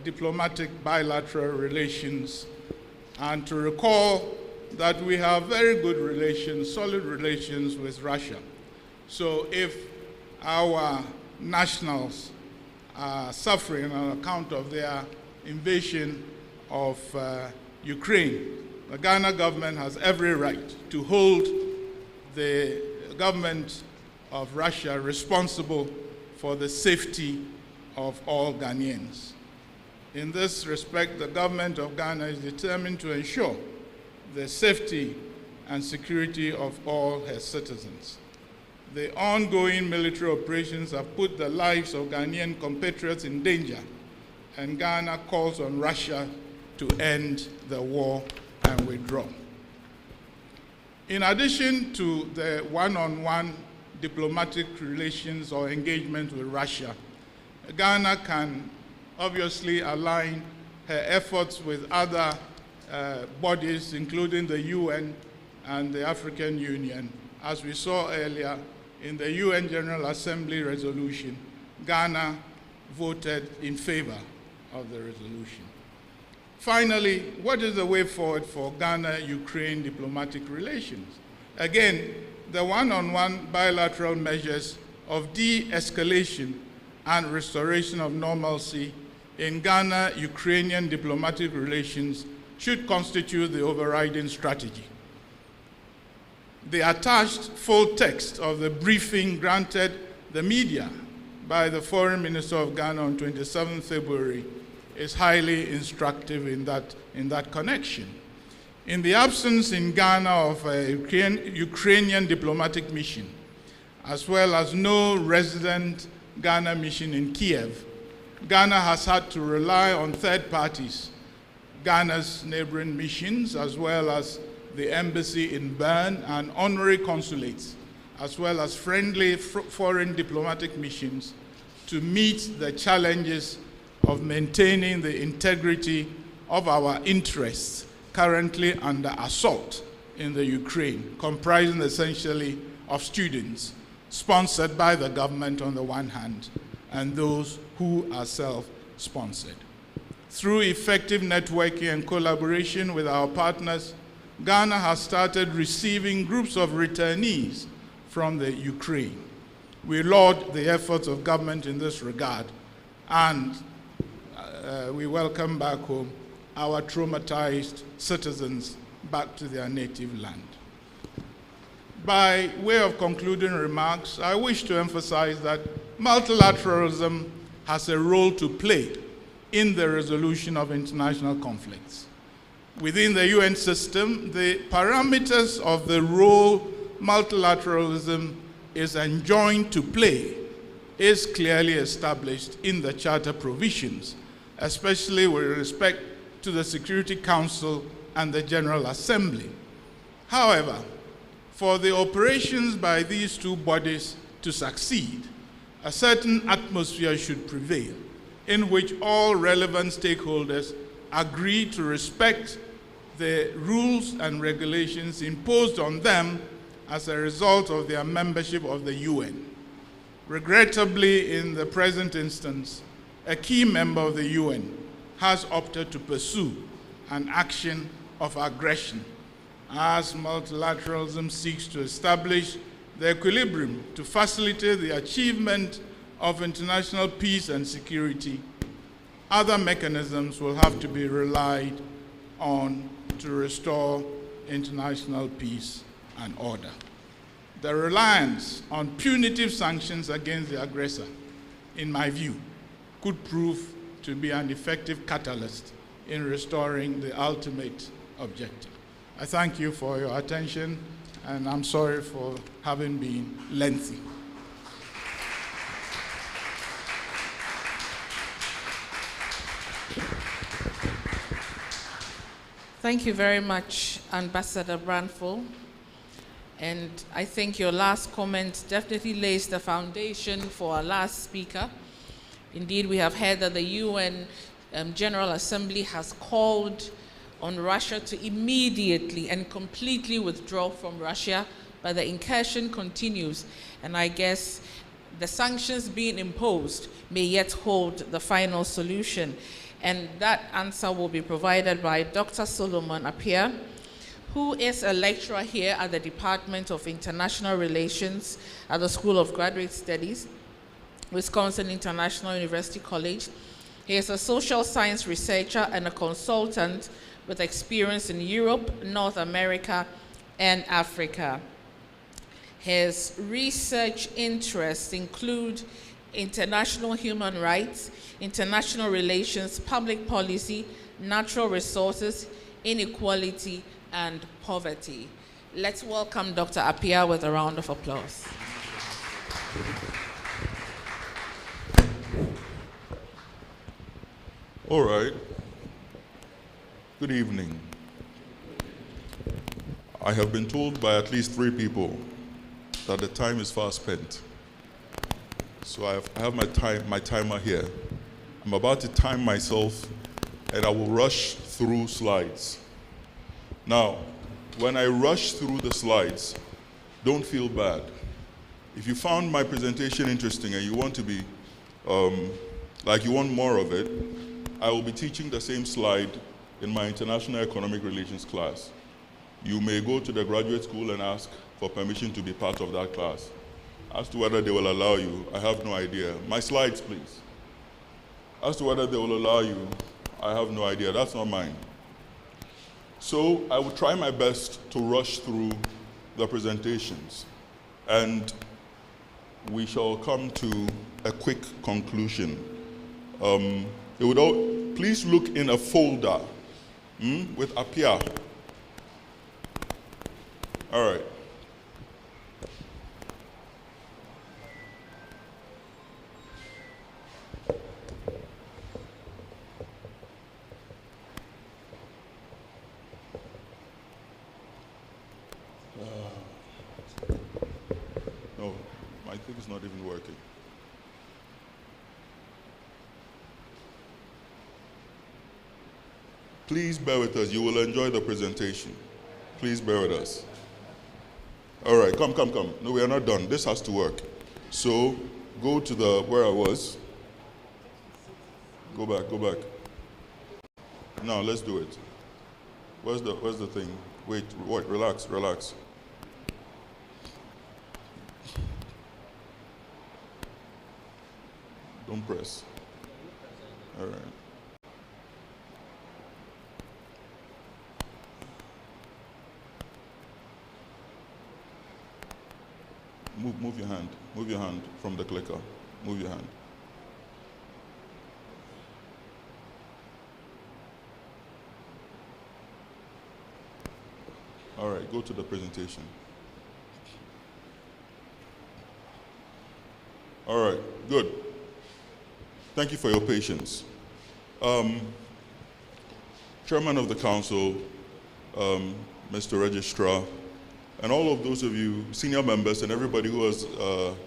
diplomatic bilateral relations, and to recall that we have very good relations, solid relations with Russia. So if our nationals are suffering on account of their invasion of Ukraine, the Ghana government has every right to hold the government of Russia responsible for the safety of all Ghanaians. In this respect, the government of Ghana is determined to ensure the safety and security of all her citizens. The ongoing military operations have put the lives of Ghanaian compatriots in danger, and Ghana calls on Russia to end the war and withdraw. In addition to the one-on-one diplomatic relations or engagement with Russia, Ghana can obviously align her efforts with other bodies, including the UN and the African Union. As we saw earlier in the UN General Assembly resolution, Ghana voted in favor of the resolution. Finally, what is the way forward for Ghana-Ukraine diplomatic relations? Again, the one-on-one bilateral measures of de-escalation and restoration of normalcy in Ghana-Ukrainian diplomatic relations should constitute the overriding strategy. The attached full text of the briefing granted the media by the Foreign Minister of Ghana on 27 February is highly instructive in that connection. In the absence in Ghana of a Ukrainian diplomatic mission, as well as no resident Ghana mission in Kiev, Ghana has had to rely on third parties, Ghana's neighboring missions, as well as the embassy in Bern and honorary consulates, as well as friendly foreign diplomatic missions, to meet the challenges of maintaining the integrity of our interests currently under assault in the Ukraine, comprising essentially of students sponsored by the government on the one hand, and those who are self-sponsored. Through effective networking and collaboration with our partners, Ghana has started receiving groups of returnees from the Ukraine. We laud the efforts of government in this regard, and we welcome back home our traumatized citizens back to their native land. By way of concluding remarks, I wish to emphasize that multilateralism has a role to play in the resolution of international conflicts. Within the UN system, the parameters of the role multilateralism is enjoined to play is clearly established in the Charter provisions, especially with respect to the Security Council and the General Assembly. However, for the operations by these two bodies to succeed, a certain atmosphere should prevail in which all relevant stakeholders agree to respect the rules and regulations imposed on them as a result of their membership of the UN. Regrettably, in the present instance, a key member of the UN, has opted to pursue an action of aggression as multilateralism seeks to establish the equilibrium to facilitate the achievement of international peace and security. Other mechanisms will have to be relied on to restore international peace and order. The reliance on punitive sanctions against the aggressor, in my view, could prove to be an effective catalyst in restoring the ultimate objective. I thank you for your attention, and I'm sorry for having been lengthy. Thank you very much, Ambassador Brownfield. And I think your last comment definitely lays the foundation for our last speaker. Indeed, we have heard that the UN General Assembly has called on Russia to immediately and completely withdraw from Russia, but the incursion continues. And I guess the sanctions being imposed may yet hold the final solution. And that answer will be provided by Dr. Solomon Appiah, who is a lecturer here at the Department of International Relations at the School of Graduate Studies, Wisconsin International University College. He is a social science researcher and a consultant with experience in Europe, North America, and Africa. His research interests include international human rights, international relations, public policy, natural resources, inequality, and poverty. Let's welcome Dr. Appiah with a round of applause. All right. Good evening. I have been told by at least 3 people that the time is fast spent. So I have my timer here. I'm about to time myself, and I will rush through slides. Now, when I rush through the slides, don't feel bad. If you found my presentation interesting and you want to be, like you want more of it, I will be teaching the same slide in my international economic relations class. You may go to the graduate school and ask for permission to be part of that class. As to whether they will allow you, I have no idea. My slides, please. As to whether they will allow you, I have no idea. That's not mine. So I will try my best to rush through the presentations, and we shall come to a quick conclusion. Please look in a folder with Appiah. All right. No, my thing is not even working. Please bear with us. You will enjoy the presentation. Please bear with us. All right, come. No, we are not done. This has to work. So go to where I was. Go back. Now let's do it. Where's the thing? Wait, relax. Don't press. All right. Move your hand. Move your hand from the clicker. Move your hand. All right, go to the presentation. All right, good. Thank you for your patience. Chairman of the Council, Mr. Registrar, and all of those of you, senior members, and everybody who has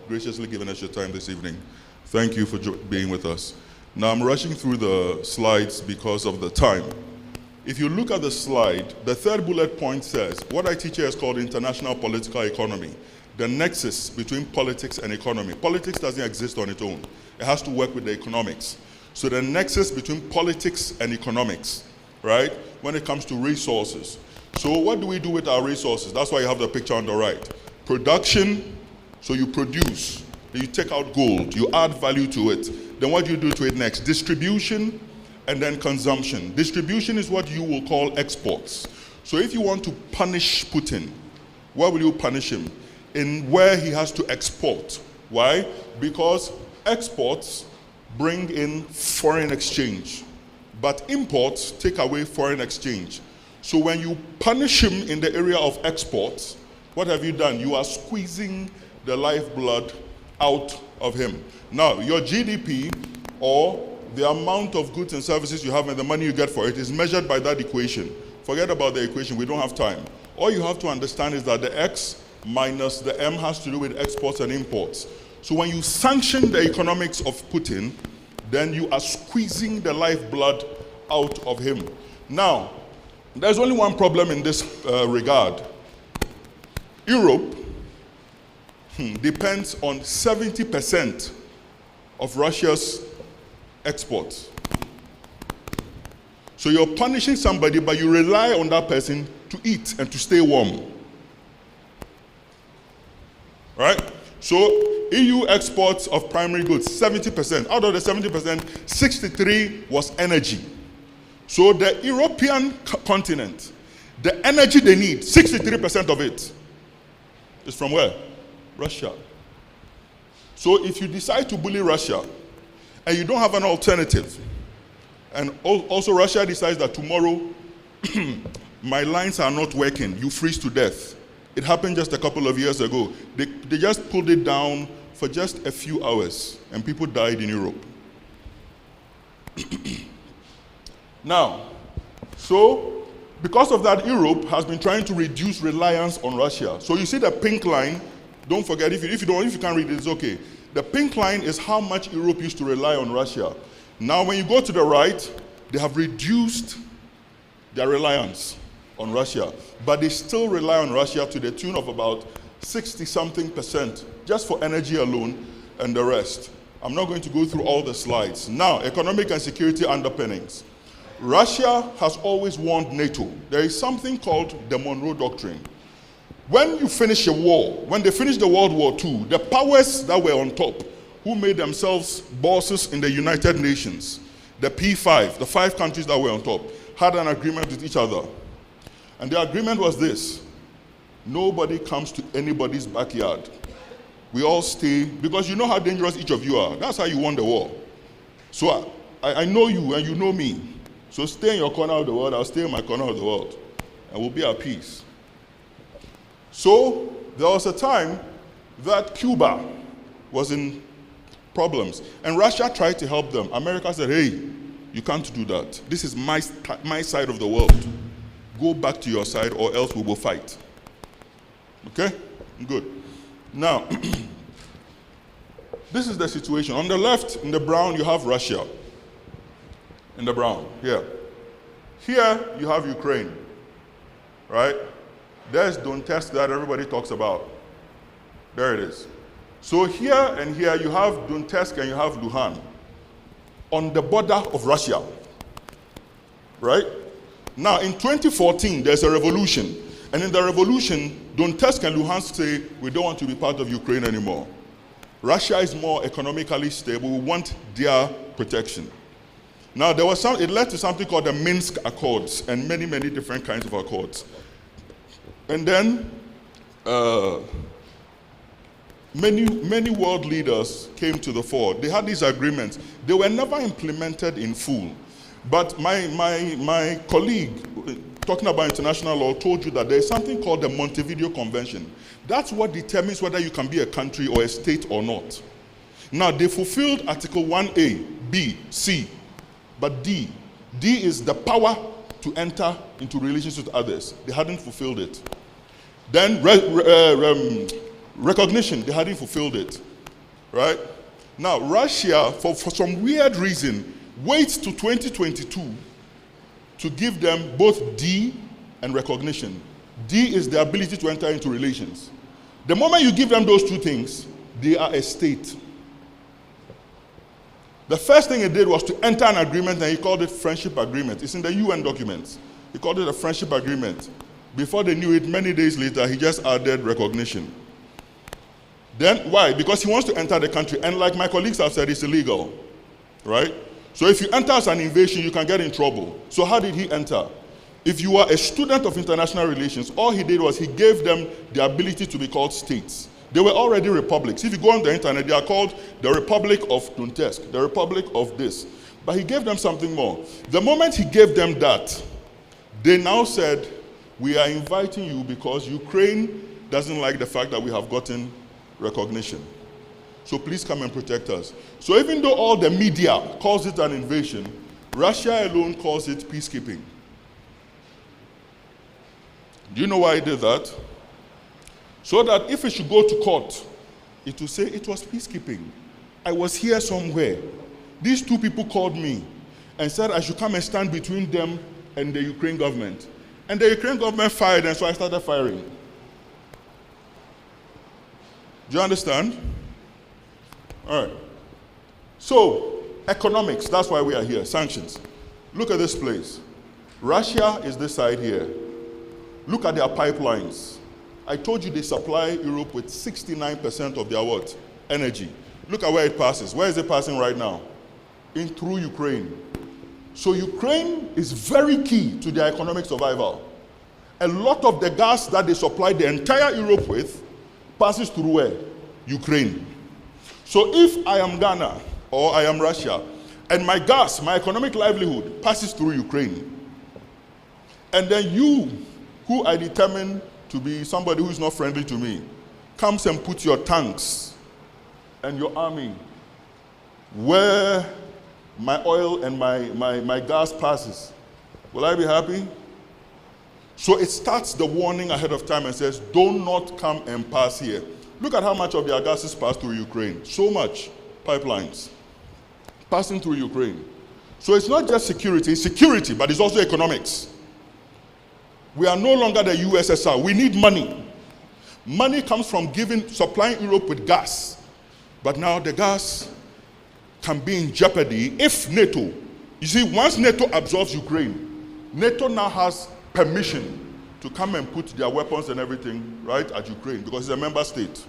graciously given us your time this evening, thank you for being with us. Now, I'm rushing through the slides because of the time. If you look at the slide, the 3rd bullet point says, what I teach here is called international political economy, the nexus between politics and economy. Politics doesn't exist on its own. It has to work with the economics. So the nexus between politics and economics, right? When it comes to resources. So what do we do with our resources? That's why you have the picture on the right. Production, so you produce, you take out gold, you add value to it. Then what do you do to it next? Distribution, and then consumption. Distribution is what you will call exports. So if you want to punish Putin, where will you punish him? In where he has to export. Why? Because exports bring in foreign exchange, but imports take away foreign exchange. So when you punish him in the area of exports, what have you done? You are squeezing the lifeblood out of him. Now, your GDP, or the amount of goods and services you have and the money you get for it, is measured by that equation. Forget about the equation, we don't have time. All you have to understand is that the X minus the M has to do with exports and imports. So when you sanction the economics of Putin, then you are squeezing the lifeblood out of him. Now, there's only one problem in this regard. Europe depends on 70% of Russia's exports. So you're punishing somebody, but you rely on that person to eat and to stay warm. Right? So EU exports of primary goods, 70%. Out of the 70%, 63 was energy. So the European continent, the energy they need, 63% of it is from where? Russia. So if you decide to bully Russia, and you don't have an alternative, and also Russia decides that tomorrow, my lines are not working, you freeze to death. It happened just a couple of years ago. They just pulled it down for just a few hours, and people died in Europe. Now, so because of that, Europe has been trying to reduce reliance on Russia. So you see the pink line. Don't forget, if you can't read it, it's okay. The pink line is how much Europe used to rely on Russia. Now, when you go to the right, they have reduced their reliance on Russia, but they still rely on Russia to the tune of about 60-something% just for energy alone and the rest. I'm not going to go through all the slides. Now, economic and security underpinnings. Russia has always warned NATO. There is something called the Monroe Doctrine. When you finish a war, when they finished the World War II, the powers that were on top, who made themselves bosses in the United Nations, the P5, the 5 countries that were on top, had an agreement with each other. And the agreement was this: nobody comes to anybody's backyard. We all stay, because you know how dangerous each of you are. That's how you won the war. So I know you and you know me. So stay in your corner of the world, I'll stay in my corner of the world, and we'll be at peace. So there was a time that Cuba was in problems, and Russia tried to help them. America said, hey, you can't do that. This is my side of the world. Go back to your side or else we will fight. Okay? Good. Now, this is the situation. On the left, in the brown, you have Russia. In the brown, here. Here, you have Ukraine, right? There's Donetsk that everybody talks about. There it is. So here and here, you have Donetsk and you have Luhansk on the border of Russia, right? Now, in 2014, there's a revolution. And in the revolution, Donetsk and Luhansk say, we don't want to be part of Ukraine anymore. Russia is more economically stable. We want their protection. Now, it led to something called the Minsk Accords and many, many different kinds of accords. And then many world leaders came to the fore. They had these agreements. They were never implemented in full. But my colleague, talking about international law, told you that there is something called the Montevideo Convention. That's what determines whether you can be a country or a state or not. Now, they fulfilled Article 1A, B, C, but D is the power to enter into relations with others. They hadn't fulfilled it. Then recognition, they hadn't fulfilled it, right? Now, Russia, for some weird reason, waits to 2022 to give them both D and recognition. D is the ability to enter into relations. The moment you give them those two things, they are a state. The first thing he did was to enter an agreement, and he called it friendship agreement. It's in the UN documents. He called it a friendship agreement. Before they knew it, many days later, he just added recognition. Then, why? Because he wants to enter the country, and like my colleagues have said, it's illegal, right? So if you enter as an invasion, you can get in trouble. So how did he enter? If you are a student of international relations, all he did was he gave them the ability to be called states. They were already republics. If you go on the internet, they are called the Republic of Donetsk, the Republic of this. But he gave them something more. The moment he gave them that, they now said, we are inviting you because Ukraine doesn't like the fact that we have gotten recognition. So please come and protect us. So even though all the media calls it an invasion, Russia alone calls it peacekeeping. Do you know why he did that? So that if it should go to court, it will say it was peacekeeping. I was here somewhere. These two people called me and said I should come and stand between them and the Ukraine government. And the Ukraine government fired, and so I started firing. Do you understand? All right. So, economics, that's why we are here, sanctions. Look at this place. Russia is this side here. Look at their pipelines. I told you they supply Europe with 69% of their what? Energy. Look at where it passes. Where is it passing right now? In through Ukraine. So Ukraine is very key to their economic survival. A lot of the gas that they supply the entire Europe with passes through where? Ukraine. So if I am Ghana or I am Russia, and my gas, my economic livelihood passes through Ukraine, and then you, who I determine to be somebody who is not friendly to me, comes and puts your tanks and your army where my oil and my gas passes, will I be happy? So it starts the warning ahead of time and says, do not come and pass here. Look at how much of their gases pass through Ukraine. So much pipelines passing through Ukraine. So it's not just security, it's security, but it's also economics. We are no longer the USSR. We need money. Money comes from supplying Europe with gas. But now the gas can be in jeopardy if NATO, you see, once NATO absorbs Ukraine, NATO now has permission to come and put their weapons and everything right at Ukraine because it's a member state.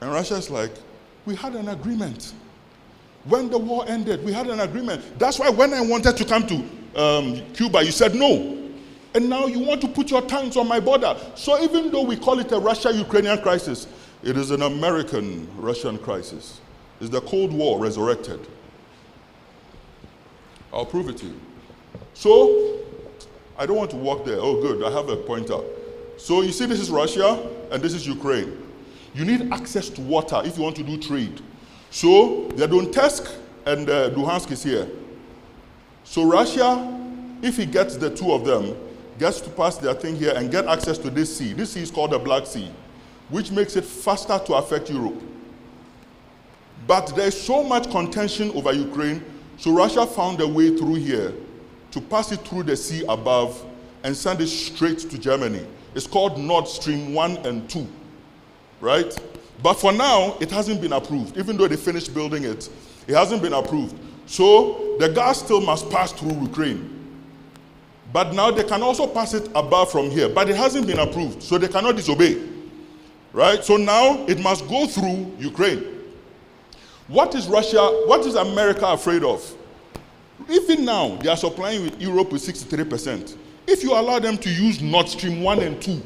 And Russia is like, we had an agreement. When the war ended, we had an agreement. That's why when I wanted to come to Cuba, you said no. And now you want to put your tanks on my border. So even though we call it a Russia-Ukrainian crisis, it is an American-Russian crisis. It's the Cold War resurrected. I'll prove it to you. So, I don't want to walk there. Oh, good, I have a pointer. So you see this is Russia, and this is Ukraine. You need access to water if you want to do trade. So, the Donetsk and Luhansk is here. So Russia, if he gets the two of them, gets to pass their thing here and get access to this sea. This sea is called the Black Sea, which makes it faster to affect Europe. But there's so much contention over Ukraine, so Russia found a way through here to pass it through the sea above and send it straight to Germany. It's called Nord Stream 1 and 2, right? But for now, it hasn't been approved. Even though they finished building it, it hasn't been approved. So the gas still must pass through Ukraine. But now they can also pass it above from here, but it hasn't been approved, so they cannot disobey, right? So now it must go through Ukraine. What is America afraid of? Even now, they are supplying Europe with 63%. If you allow them to use Nord Stream 1 and 2,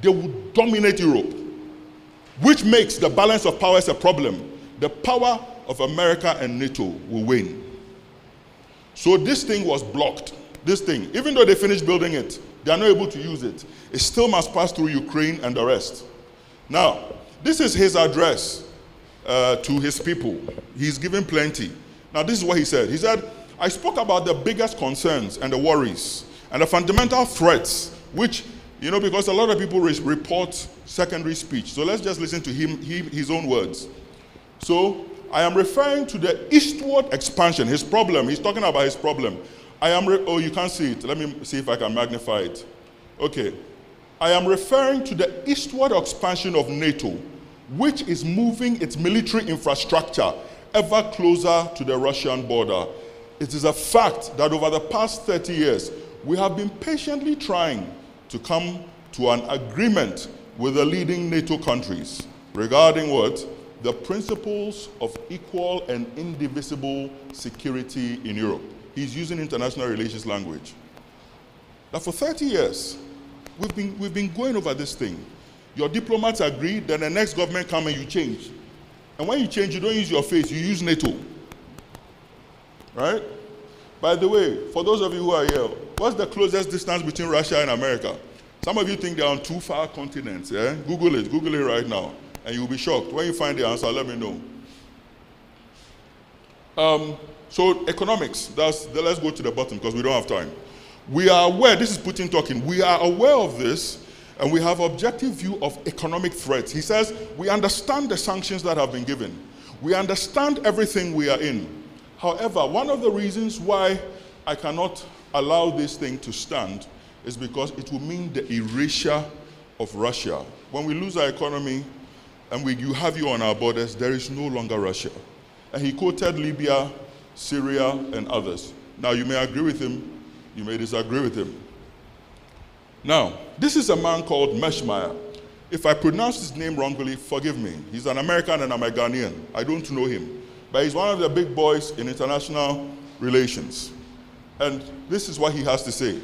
they will dominate Europe, which makes the balance of powers a problem. The power of America and NATO will win. So this thing was blocked. This thing, even though they finished building it, they are not able to use it. It still must pass through Ukraine and the rest. Now, this is his address to his people. He's given plenty. Now, this is what he said. He said, I spoke about the biggest concerns and the worries and the fundamental threats, which, you know, because a lot of people report secondary speech. So let's just listen to his own words. So, I am referring to the eastward expansion, his problem. He's talking about his problem. Oh, you can't see it. Let me see if I can magnify it. Okay. I am referring to the eastward expansion of NATO, which is moving its military infrastructure ever closer to the Russian border. It is a fact that over the past 30 years, we have been patiently trying to come to an agreement with the leading NATO countries regarding what? The principles of equal and indivisible security in Europe. He's using international relations language. Now for 30 years, we've been going over this thing. Your diplomats agree, then the next government comes and you change. And when you change, you don't use your face, you use NATO. Right? By the way, for those of you who are here, what's the closest distance between Russia and America? Some of you think they're on two far continents. Yeah? Google it right now, and you'll be shocked. When you find the answer, let me know. So economics, let's go to the bottom because we don't have time. We are aware, this is Putin talking, we are aware of this, and we have objective view of economic threats. He says, we understand the sanctions that have been given. We understand everything we are in. However, one of the reasons why I cannot allow this thing to stand is because it will mean the erasure of Russia. When we lose our economy and you have you on our borders, there is no longer Russia. And he quoted Libya, Syria, and others. Now, you may agree with him, you may disagree with him. Now, this is a man called Meshmaya. If I pronounce his name wrongly, forgive me. He's an American and I'm a Ghanaian. I don't know him. But he's one of the big boys in international relations. And this is what he has to say.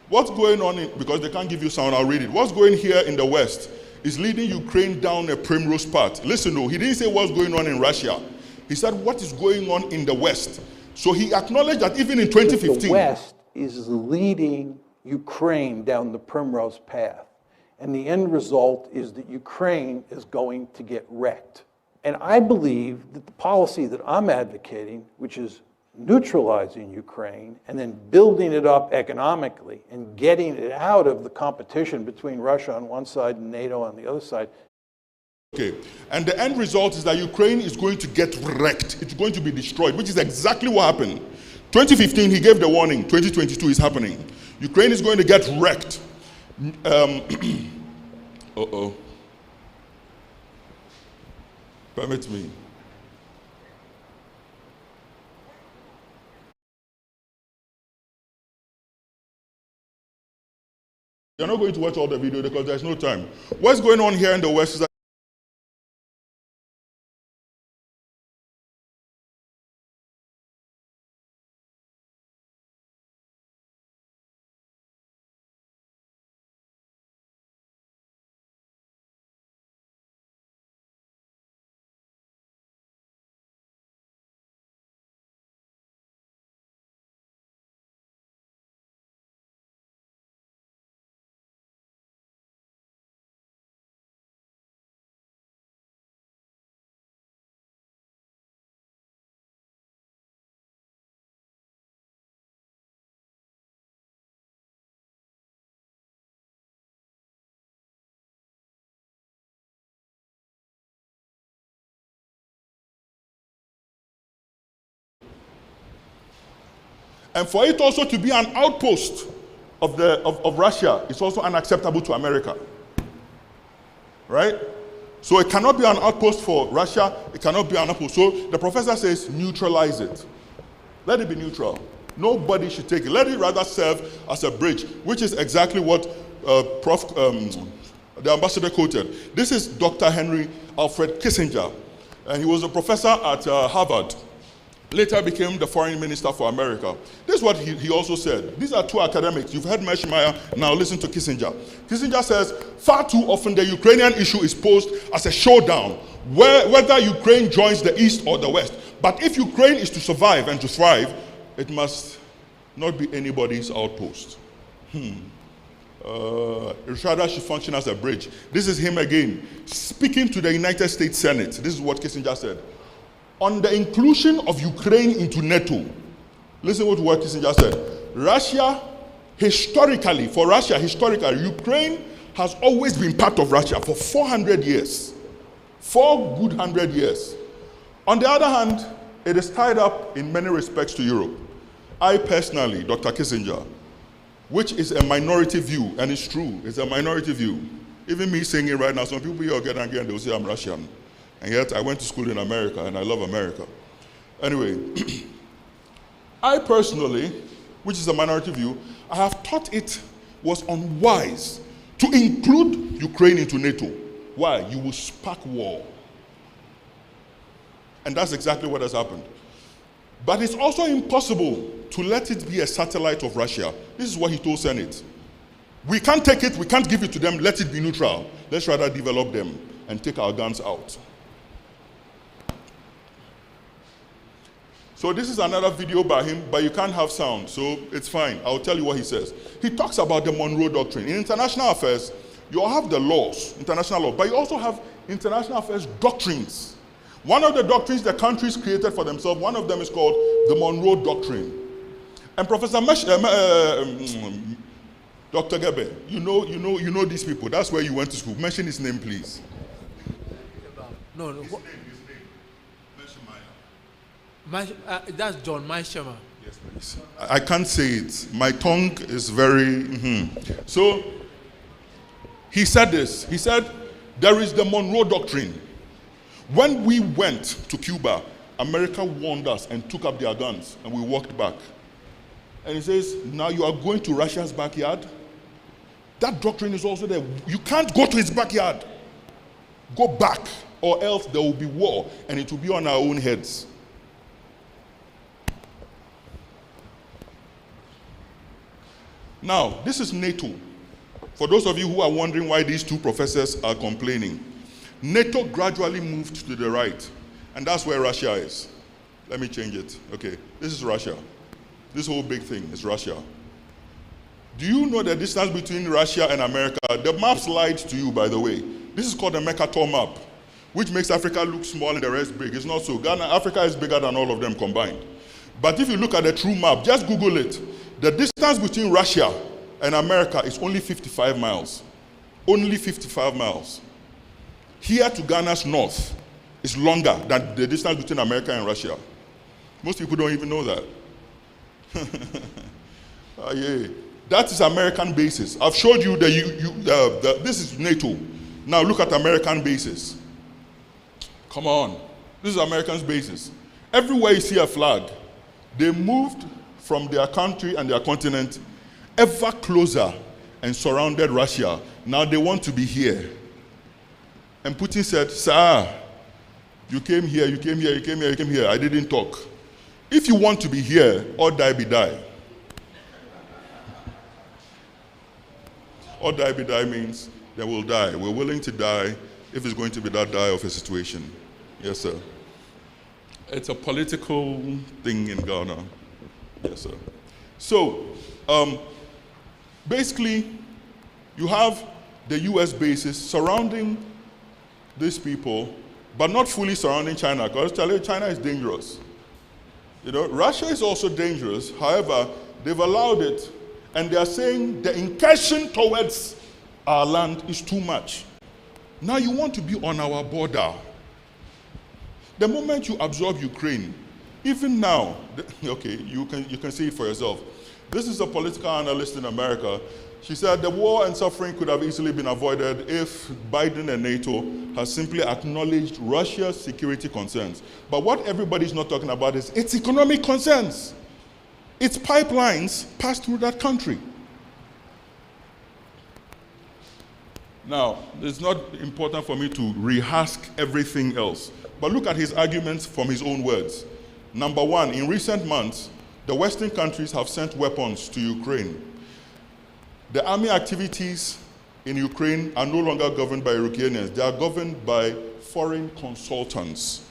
What's going on, because they can't give you sound, I'll read it. What's going here in the West is leading Ukraine down a primrose path. Listen, no, he didn't say what's going on in Russia. He said what is going on in the West. So he acknowledged that even in 2015. The West is leading Ukraine down the primrose path. And the end result is that Ukraine is going to get wrecked. And I believe that the policy that I'm advocating, which is neutralizing Ukraine and then building it up economically and getting it out of the competition between Russia on one side and NATO on the other side. Okay, and the end result is that Ukraine is going to get wrecked. It's going to be destroyed, which is exactly what happened. 2015, he gave the warning. 2022 is happening. Ukraine is going to get wrecked. Permit me. You're not going to watch all the video because there's no time. What's going on here in the West is that and for it also to be an outpost of Russia, it's also unacceptable to America. Right? So it cannot be an outpost for Russia, it cannot be an outpost. So the professor says, neutralize it. Let it be neutral. Nobody should take it. Let it rather serve as a bridge, which is exactly what the ambassador quoted. This is Dr. Henry Alfred Kissinger, and he was a professor at Harvard. Later became the foreign minister for America. This is what he also said. These are two academics. You've heard Meshmaya, now listen to Kissinger. Kissinger says, far too often the Ukrainian issue is posed as a showdown, whether Ukraine joins the East or the West. But if Ukraine is to survive and to thrive, it must not be anybody's outpost. It rather should function as a bridge. This is him again, speaking to the United States Senate. This is what Kissinger said. On the inclusion of Ukraine into NATO, listen to what Kissinger said. For Russia, historically, Ukraine has always been part of Russia for 400 years. 4 good 100 years. On the other hand, it is tied up in many respects to Europe. I personally, Dr. Kissinger, which is a minority view, and it's true, it's a minority view. Even me saying it right now, some people here will get angry and they'll say I'm Russian. And yet I went to school in America and I love America. Anyway, I personally, which is a minority view, I have thought it was unwise to include Ukraine into NATO. Why? You will spark war. And that's exactly what has happened. But it's also impossible to let it be a satellite of Russia. This is what he told Senate. We can't take it, we can't give it to them, let it be neutral. Let's rather develop them and take our guns out. So this is another video by him, but you can't have sound, so it's fine. I'll tell you what he says. He talks about the Monroe Doctrine. In international affairs, you have the laws, international law, but you also have international affairs doctrines. One of the doctrines the countries created for themselves, one of them is called the Monroe Doctrine. And Professor Dr. Gebe, you know these people. That's where you went to school. Mention his name, please. No. His name. That's John Meishema. Yes, please. I can't say it. My tongue is very... So, he said this. He said, there is the Monroe Doctrine. When we went to Cuba, America warned us and took up their guns, and we walked back. And he says, now you are going to Russia's backyard? That doctrine is also there. You can't go to his backyard. Go back, or else there will be war, and it will be on our own heads. Now, this is NATO. For those of you who are wondering why these two professors are complaining, NATO gradually moved to the right, and that's where Russia is. Let me change it. Okay, this is Russia. This whole big thing is Russia. Do you know the distance between Russia and America? The maps lied to you, by the way. This is called the Mercator map, which makes Africa look small and the rest big. It's not so. Africa is bigger than all of them combined. But if you look at the true map, just Google it. The distance between Russia and America is only 55 miles. Only 55 miles. Here to Ghana's north is longer than the distance between America and Russia. Most people don't even know that. Yeah. That is American bases. I've showed you this is NATO. Now look at American bases. Come on. This is American bases. Everywhere you see a flag, they moved from their country and their continent ever closer and surrounded Russia. Now they want to be here. And Putin said, sir, you came here, you came here, you came here, you came here. I didn't talk. If you want to be here, or die be die. Or die be die means they will die. We're willing to die if it's going to be that die of a situation. Yes, sir. It's a political thing in Ghana. Yes, sir. So, basically, you have the US bases surrounding these people, but not fully surrounding China, because China is dangerous. You know, Russia is also dangerous. However, they've allowed it, and they are saying the incursion towards our land is too much. Now you want to be on our border. The moment you absorb Ukraine, even now, okay, you can see it for yourself. This is a political analyst in America. She said the war and suffering could have easily been avoided if Biden and NATO had simply acknowledged Russia's security concerns. But what everybody's not talking about is its economic concerns. Its pipelines pass through that country. Now, it's not important for me to rehash everything else, but look at his arguments from his own words. Number one, in recent months, the Western countries have sent weapons to Ukraine. The army activities in Ukraine are no longer governed by Ukrainians. They are governed by foreign consultants.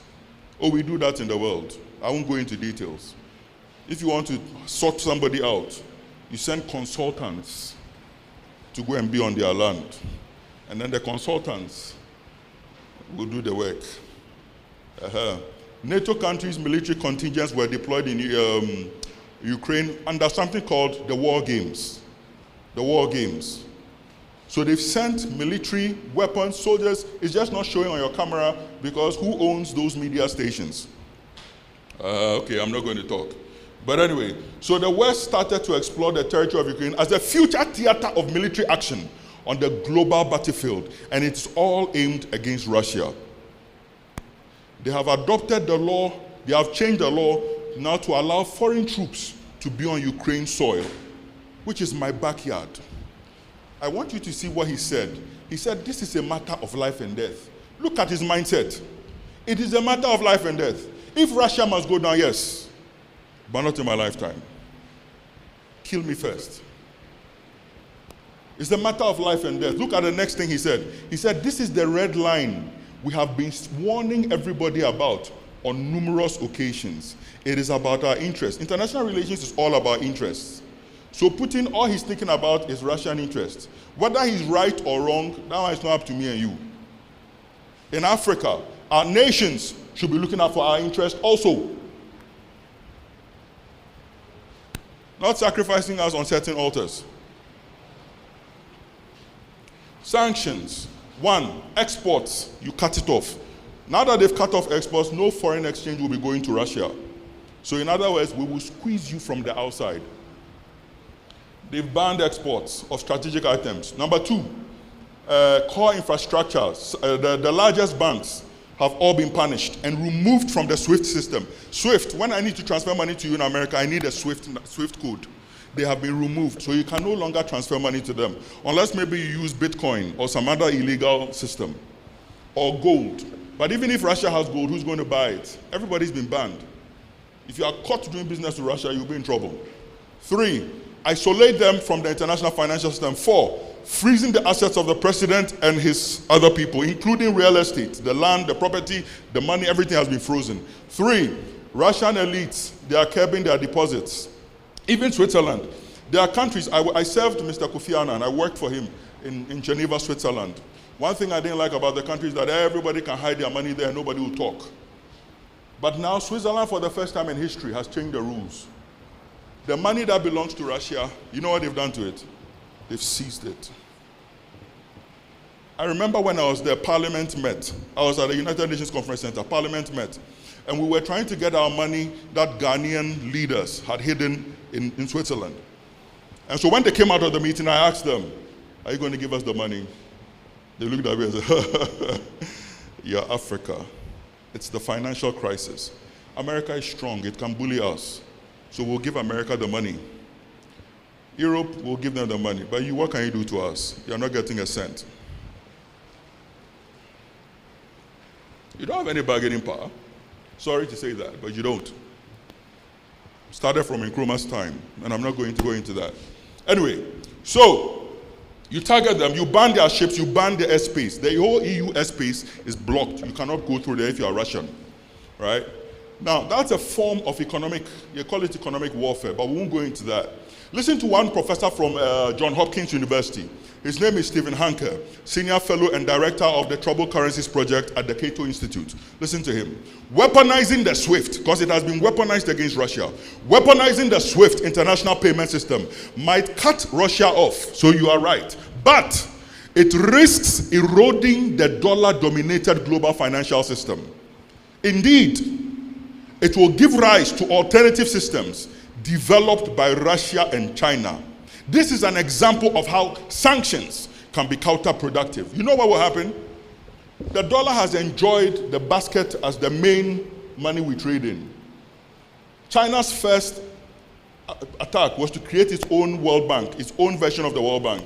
Oh, we do that in the world. I won't go into details. If you want to sort somebody out, you send consultants to go and be on their land. And then the consultants will do the work. NATO countries' military contingents were deployed in Ukraine under something called the War Games. The War Games. So they've sent military weapons, soldiers. It's just not showing on your camera because who owns those media stations? Okay, I'm not going to talk. But anyway, so the West started to explore the territory of Ukraine as a future theater of military action on the global battlefield, and it's all aimed against Russia. They have adopted the law They have changed the law now to allow foreign troops to be on Ukraine soil, which is my backyard. I want you to see what he said. He said, this is a matter of life and death. Look at his mindset. It is a matter of life and death. If Russia must go down, yes, but not in my lifetime. Kill me first. It's a matter of life and death. Look at the next thing he said. He said, this is the red line we have been warning everybody about on numerous occasions. It is about our interests. International relations is all about interests. So Putin, all he's thinking about is Russian interests. Whether he's right or wrong, that one is not up to me and you. In Africa, our nations should be looking out for our interests also. Not sacrificing us on certain altars. Sanctions. 1, exports, you cut it off. Now that they've cut off exports, no foreign exchange will be going to Russia. So in other words, we will squeeze you from the outside. They've banned exports of strategic items. Number 2, core infrastructures. The largest banks have all been punished and removed from the SWIFT system. SWIFT, when I need to transfer money to you in America, I need a SWIFT code. They have been removed, so you can no longer transfer money to them, unless maybe you use Bitcoin or some other illegal system, or gold. But even if Russia has gold, who's going to buy it? Everybody's been banned. If you are caught doing business with Russia, you'll be in trouble. 3, isolate them from the international financial system. 4, freezing the assets of the president and his other people, including real estate, the land, the property, the money, everything has been frozen. 3, Russian elites, they are curbing their deposits. Even Switzerland. There are countries, I served Mr. Kofi Annan, I worked for him in Geneva, Switzerland. One thing I didn't like about the country is that everybody can hide their money there and nobody will talk. But now Switzerland, for the first time in history, has changed the rules. The money that belongs to Russia, you know what they've done to it? They've seized it. I remember when I was there, Parliament met. I was at the United Nations Conference Center, Parliament met. And we were trying to get our money that Ghanaian leaders had hidden in Switzerland. And so when they came out of the meeting, I asked them, are you going to give us the money? They looked at me and said, yeah, Africa. It's the financial crisis. America is strong. It can bully us. So we'll give America the money. Europe will give them the money. But you, what can you do to us? You're not getting a cent. You don't have any bargaining power. Sorry to say that, but you don't. Started from Nkrumah's time, and I'm not going to go into that. Anyway, so you target them, you ban their ships, you ban their airspace. The whole EU airspace is blocked. You cannot go through there if you are Russian, right? Now, that's a form of economic, you call it economic warfare, but we won't go into that. Listen to one professor from Johns Hopkins University. His name is Stephen Hanker, Senior Fellow and Director of the Troubled Currencies Project at the Cato Institute. Listen to him. Weaponizing the SWIFT, because it has been weaponized against Russia, weaponizing the SWIFT international payment system might cut Russia off, so you are right. But it risks eroding the dollar-dominated global financial system. Indeed, it will give rise to alternative systems developed by Russia and China. This is an example of how sanctions can be counterproductive. You know what will happen? The dollar has enjoyed the basket as the main money we trade in. China's first attack was to create its own World Bank, its own version of the World Bank.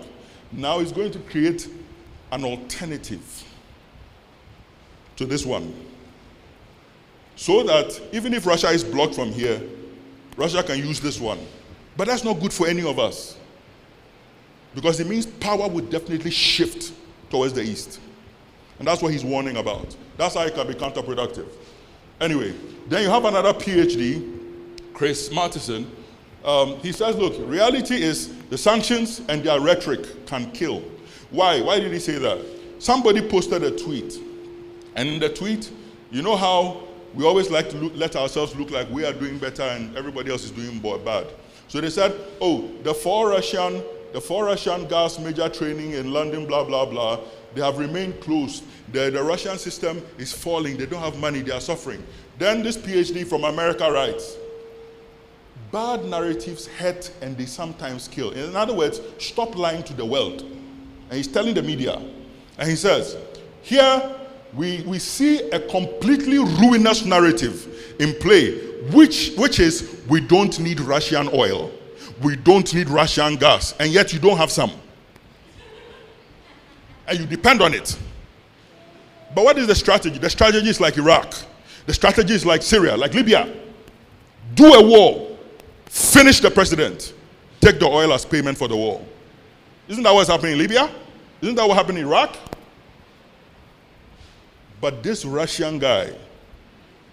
Now it's going to create an alternative to this one. So that even if Russia is blocked from here, Russia can use this one. But that's not good for any of us. Because it means power would definitely shift towards the east. And that's what he's warning about. That's how it can be counterproductive. Anyway, then you have another PhD, Chris Martison. He says, look, reality is the sanctions and their rhetoric can kill. Why? Why did he say that? Somebody posted a tweet. And in the tweet, you know how we always like to let ourselves look like we are doing better and everybody else is doing bad. So they said, oh, the four Russian gas major training in London, blah, blah, blah, they have remained closed. The Russian system is falling. They don't have money. They are suffering. Then this PhD from America writes, bad narratives hurt and they sometimes kill. In other words, stop lying to the world. And he's telling the media. And he says, here we see a completely ruinous narrative in play, which is we don't need Russian oil, we don't need Russian gas, and yet you don't have some. And you depend on it. But what is the strategy? The strategy is like Iraq. The strategy is like Syria, like Libya. Do a war, finish the president, take the oil as payment for the war. Isn't that what's happening in Libya? Isn't that what happened in Iraq? But this Russian guy,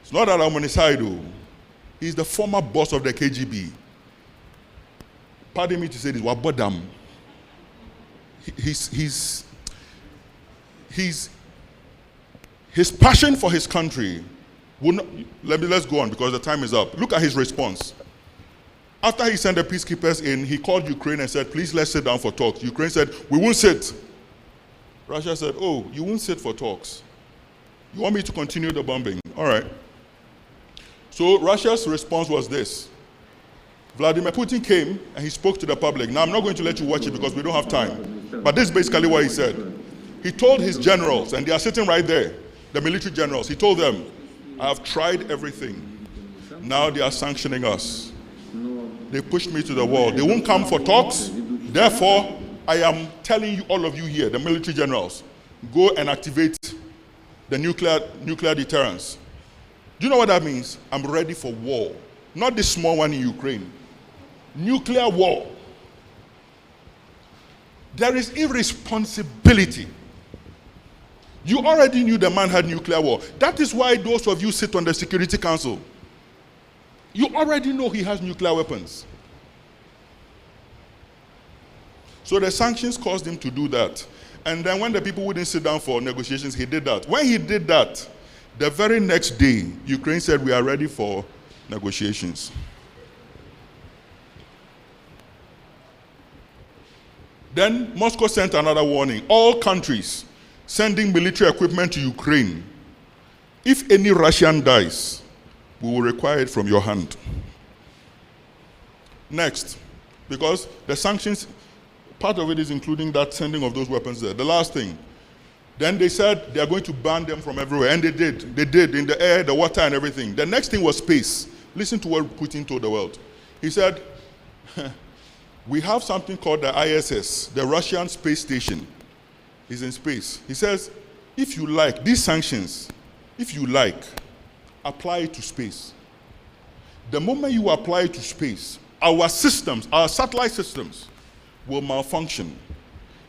it's not that I'm on his side, though. He's the former boss of the KGB. Pardon me to say this, Wabodam. His passion for his country will not, let's go on because the time is up. Look at his response. After he sent the peacekeepers in, he called Ukraine and said, please, let's sit down for talks. Ukraine said, we won't sit. Russia said, oh, you won't sit for talks. You want me to continue the bombing? All right. So Russia's response was this. Vladimir Putin came and he spoke to the public. Now, I'm not going to let you watch it because we don't have time. But this is basically what he said. He told his generals, and they are sitting right there, the military generals, he told them, I have tried everything. Now they are sanctioning us. They pushed me to the wall. They won't come for talks. Therefore, I am telling you, all of you here, the military generals, go and activate the nuclear deterrence. Do you know what that means? I'm ready for war. Not this small one in Ukraine. Nuclear war. There is irresponsibility. You already knew the man had nuclear war. That is why those of you sit on the Security Council. You already know he has nuclear weapons. So the sanctions caused him to do that. And then when the people wouldn't sit down for negotiations, he did that. When he did that, the very next day, Ukraine said, we are ready for negotiations. Then Moscow sent another warning. All countries sending military equipment to Ukraine, if any Russian dies, we will require it from your hand. Next, because the sanctions, part of it is including that sending of those weapons there. The last thing, then they said they are going to ban them from everywhere, and they did. They did, in the air, the water, and everything. The next thing was space. Listen to what Putin told the world. He said, we have something called the ISS, the Russian space station. Is in space. He says, if you like, these sanctions, if you like, apply it to space. The moment you apply it to space, our systems, our satellite systems, will malfunction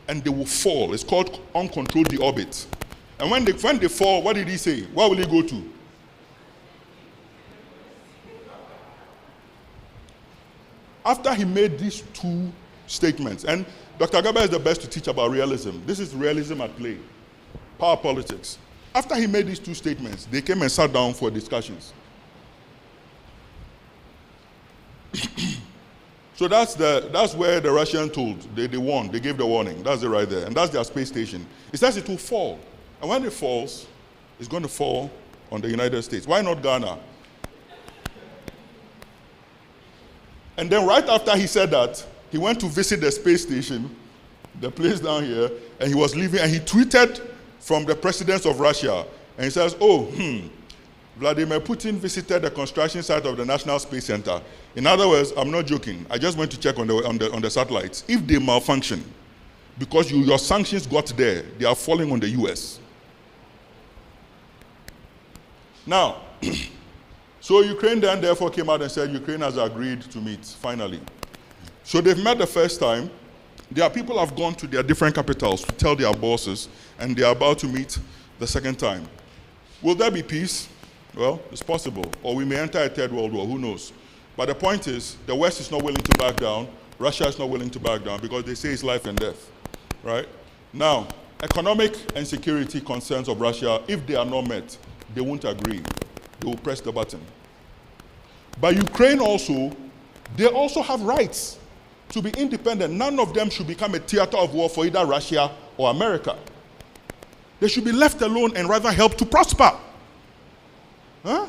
and they will fall. It's called uncontrolled deorbit. And when they fall, what did he say? Where will he go to? After he made these two statements, and Dr. Gaba is the best to teach about realism. This is realism at play, power politics. After he made these two statements, they came and sat down for discussions. So that's where the Russians told, they warned, they gave the warning. That's it right there, and that's their space station. It says it will fall, and when it falls, it's going to fall on the United States. Why not Ghana? And then right after he said that, he went to visit the space station, the place down here, and he was leaving, and he tweeted from the president of Russia, and he says, Vladimir Putin visited the construction site of the National Space Center. In other words, I'm not joking, I just went to check on the satellites. If they malfunction, because your sanctions got there, they are falling on the US. Now, so Ukraine then therefore came out and said Ukraine has agreed to meet, finally. So they've met the first time. Their people have gone to their different capitals to tell their bosses, and they are about to meet the second time. Will there be peace? Well, it's possible. Or we may enter a third world war, who knows? But the point is, the West is not willing to back down. Russia is not willing to back down because they say it's life and death, right? Now, economic and security concerns of Russia, if they are not met, they won't agree. They will press the button. But Ukraine also, they also have rights to be independent. None of them should become a theater of war for either Russia or America. They should be left alone and rather help to prosper. Huh?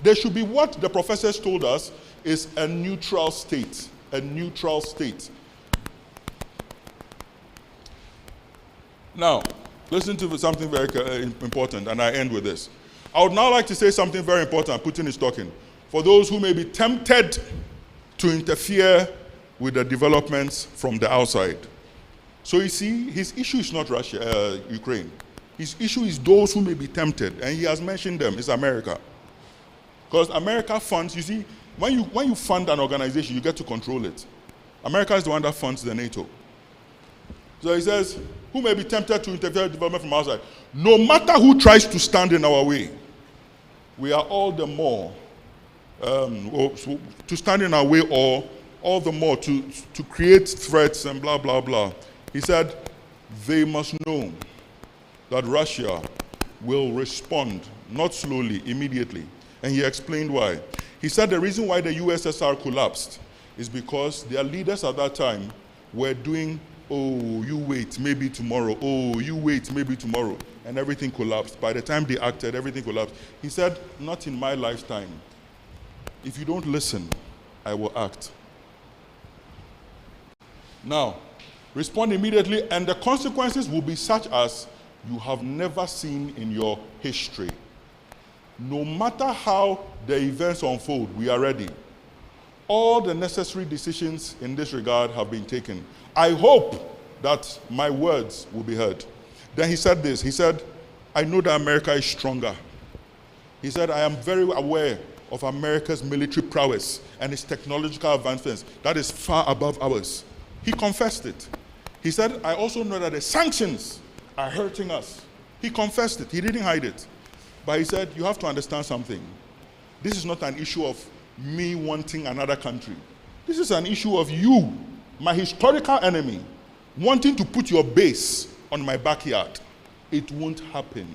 They should be what the professors told us is a neutral state. A neutral state. Now, Listen to something very important, and I end with this. I would now like to say something very important. Putin is talking. For those who may be tempted to interfere with the developments from the outside. So you see, his issue is not Russia, Ukraine. His issue is those who may be tempted, and he has mentioned them. It's America. Because America funds, you see, when you fund an organization, you get to control it. America is the one that funds the NATO. So he says, who may be tempted to interfere with development from outside? No matter who tries to stand in our way, we are all the more to stand in our way, or all the more to create threats and blah, blah, blah. He said, they must know that Russia will respond, not slowly, immediately. And he explained why. He said the reason why the USSR collapsed is because their leaders at that time were doing, oh, you wait, maybe tomorrow. Oh, you wait, maybe tomorrow. And everything collapsed. By the time they acted, everything collapsed. He said, not in my lifetime. If you don't listen, I will act. Now, respond immediately, and the consequences will be such as you have never seen in your history. No matter how the events unfold, we are ready. All the necessary decisions in this regard have been taken. I hope that my words will be heard. Then he said this, he said, I know that America is stronger. He said, I am very aware of America's military prowess and its technological advancements. That is far above ours. He confessed it. He said, I also know that the sanctions are hurting us. He confessed it. He didn't hide it. But he said, you have to understand something. This is not an issue of me wanting another country. This is an issue of you, my historical enemy, wanting to put your base on my backyard. It won't happen,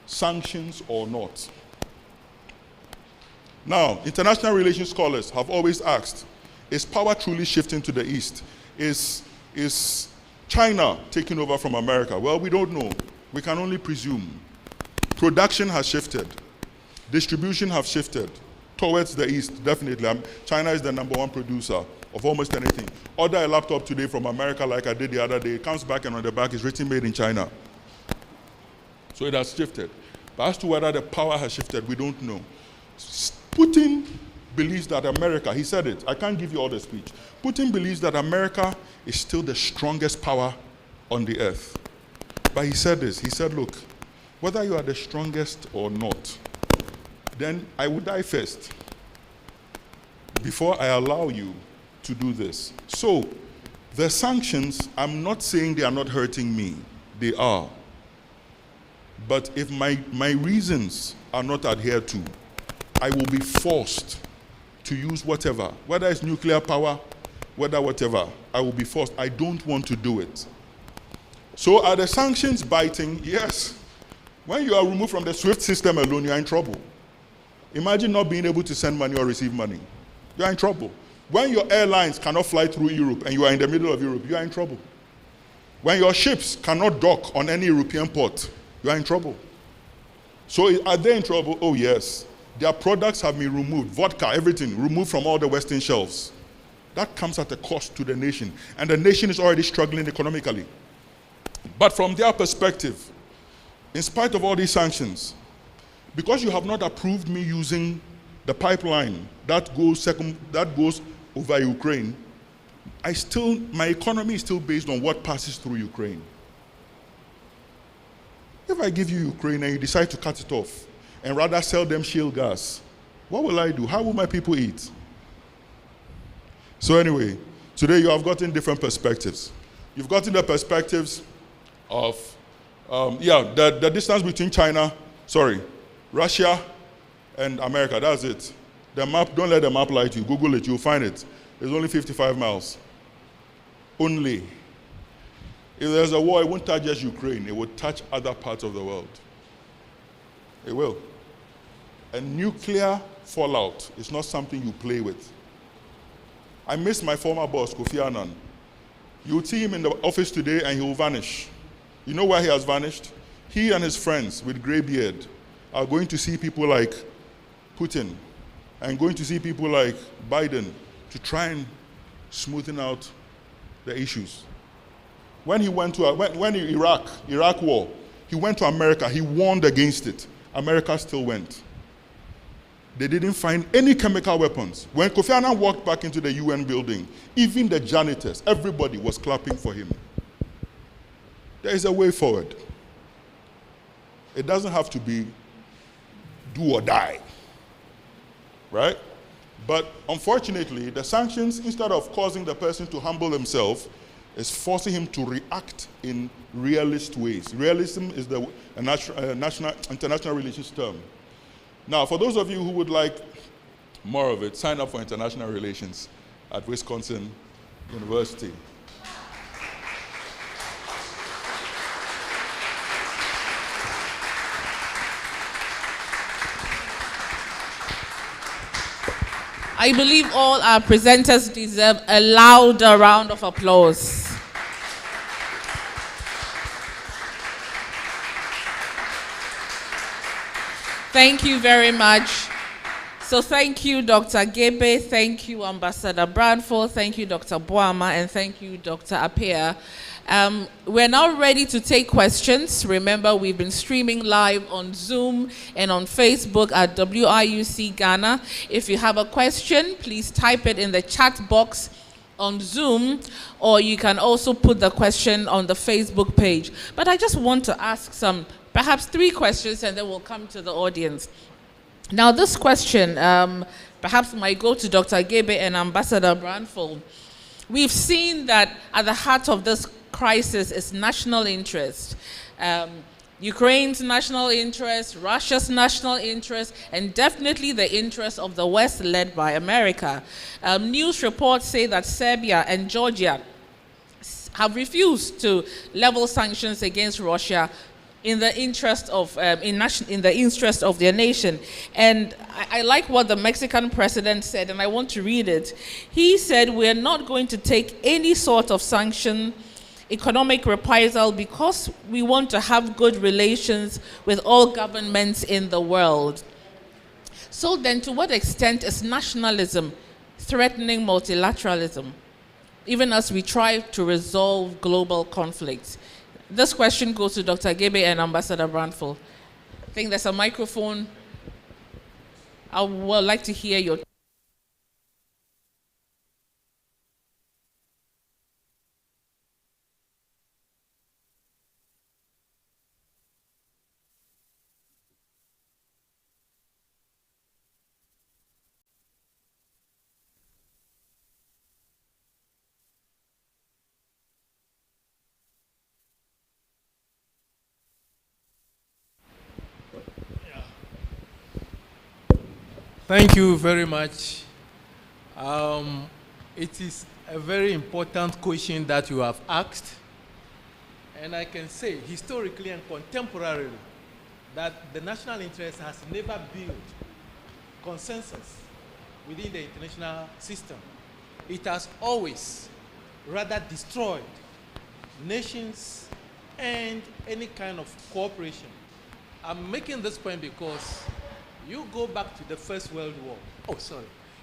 sanctions or not. Now, international relations scholars have always asked, is power truly shifting to the east? Is China taking over from America? Well, we don't know. We can only presume. Production has shifted. Distribution has shifted towards the east, definitely. China is the #1 producer of almost anything. Order a laptop today from America like I did the other day. It comes back and on the back is written made in China. So it has shifted. But as to whether the power has shifted, we don't know. Putin believes that America, he said it, I can't give you all the speech. Putin believes that America is still the strongest power on the earth. But he said this, he said, look, whether you are the strongest or not, then I will die first before I allow you to do this. So, the sanctions, I'm not saying they are not hurting me. They are. But if my reasons are not adhered to, I will be forced to use whatever, whether it's nuclear power, whether whatever, I will be forced. I don't want to do it. So are the sanctions biting? Yes. When you are removed from the SWIFT system alone, you are in trouble. Imagine not being able to send money or receive money. You are in trouble. When your airlines cannot fly through Europe and you are in the middle of Europe, you are in trouble. When your ships cannot dock on any European port, you are in trouble. So are they in trouble? Oh yes. Their products have been removed, vodka, everything, removed from all the Western shelves. That comes at a cost to the nation. And the nation is already struggling economically. But from their perspective, in spite of all these sanctions, because you have not approved me using the pipeline that goes over Ukraine, my economy is still based on what passes through Ukraine. If I give you Ukraine and you decide to cut it off and rather sell them shale gas, what will I do? How will my people eat? So anyway, today you have gotten different perspectives. You've gotten the perspectives of, the distance between Russia and America, that's it. The map, don't let the map lie to you. Google it, you'll find it. It's only 55 miles. Only. If there's a war, it won't touch just Ukraine. It will touch other parts of the world. It will. And nuclear fallout is not something you play with. I miss my former boss, Kofi Annan. You'll see him in the office today and he will vanish. You know why he has vanished? He and his friends with gray beard are going to see people like Putin and going to see people like Biden to try and smoothen out the issues. When he went to when Iraq war, he went to America. He warned against it. America still went. They didn't find any chemical weapons. When Kofi Annan walked back into the UN building, even the janitors, everybody was clapping for him. There is a way forward. It doesn't have to be do or die, right? But unfortunately, the sanctions, instead of causing the person to humble himself, is forcing him to react in realist ways. Realism is the international relations term. Now, for those of you who would like more of it, sign up for international relations at Wisconsin University. I believe all our presenters deserve a louder round of applause. Thank you very much. So thank you, Dr. Gebe. Thank you, Ambassador Brownfield. Thank you, Dr. Boama. And thank you, Dr. Appiah. We're now ready to take questions. Remember, we've been streaming live on Zoom and on Facebook at WIUC-GHANA. If you have a question, please type it in the chat box on Zoom, or you can also put the question on the Facebook page. But I just want to ask perhaps 3 questions, and then we'll come to the audience. Now, this question perhaps might go to Dr. Gebe and Ambassador Brownfield. We've seen that at the heart of this crisis is national interest. Ukraine's national interest, Russia's national interest, and definitely the interest of the West led by America. News reports say that Serbia and Georgia have refused to level sanctions against Russia in the interest of their nation. And I like what the Mexican president said, and I want to read it. He said, "We're not going to take any sort of sanction, economic reprisal, because we want to have good relations with all governments in the world." So then, to what extent is nationalism threatening multilateralism, even as we try to resolve global conflicts? This question goes to Dr. Gebe and Ambassador Brownfield. I think there's a microphone. I would like to hear your... Thank you very much. It is a very important question that you have asked. And I can say historically and contemporarily that the national interest has never built consensus within the international system. It has always rather destroyed nations and any kind of cooperation. I'm making this point because you go back to the First World War.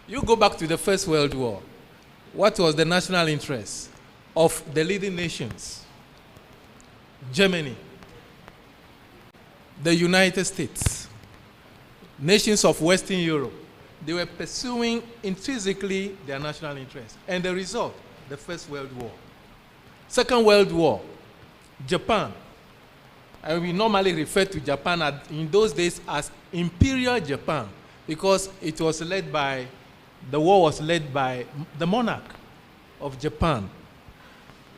You go back to the First World War. What was the national interest of the leading nations? Germany, the United States, nations of Western Europe. They were pursuing intrinsically their national interest. And the result, the First World War. Second World War, Japan. And we normally refer to Japan in those days as Imperial Japan, because it was led by, the war was led by the monarch of Japan.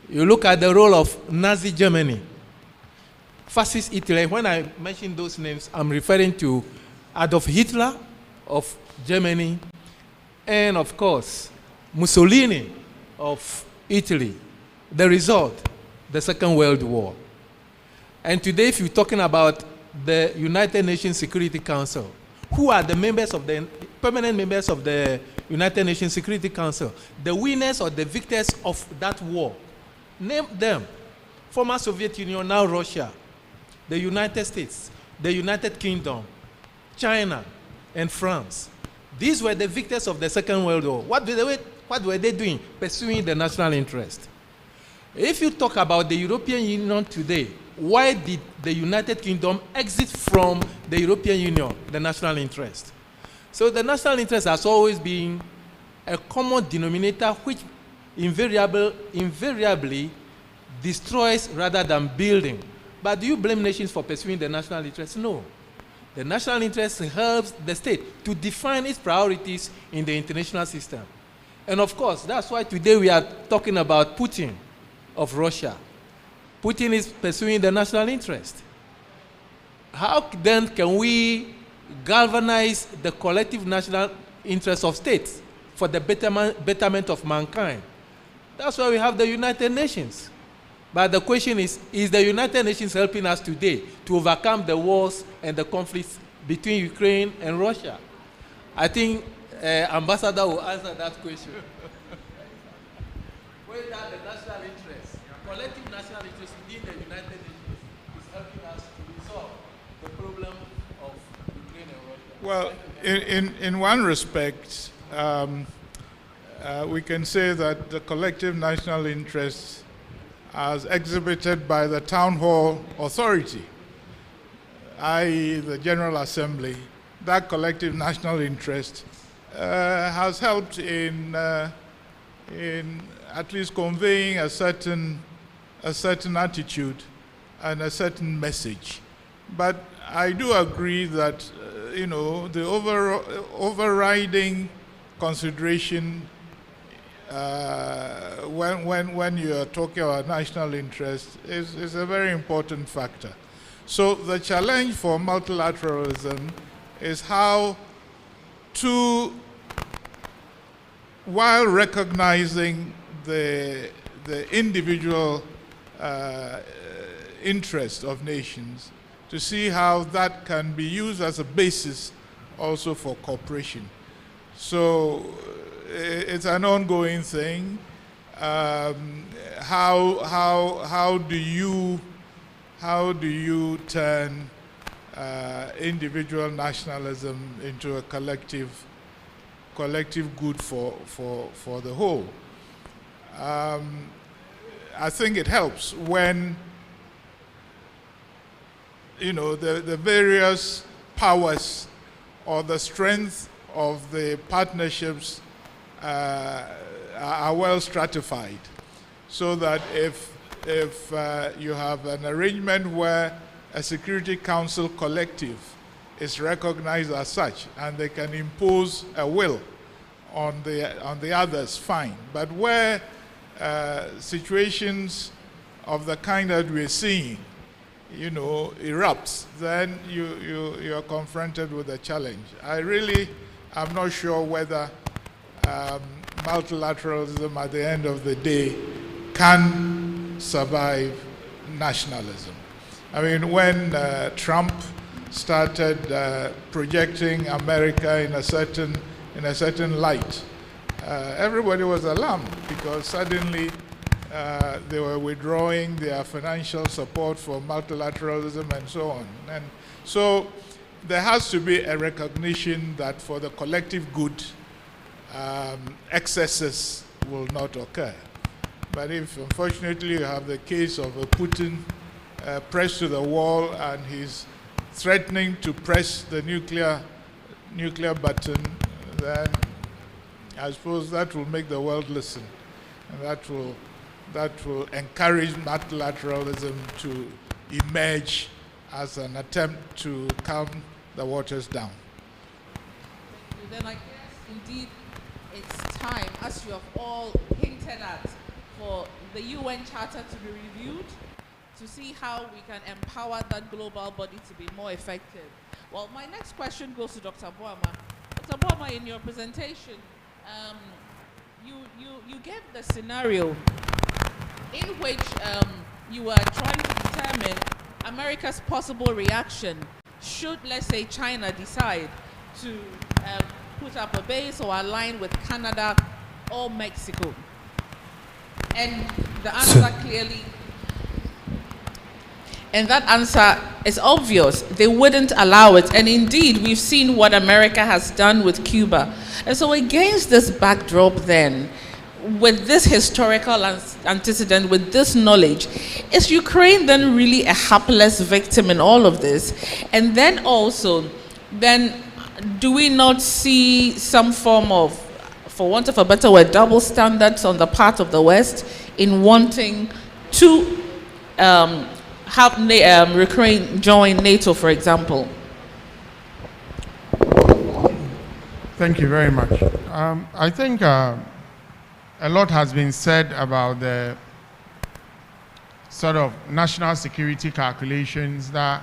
You look at the role of Nazi Germany, fascist Italy. When I mention those names, I'm referring to Adolf Hitler of Germany, and of course, Mussolini of Italy. The result, the Second World War. And today, if you're talking about the United Nations Security Council, who are the members of the permanent members of the United Nations Security Council, the winners or the victors of that war? Name them. Former Soviet Union, now Russia, the United States, the United Kingdom, China, and France. These were the victors of the Second World War. What were they doing? Pursuing the national interest. If you talk about the European Union today, why did the United Kingdom exit from the European Union, the national interest? So the national interest has always been a common denominator which invariably destroys rather than building. But do you blame nations for pursuing the national interest? No. The national interest helps the state to define its priorities in the international system. And of course, that's why today we are talking about Putin of Russia. Putin is pursuing the national interest. How then can we galvanize the collective national interest of states for the betterment of mankind? That's why we have the United Nations. But the question is the United Nations helping us today to overcome the wars and the conflicts between Ukraine and Russia? I think Ambassador will answer that question. Whether the national interest, collective national interest within the United Nations is helping us to resolve the problem of Ukraine and Russia. Well, in one respect, we can say that the collective national interest as exhibited by the town hall authority, i.e. the General Assembly, that collective national interest has helped in at least conveying a certain attitude and a certain message. But I do agree that the overriding consideration when you are talking about national interest is a very important factor. So the challenge for multilateralism is how to, while recognizing the individual interest of nations, to see how that can be used as a basis also for cooperation. So it's an ongoing thing. How do you turn individual nationalism into a collective good for the whole? I think it helps when the various powers or the strength of the partnerships are well stratified, so that if you have an arrangement where a Security Council collective is recognized as such and they can impose a will on the others, fine. But where situations of the kind that we're seeing erupts, then you are confronted with a challenge. I really am not sure whether multilateralism at the end of the day can survive nationalism. I mean, when Trump started projecting America in a certain light, everybody was alarmed because suddenly they were withdrawing their financial support for multilateralism and so on. And so there has to be a recognition that for the collective good, excesses will not occur. But if, unfortunately, you have the case of a Putin pressed to the wall and he's threatening to press the nuclear button, then I suppose that will make the world listen, and that will encourage multilateralism to emerge as an attempt to calm the waters down. Then I guess indeed it's time, as you have all hinted at, for the UN Charter to be reviewed to see how we can empower that global body to be more effective. Well, my next question goes to Dr. Boama. Dr. Boama, in your presentation, you gave the scenario in which you were trying to determine America's possible reaction should, let's say, China decide to put up a base or align with Canada or Mexico. And the answer clearly, and that answer is obvious. They wouldn't allow it. And indeed, we've seen what America has done with Cuba. And so against this backdrop then, with this historical antecedent, with this knowledge, is Ukraine then really a hapless victim in all of this? And then also, do we not see some form of, for want of a better word, double standards on the part of the West in wanting to have Ukraine join NATO, for example? Thank you very much. I think a lot has been said about the sort of national security calculations that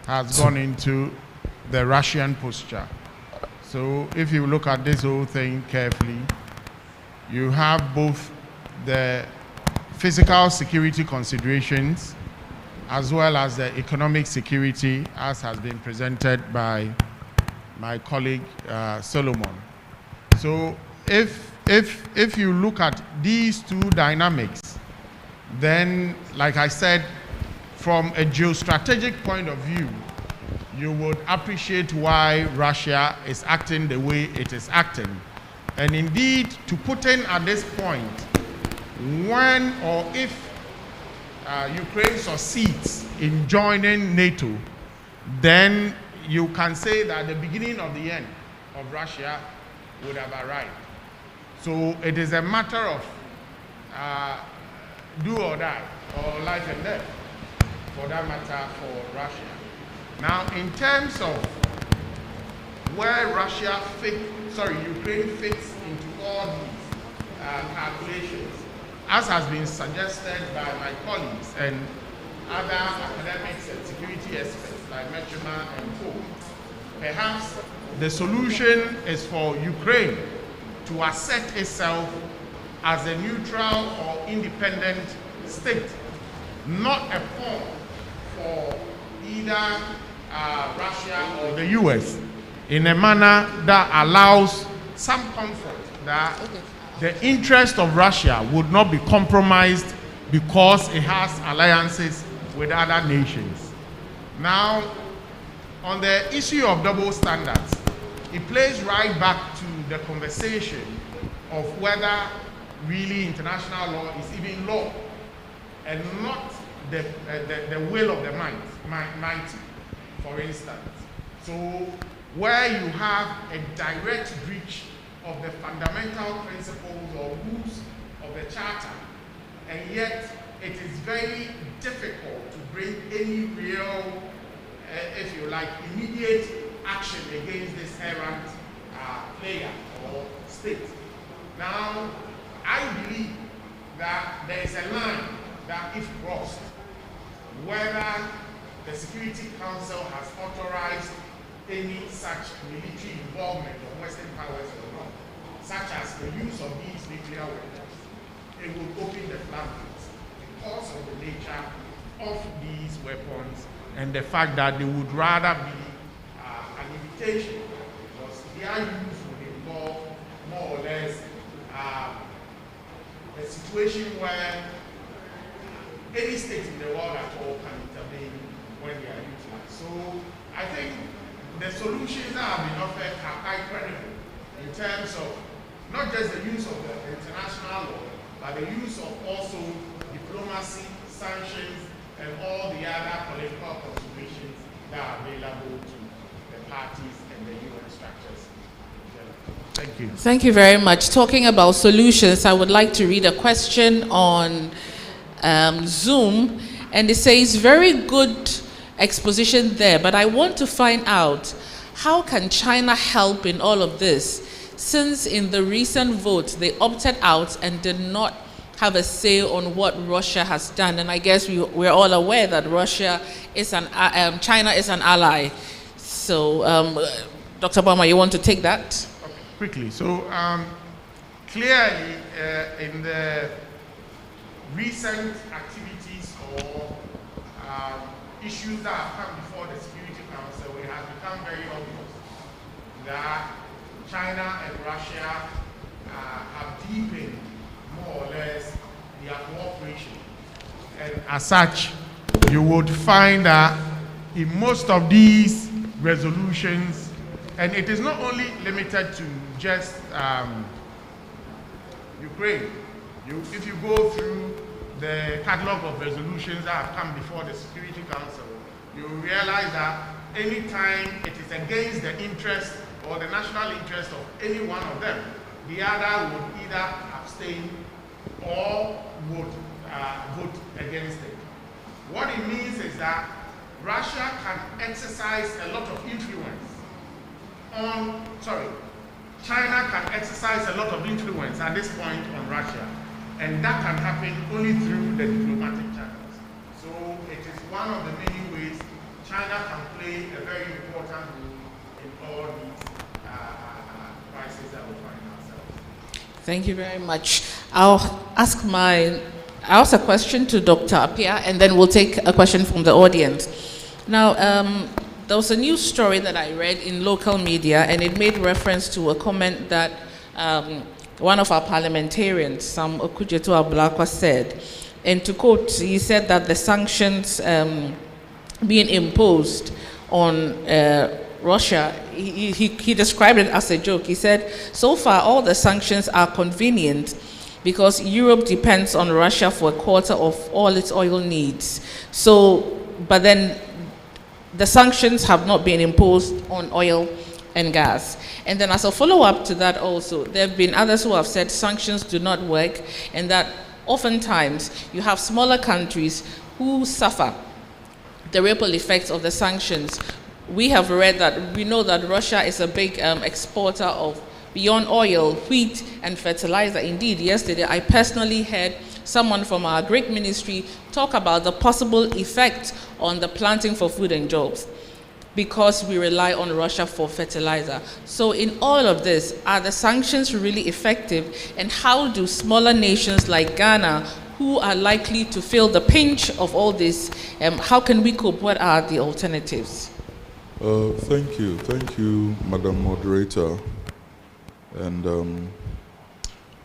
has gone into the Russian posture. So if you look at this whole thing carefully, you have both the physical security considerations as well as the economic security, as has been presented by my colleague Solomon. So if you look at these two dynamics, then, like I said, from a geostrategic point of view, you would appreciate why Russia is acting the way it is acting. And indeed, to Putin at this point, when or if Ukraine succeeds in joining NATO, then you can say that the beginning of the end of Russia would have arrived. So it is a matter of do or die, or life and death, for that matter, for Russia. Now, in terms of where Ukraine fits into all these calculations, as has been suggested by my colleagues and other academics and security experts like Metrima and Co, perhaps the solution is for Ukraine to assert itself as a neutral or independent state, not a pawn for either Russia or the US, in a manner that allows some comfort that the interest of Russia would not be compromised because it has alliances with other nations. Now, on the issue of double standards, it plays right back to the conversation of whether really international law is even law and not the will of the mighty, for instance. So where you have a direct breach of the fundamental principles or rules of the Charter, and yet it is very difficult to bring any real, if you like, immediate action against this errant player or state. Now, I believe that there is a line that if crossed, whether the Security Council has authorized any such military involvement of Western powers or not, such as the use of these nuclear weapons, it will open the floodgates because of the nature of these weapons and the fact that they would rather be an invitation, because their use would involve more or less a situation where any state in the world at all can intervene when they are utilized. So I think the solutions that have been offered are quite credible in terms of not just the use of the international law, but the use of also diplomacy, sanctions, and all the other political considerations that are available to the parties and the UN structures. Thank you. Thank you very much. Talking about solutions, I would like to read a question on Zoom, and it says, very good exposition there, but I want to find out, how can China help in all of this, since in the recent vote they opted out and did not have a say on what Russia has done? And I guess we're all aware that China is an ally. So, Dr. Bama, you want to take that? Okay, quickly. So, clearly, in the recent activities or issues that have come before the Security Council, it has become very obvious that China and Russia have deepened more or less their cooperation. And as such, you would find that in most of these resolutions, and it is not only limited to just Ukraine. If you go through the catalog of resolutions that have come before the Security Council, you realize that any time it is against the interest or the national interest of any one of them, the other would either abstain or would vote against it. What it means is that Russia can exercise a lot of influence on, China can exercise a lot of influence at this point on Russia, and that can happen only through the diplomatic channels. So it is one of the many ways China can play a very important role in all these crises that we find ourselves. Thank you very much. I'll ask a question to Dr. Appiah, and then we'll take a question from the audience. Now, there was a news story that I read in local media, and it made reference to a comment that one of our parliamentarians, Sam Okudzeto-Ablakwa, said. And to quote, he said that the sanctions being imposed on Russia, he described it as a joke. He said, so far all the sanctions are convenient because Europe depends on Russia for a quarter of all its oil needs. So, but then the sanctions have not been imposed on oil and gas. And then as a follow-up to that also, there have been others who have said sanctions do not work, and that oftentimes you have smaller countries who suffer the ripple effects of the sanctions. We have read that, we know that Russia is a big exporter of, beyond oil, wheat and fertilizer. Indeed, yesterday I personally heard someone from our Greek ministry talk about the possible effect on the planting for food and jobs because we rely on Russia for fertilizer. So in all of this, are the sanctions really effective, and how do smaller nations like Ghana, who are likely to feel the pinch of all this, how can we cope? What are the alternatives? Thank you, Madam Moderator. And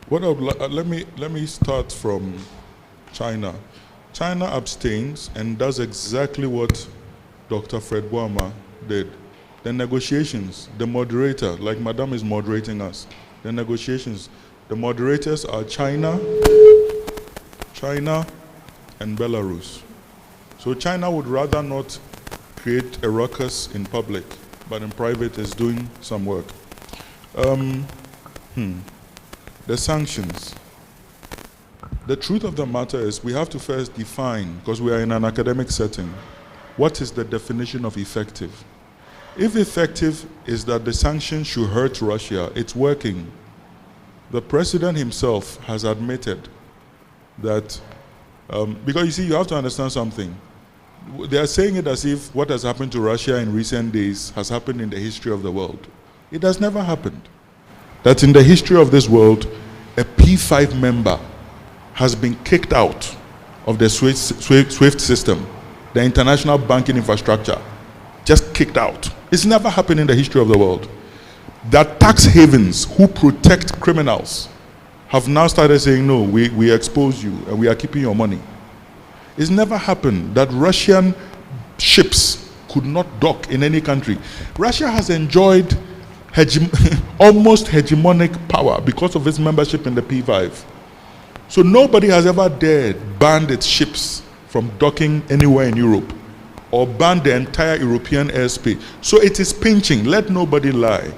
let me start from China. China abstains and does exactly what Dr. Fred Boama did. The negotiations, the moderator, like Madam is moderating us, the negotiations, the moderators are China and Belarus. So China would rather not create a ruckus in public, but in private is doing some work. The sanctions. The truth of the matter is we have to first define, because we are in an academic setting, what is the definition of effective? If effective is that the sanctions should hurt Russia, it's working. The president himself has admitted that, because you see, you have to understand something. They are saying it as if what has happened to Russia in recent days has happened in the history of the world. It has never happened. That in the history of this world, a P5 member has been kicked out of the SWIFT system, the international banking infrastructure, just kicked out. It's never happened in the history of the world. That tax havens who protect criminals have now started saying, no, we expose you and we are keeping your money. It's never happened that Russian ships could not dock in any country. Russia has enjoyed almost hegemonic power because of its membership in the P5. So nobody has ever dared ban its ships from docking anywhere in Europe or ban the entire European airspace. So it is pinching. Let nobody lie.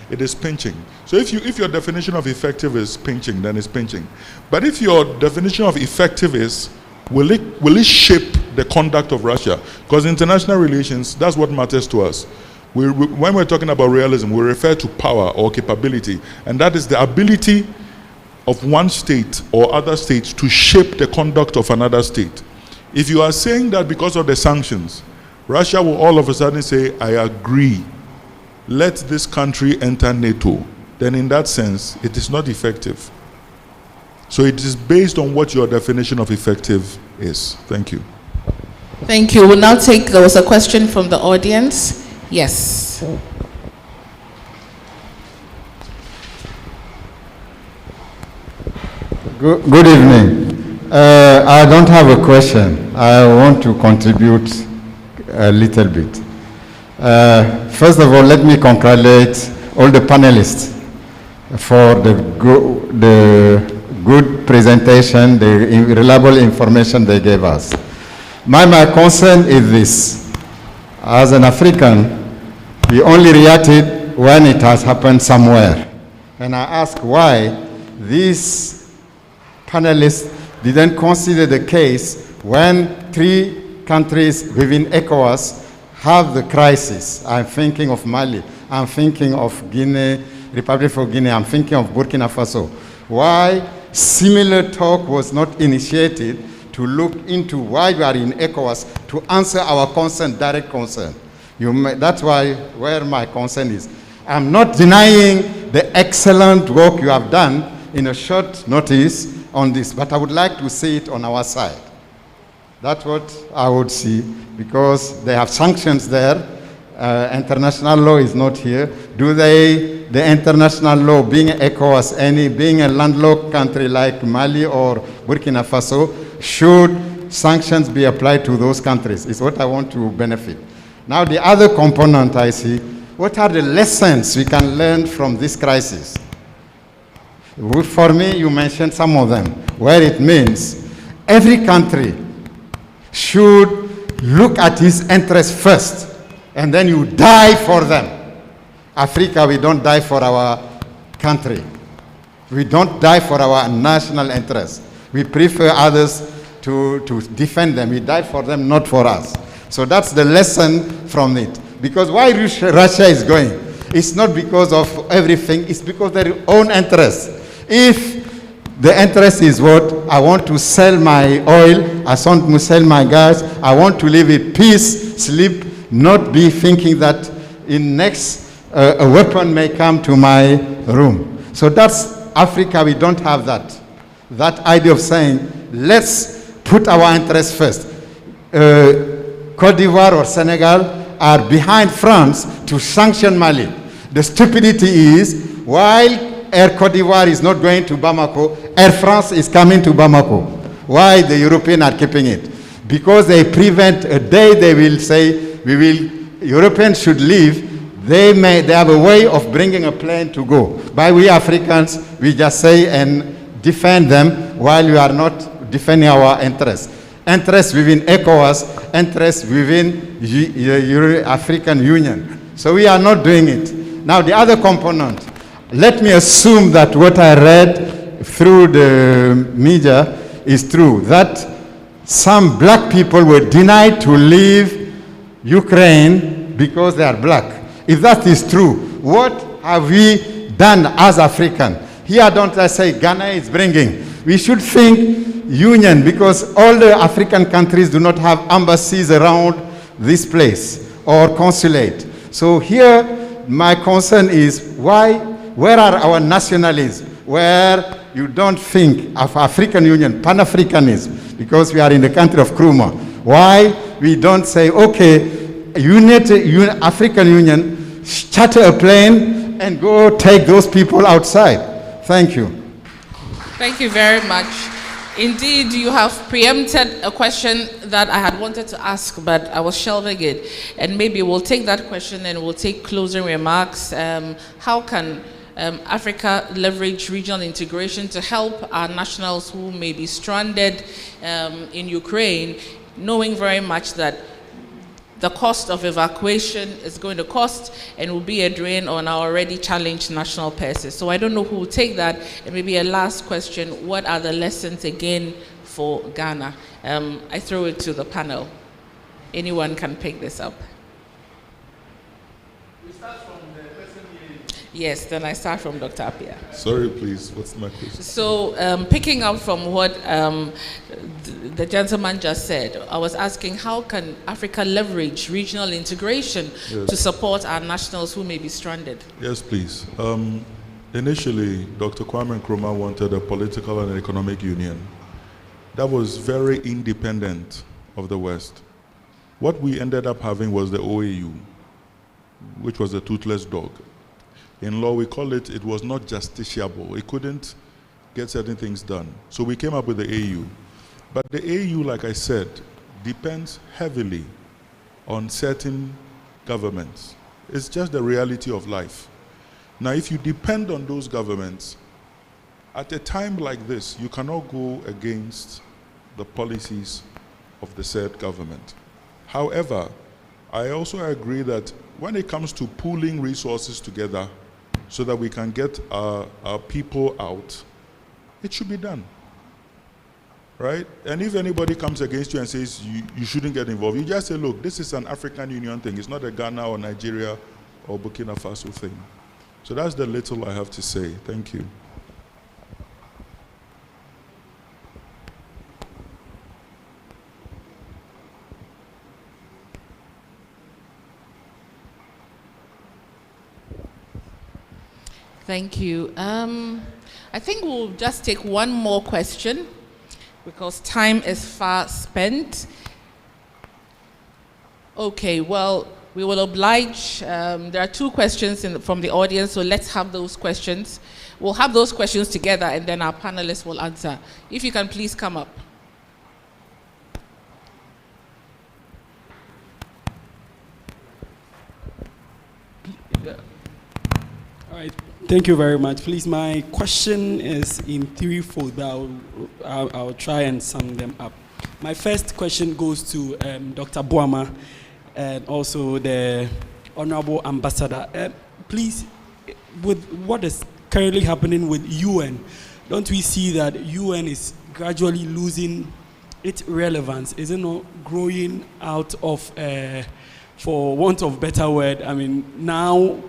It is pinching. So if your definition of effective is pinching, then it's pinching. But if your definition of effective is will it shape the conduct of Russia? Because international relations, that's what matters to us. When we're talking about realism, we refer to power or capability, and that is the ability of one state or other states to shape the conduct of another state. If you are saying that because of the sanctions, Russia will all of a sudden say, I agree, let this country enter NATO, then in that sense, it is not effective. So it is based on what your definition of effective is. Thank you. Thank you. We'll now there was a question from the audience. Yes. Good evening. I don't have a question. I want to contribute a little bit. First of all, let me congratulate all the panelists for the good presentation, the reliable information they gave us. My concern is this. As an African, we only reacted when it has happened somewhere. And I ask why these panelists didn't consider the case when 3 countries within ECOWAS have the crisis. I'm thinking of Mali, I'm thinking of Guinea, Republic of Guinea, I'm thinking of Burkina Faso. Why similar talk was not initiated to look into why we are in ECOWAS to answer our concern, direct concern. That's where my concern is. I'm not denying the excellent work you have done in a short notice on this, but I would like to see it on our side. That's what I would see, because they have sanctions there. International law is not here. Do they, the international law, being ECOWAS, being a landlocked country like Mali or Burkina Faso, should sanctions be applied to those countries? Is what I want to benefit. Now the other component I see, what are the lessons we can learn from this crisis? For me, you mentioned some of them, where it means every country should look at its interests first, and then you die for them. Africa, we don't die for our country. We don't die for our national interests. We prefer others to defend them. We die for them, not for us. So that's the lesson from it. Because why Russia is going, it's not because of everything, it's because of their own interests. If the interest is what, I want to sell my oil, I want to sell my gas, I want to live in peace, sleep, not be thinking that in next a weapon may come to my room. So that's Africa, we don't have that. That idea of saying, let's put our interests first. Cote d'Ivoire or Senegal are behind France to sanction Mali. The stupidity is, while Air Cote d'Ivoire is not going to Bamako, Air France is coming to Bamako. Why the Europeans are keeping it? Because they prevent a day they will say, Europeans should leave, they have a way of bringing a plane to go. By we Africans, we just say and defend them while we are not defending our interests. Interests within ECOWAS, interests within the African Union. So we are not doing it. Now the other component, let me assume that what I read through the media is true, that some black people were denied to leave Ukraine because they are black. If that is true, what have we done as African? Here don't I say Ghana is bringing. We should think union, because all the African countries do not have embassies around this place or consulate. So here my concern is where are our nationalism? Where you don't think of African Union, Pan-Africanism, because we are in the country of Nkrumah. Why we don't say, okay, African Union, charter a plane and go take those people outside. Thank you. Thank you very much. Indeed, you have preempted a question that I had wanted to ask, but I was shelving it. And maybe we'll take that question and we'll take closing remarks. How can Africa leverage regional integration to help our nationals who may be stranded in Ukraine, knowing very much that the cost of evacuation is going to cost and will be a drain on our already challenged national purses. So I don't know who will take that. And maybe a last question, what are the lessons again for Ghana? I throw it to the panel. Anyone can pick this up. We start from the person here. Yes, then I start from Dr. Appiah. Sorry, please, what's my question? So picking up from what the gentleman just said, I was asking how can Africa leverage regional integration to support our nationals who may be stranded? Yes, please. Initially, Dr. Kwame Nkrumah wanted a political and economic union that was very independent of the West. What we ended up having was the OAU, which was a toothless dog. In law, we call it, it was not justiciable. It couldn't get certain things done. So we came up with the AU. But the AU, like I said, depends heavily on certain governments. It's just the reality of life. Now, if you depend on those governments, At a time like this, you cannot go against the policies of the said government. However, I also agree that when it comes to pooling resources together so that we can get our people out, it should be done, right? And if anybody comes against you and says you shouldn't get involved, you just say, look, this is an African Union thing. It's not a Ghana or Nigeria or Burkina Faso thing. So that's the little I have to say. Thank you. Thank you. I think we'll just take one more question because time is far spent. Okay, well, we will oblige. There are two questions from the audience, so let's have those questions. We'll have those questions together and then our panelists will answer. If you can please come up. All right. Thank you very much. Please, my question is in threefold, but I'll try and sum them up. My first question goes to Dr. Boama and also the Honorable Ambassador. Please, with what is currently happening with UN, don't we see that UN is gradually losing its relevance? Is it not growing out of, for want of better word, I mean, now,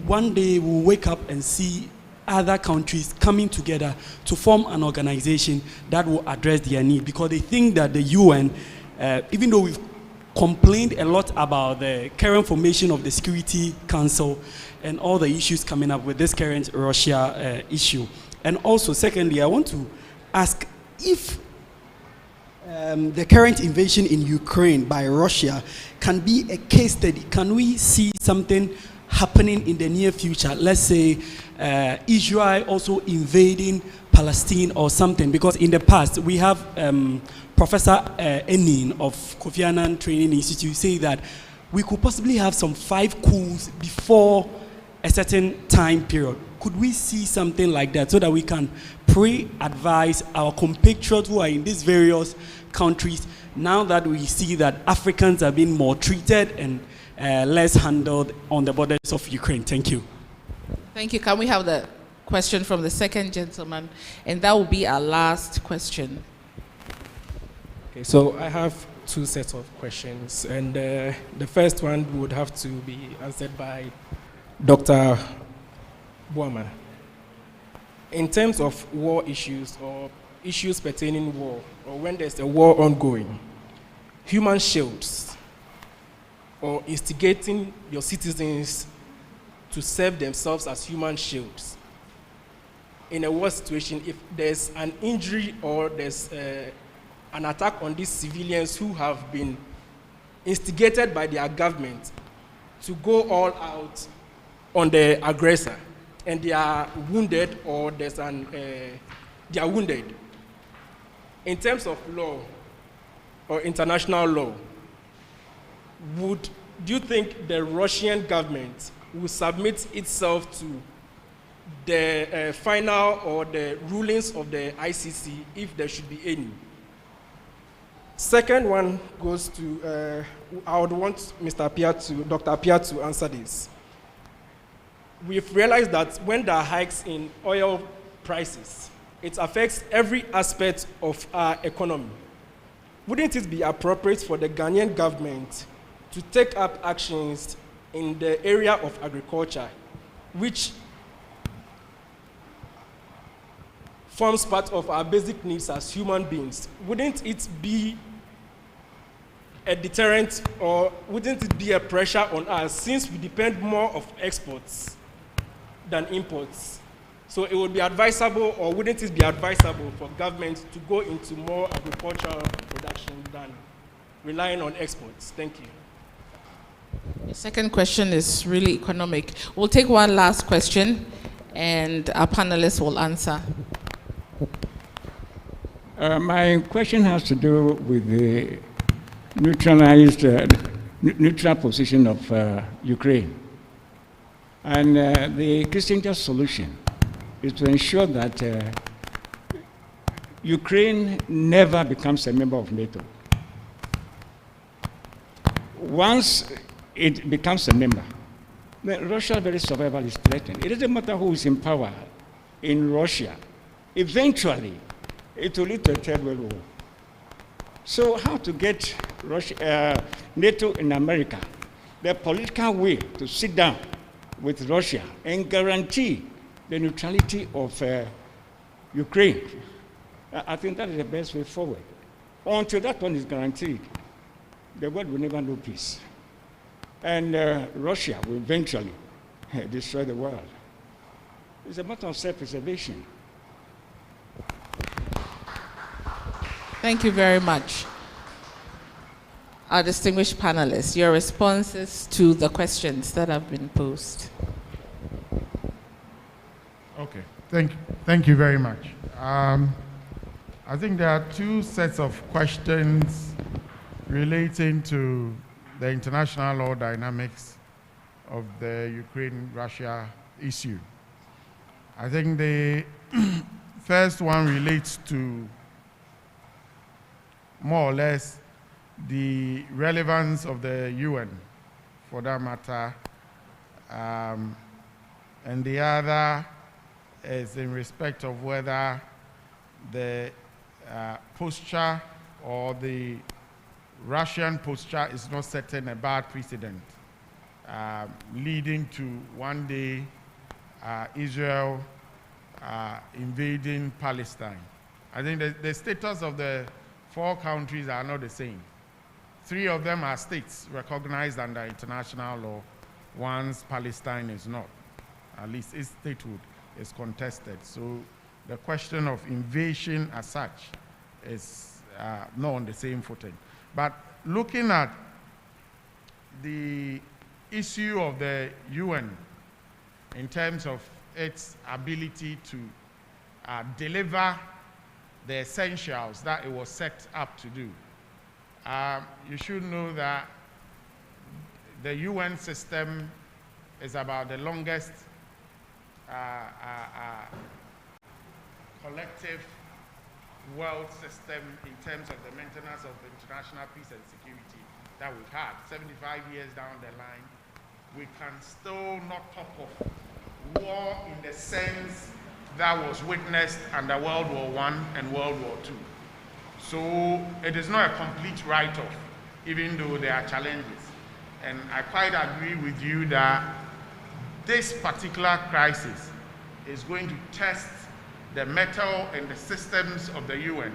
one day we'll wake up and see other countries coming together to form an organization that will address their need, because they think that the UN, even though we've complained a lot about the current formation of the Security Council and all the issues coming up with this current Russia issue. And also, secondly, I want to ask if the current invasion in Ukraine by Russia can be a case study. Can we see something happening in the near future? Let's say Israel also invading Palestine or something, because in the past we have Professor Enin of Kofi Annan Training Institute say that we could possibly have some 5 coups before a certain time period. Could we see something like that so that we can pre-advise our compatriots who are in these various countries, now that we see that Africans are being more treated and less handled on the borders of Ukraine? Thank you. Thank you. Can we have the question from the second gentleman? And that will be our last question. Okay, so I have 2 sets of questions, and the first one would have to be answered by Dr. Boama. In terms of war issues or issues pertaining war, or when there's a war ongoing, human shields or instigating your citizens to serve themselves as human shields. In a war situation, if there's an injury or there's an attack on these civilians who have been instigated by their government to go all out on the aggressor, and they are wounded or there's they are wounded. In terms of law or international law, do you think the Russian government will submit itself to the final or the rulings of the ICC if there should be any? Second one goes to, I would want Dr. Appiah to answer this. We've realized that when there are hikes in oil prices, it affects every aspect of our economy. Wouldn't it be appropriate for the Ghanaian government to take up actions in the area of agriculture, which forms part of our basic needs as human beings? Wouldn't it be a deterrent, or wouldn't it be a pressure on us, since we depend more of exports than imports? So it would be advisable, or wouldn't it be advisable for government to go into more agricultural production than relying on exports? Thank you. The second question is really economic. We'll take one last question, and our panelists will answer. My question has to do with the neutral position of Ukraine and the Kissinger solution. is to ensure that Ukraine never becomes a member of NATO. Once it becomes a member, then Russia's very survival is threatened. It doesn't matter who is in power in Russia. Eventually, it will lead to a third world war. So how to get Russia, NATO in America, the political will to sit down with Russia and guarantee the neutrality of Ukraine? I think that is the best way forward. Until that one is guaranteed, the world will never know peace. And Russia will eventually destroy the world. It's a matter of self-preservation. Thank you very much. Our distinguished panelists, your responses to the questions that have been posed. Okay, thank you very much. I think there are two sets of questions relating to the international law dynamics of the Ukraine-Russia issue. I think the first one relates to more or less the relevance of the UN, for that matter, and the other is in respect of whether the posture or the Russian posture is not setting a bad precedent, leading to one day Israel invading Palestine. I think the status of the four countries are not the same. Three of them are states recognized under international law, once Palestine is not. At least its statehood is contested. So the question of invasion as such is not on the same footing. But looking at the issue of the UN in terms of its ability to deliver the essentials that it was set up to do, you should know that the UN system is about the longest collective world system in terms of the maintenance of international peace and security that we've had. 75 years down the line, we can still not talk of war in the sense that was witnessed under World War I and World War II. So it is not a complete write-off, even though there are challenges. And I quite agree with you that this particular crisis is going to test the metal and the systems of the UN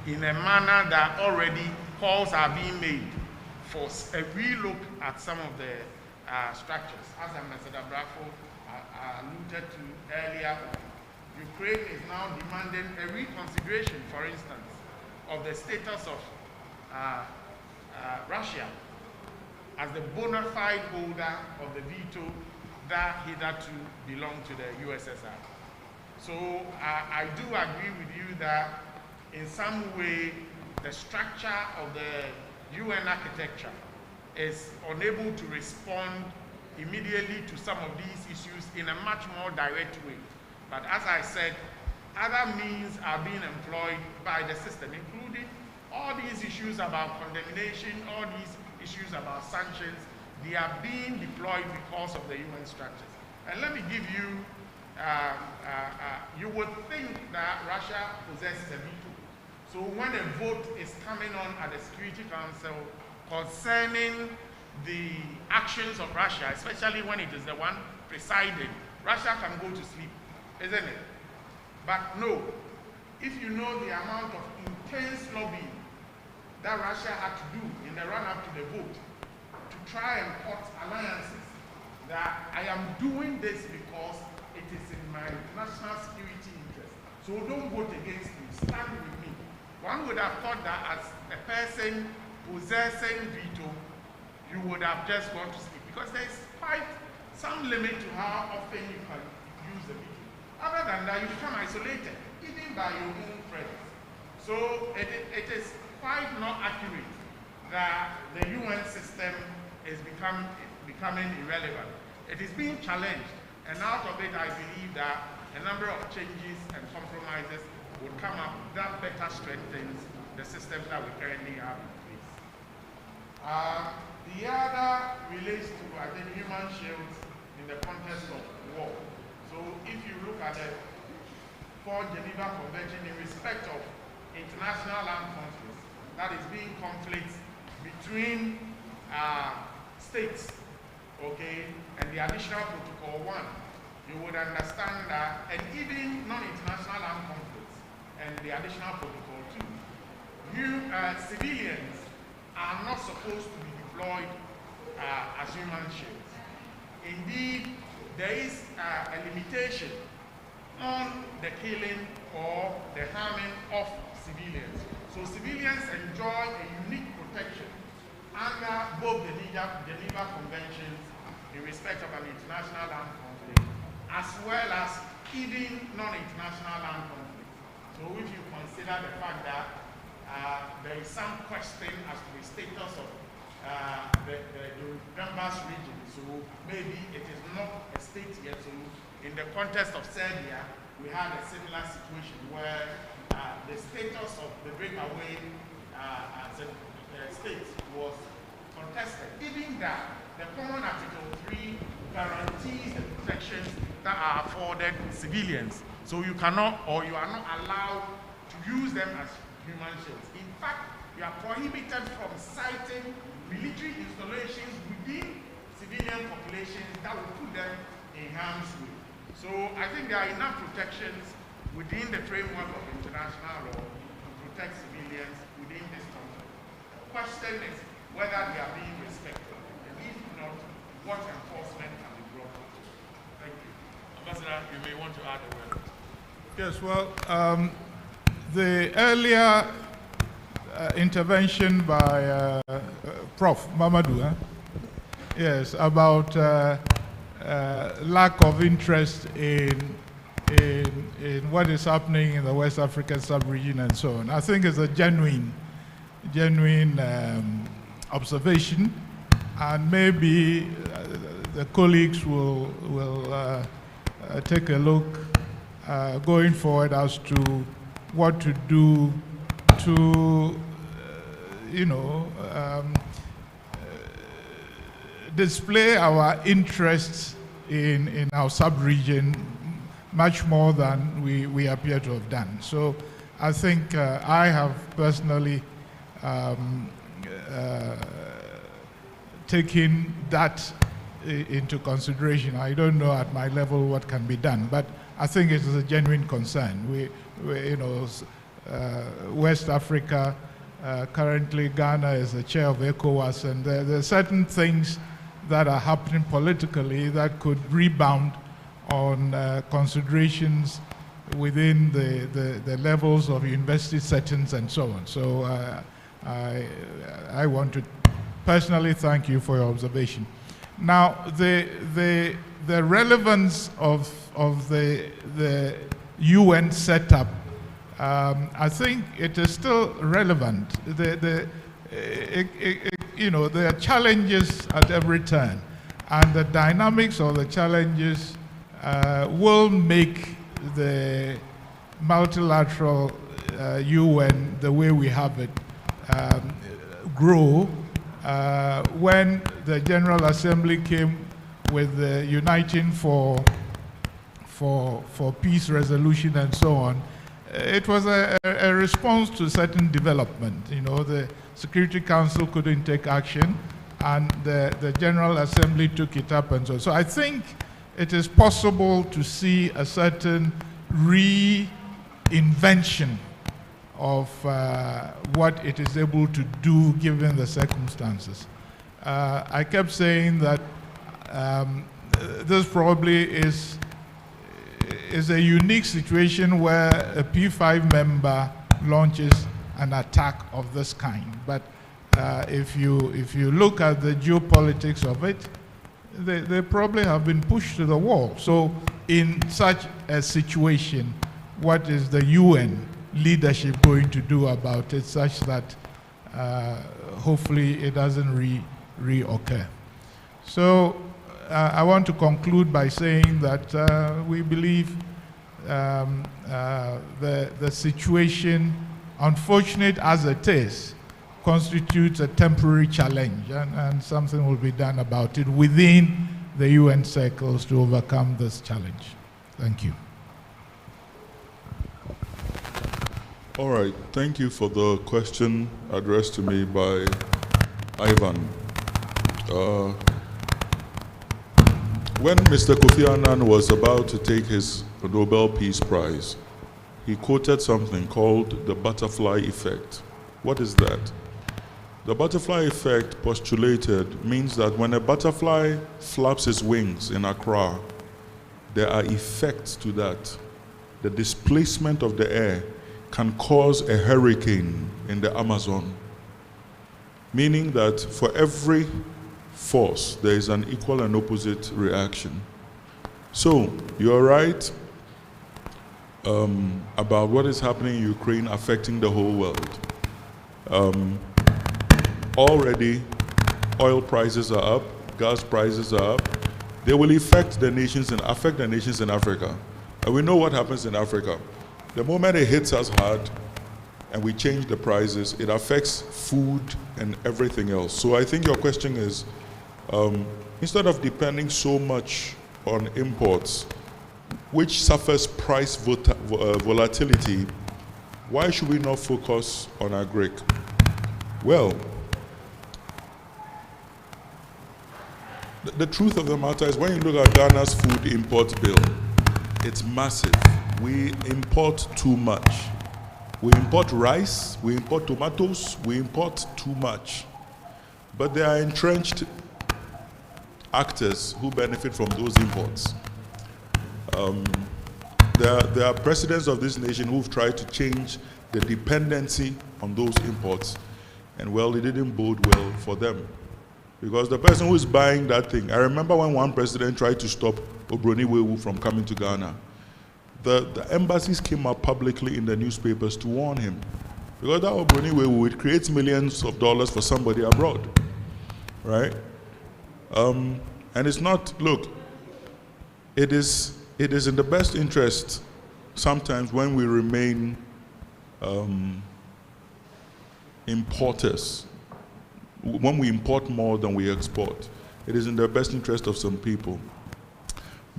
in a manner that already calls are being made for a relook at some of the structures. As Ambassador Bracco alluded to earlier, Ukraine is now demanding a reconsideration, for instance, of the status of Russia as the bona fide holder of the veto that hitherto belonged to the USSR. So I do agree with you that in some way the structure of the UN architecture is unable to respond immediately to some of these issues in a much more direct way. But as I said, other means are being employed by the system, including all these issues about condemnation, all these issues about sanctions. They are being deployed because of the UN structures. And let me give you, you would think that Russia possesses a veto. So when a vote is coming on at the Security Council concerning the actions of Russia, especially when it is the one presiding, Russia can go to sleep, isn't it? But no, if you know the amount of intense lobbying that Russia had to do in the run-up to the vote to try and cut alliances, that I am doing this because it is in my national security interest. So don't vote against me, stand with me. One would have thought that as a person possessing veto, you would have just gone to sleep, because there is quite some limit to how often you can use the veto. Other than that, you become isolated, even by your own friends. So it is quite not accurate that the UN system is becoming irrelevant. It is being challenged, and out of it I believe that a number of changes and compromises would come up that better strengthens the systems that we currently have in place. The other relates to, I think, human shields in the context of war. So if you look at the Fourth Geneva Convention in respect of international armed conflicts, that is being conflicts between states, okay, and the additional protocol 1, you would understand that, and even non-international armed conflicts and the additional protocol 2, civilians are not supposed to be deployed as human shields. Indeed, there is a limitation on the killing or the harming of civilians. So civilians enjoy a unique protection under both the Geneva Conventions in respect of an international armed conflict, as well as even non-international armed conflicts. So if you consider the fact that there is some question as to the status of the Donbass region, so maybe it is not a state yet. So in the context of Serbia, we had a similar situation where the status of the breakaway state was contested. Even that, the common Article 3 guarantees the protections that are afforded civilians. So you cannot, or you are not allowed to use them as human shields. In fact, you are prohibited from citing military installations within civilian populations that will put them in harm's way. So I think there are enough protections within the framework of international law to protect civilians within this conflict. The question is whether they are being respected, and if not, what enforcement can be brought about. Thank you. Ambassador, you may want to add a word. Yes, well, the earlier intervention by Prof. Mamadou, yes, about lack of interest in what is happening in the West African sub-region and so on. I think it's a genuine observation, and maybe the colleagues will take a look going forward as to what to do to, display our interests in our sub-region much more than we appear to have done. So I think I have personally taken that into consideration. I don't know at my level what can be done, but I think it is a genuine concern. West Africa, currently Ghana is the chair of ECOWAS, and there are certain things that are happening politically that could rebound on considerations within the levels of university settings and so on. So I want to personally thank you for your observation. Now, the relevance of the UN setup, I think it is still relevant. There are challenges at every turn, and the dynamics of the challenges will make the multilateral UN, the way we have it, grow. When the General Assembly came with the Uniting for Peace resolution and so on, it was a response to certain development. The Security Council couldn't take action, and the General Assembly took it up and so on. So I think it is possible to see a certain reinvention of what it is able to do given the circumstances. I kept saying that this probably is a unique situation where a P5 member launches an attack of this kind. But if you look at the geopolitics of it, they probably have been pushed to the wall. So in such a situation, what is the UN leadership going to do about it such that hopefully it doesn't reoccur? So I want to conclude by saying that we believe the situation, unfortunate as it is, constitutes a temporary challenge, and something will be done about it within the UN circles to overcome this challenge. Thank you. All right, thank you for the question addressed to me by Ivan. When Mr. Kofi Annan was about to take his Nobel Peace Prize, he quoted something called the butterfly effect. What is that? The butterfly effect postulated means that when a butterfly flaps its wings in Accra, there are effects to that. The displacement of the air can cause a hurricane in the Amazon, meaning that for every force, there is an equal and opposite reaction. So, you're right about what is happening in Ukraine affecting the whole world. Already, oil prices are up, gas prices are up. They will affect the nations in Africa. And we know what happens in Africa. The moment it hits us hard and we change the prices, it affects food and everything else. So I think your question is, instead of depending so much on imports, which suffers price volatility, why should we not focus on agric? Well, the truth of the matter is when you look at Ghana's food import bill, it's massive. We import too much. We import rice, we import tomatoes, we import too much. But there are entrenched actors who benefit from those imports. There are presidents of this nation who've tried to change the dependency on those imports, and well, it didn't bode well for them. Because the person who is buying that thing, I remember when one president tried to stop Obroni Wewu from coming to Ghana. The embassies came up publicly in the newspapers to warn him. Because that Obroni Wewu, it creates millions of dollars for somebody abroad, right? And it's not, look, it is in the best interest sometimes when we remain importers. When we import more than we export, it is in the best interest of some people.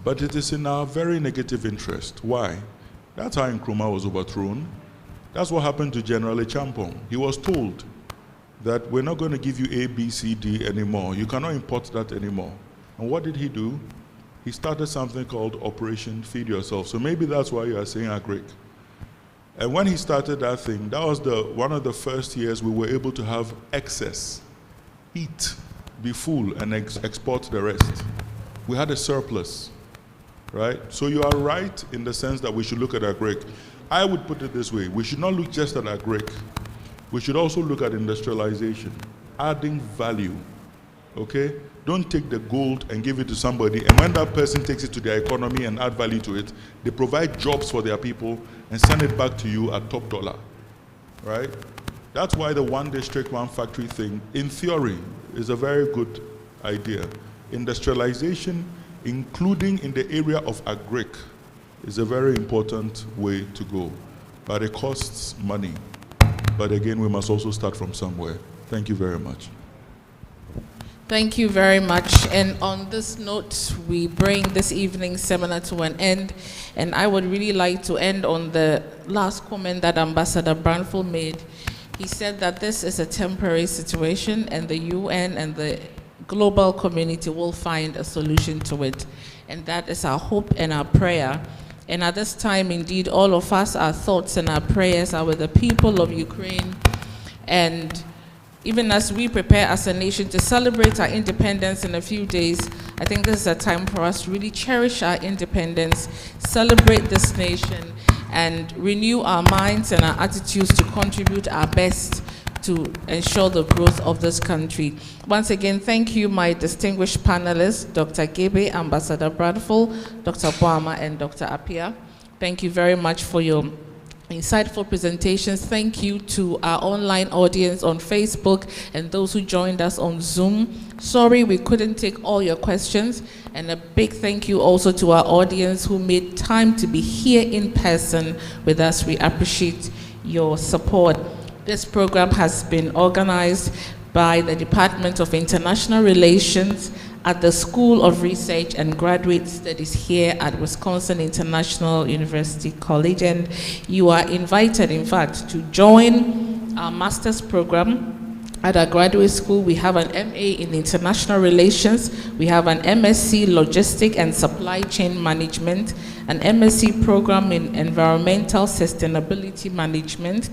But it is in our very negative interest. Why? That's how Nkrumah was overthrown. That's what happened to General Champong. He was told that we're not going to give you A, B, C, D anymore. You cannot import that anymore. And what did he do? He started something called Operation Feed Yourself. So maybe that's why you are saying agric. And when he started that thing, that was one of the first years we were able to have excess. Eat, be full, and export the rest. We had a surplus, right? So you are right in the sense that we should look at agric. I would put it this way, we should not look just at agric. We should also look at industrialization, adding value, okay? Don't take the gold and give it to somebody, and when that person takes it to their economy and add value to it, they provide jobs for their people and send it back to you at top dollar, right? That's why the one district, one factory thing, in theory, is a very good idea. Industrialization, including in the area of agric, is a very important way to go. But it costs money. But again, we must also start from somewhere. Thank you very much. Thank you very much. And on this note, we bring this evening's seminar to an end. And I would really like to end on the last comment that Ambassador Brownfield made. He said that this is a temporary situation and the UN and the global community will find a solution to it. And that is our hope and our prayer. And at this time, indeed, all of us, our thoughts and our prayers are with the people of Ukraine. And even as we prepare as a nation to celebrate our independence in a few days, I think this is a time for us to really cherish our independence, celebrate this nation, and renew our minds and our attitudes to contribute our best to ensure the growth of this country. Once again, thank you, my distinguished panelists, Dr. Gebe, Ambassador Bradfield, Dr. Boama, and Dr. Appiah. Thank you very much for your insightful presentations. Thank you to our online audience on Facebook and those who joined us on Zoom. Sorry we couldn't take all your questions, and a big thank you also to our audience who made time to be here in person with us. We appreciate your support. This program has been organized by the Department of International Relations at the School of Research and Graduate Studies here at Wisconsin International University College. And you are invited, in fact, to join our master's program at our graduate school. We have an MA in International Relations, we have an MSc Logistic and Supply Chain Management, an MSc program in Environmental Sustainability Management,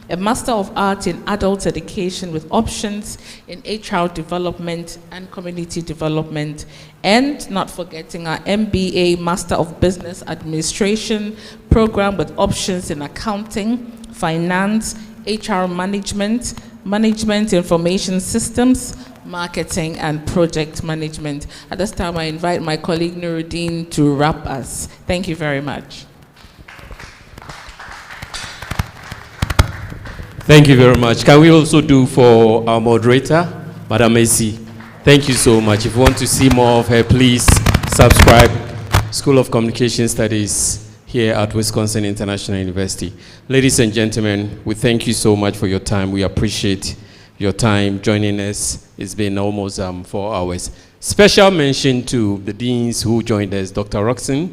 a Master of Arts in Adult Education with options in HR Development and Community Development, and not forgetting our MBA Master of Business Administration program with options in Accounting, Finance, HR Management, Management Information Systems, Marketing, and Project Management. At this time, I invite my colleague Nuruddin to wrap us. Thank you very much. Thank you very much. Can we also do for our moderator, Madam Macy? Thank you so much. If you want to see more of her, please subscribe. School of Communication Studies here at Wisconsin International University. Ladies and gentlemen, we thank you so much for your time. We appreciate your time joining us. It's been almost 4 hours. Special mention to the deans who joined us, Dr. Roxon,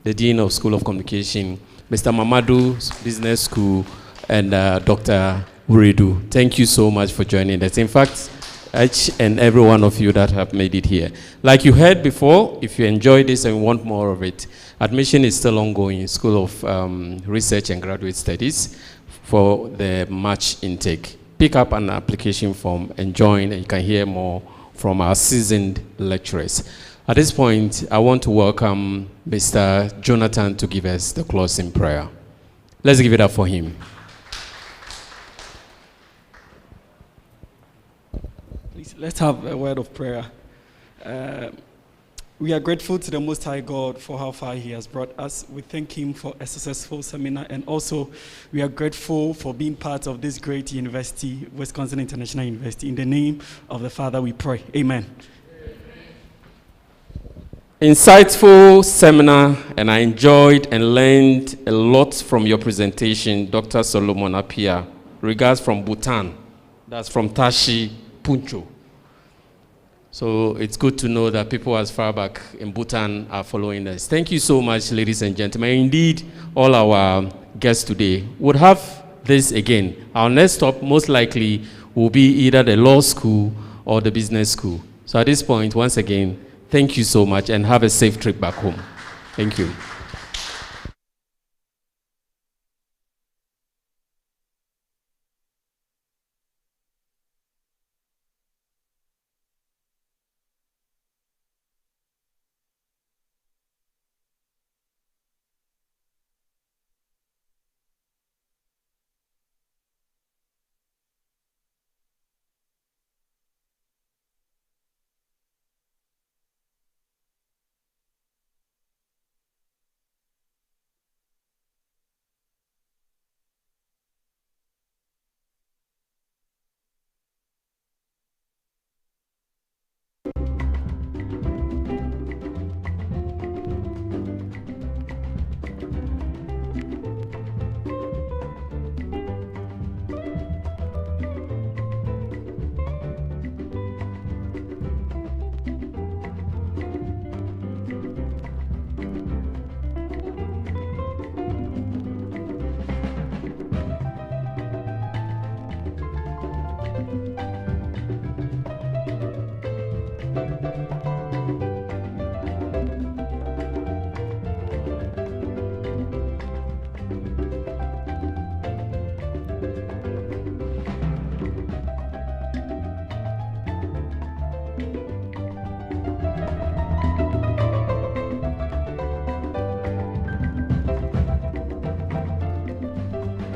the Dean of School of Communication, Mr. Mamadou's Business School, and Dr. Uridu. Thank you so much for joining us. In fact, each and every one of you that have made it here. Like you heard before, if you enjoyed this and want more of it, admission is still ongoing in School of Research and Graduate Studies for the March intake. Pick up an application form and join, and you can hear more from our seasoned lecturers. At this point, I want to welcome Mr. Jonathan to give us the closing prayer. Let's give it up for him. Let's have a word of prayer. We are grateful to the Most High God for how far He has brought us. We thank Him for a successful seminar, and also we are grateful for being part of this great university, Wisconsin International University. In the name of the Father we pray. Amen. Insightful seminar, and I enjoyed and learned a lot from your presentation, Dr. Solomon Apia. Regards from Bhutan. That's from Tashi Puncho. So it's good to know that people as far back in Bhutan are following us. Thank you so much, ladies and gentlemen. Indeed, all our guests today would have this again. Our next stop most likely will be either the law school or the business school. So at this point, once again, thank you so much and have a safe trip back home. Thank you.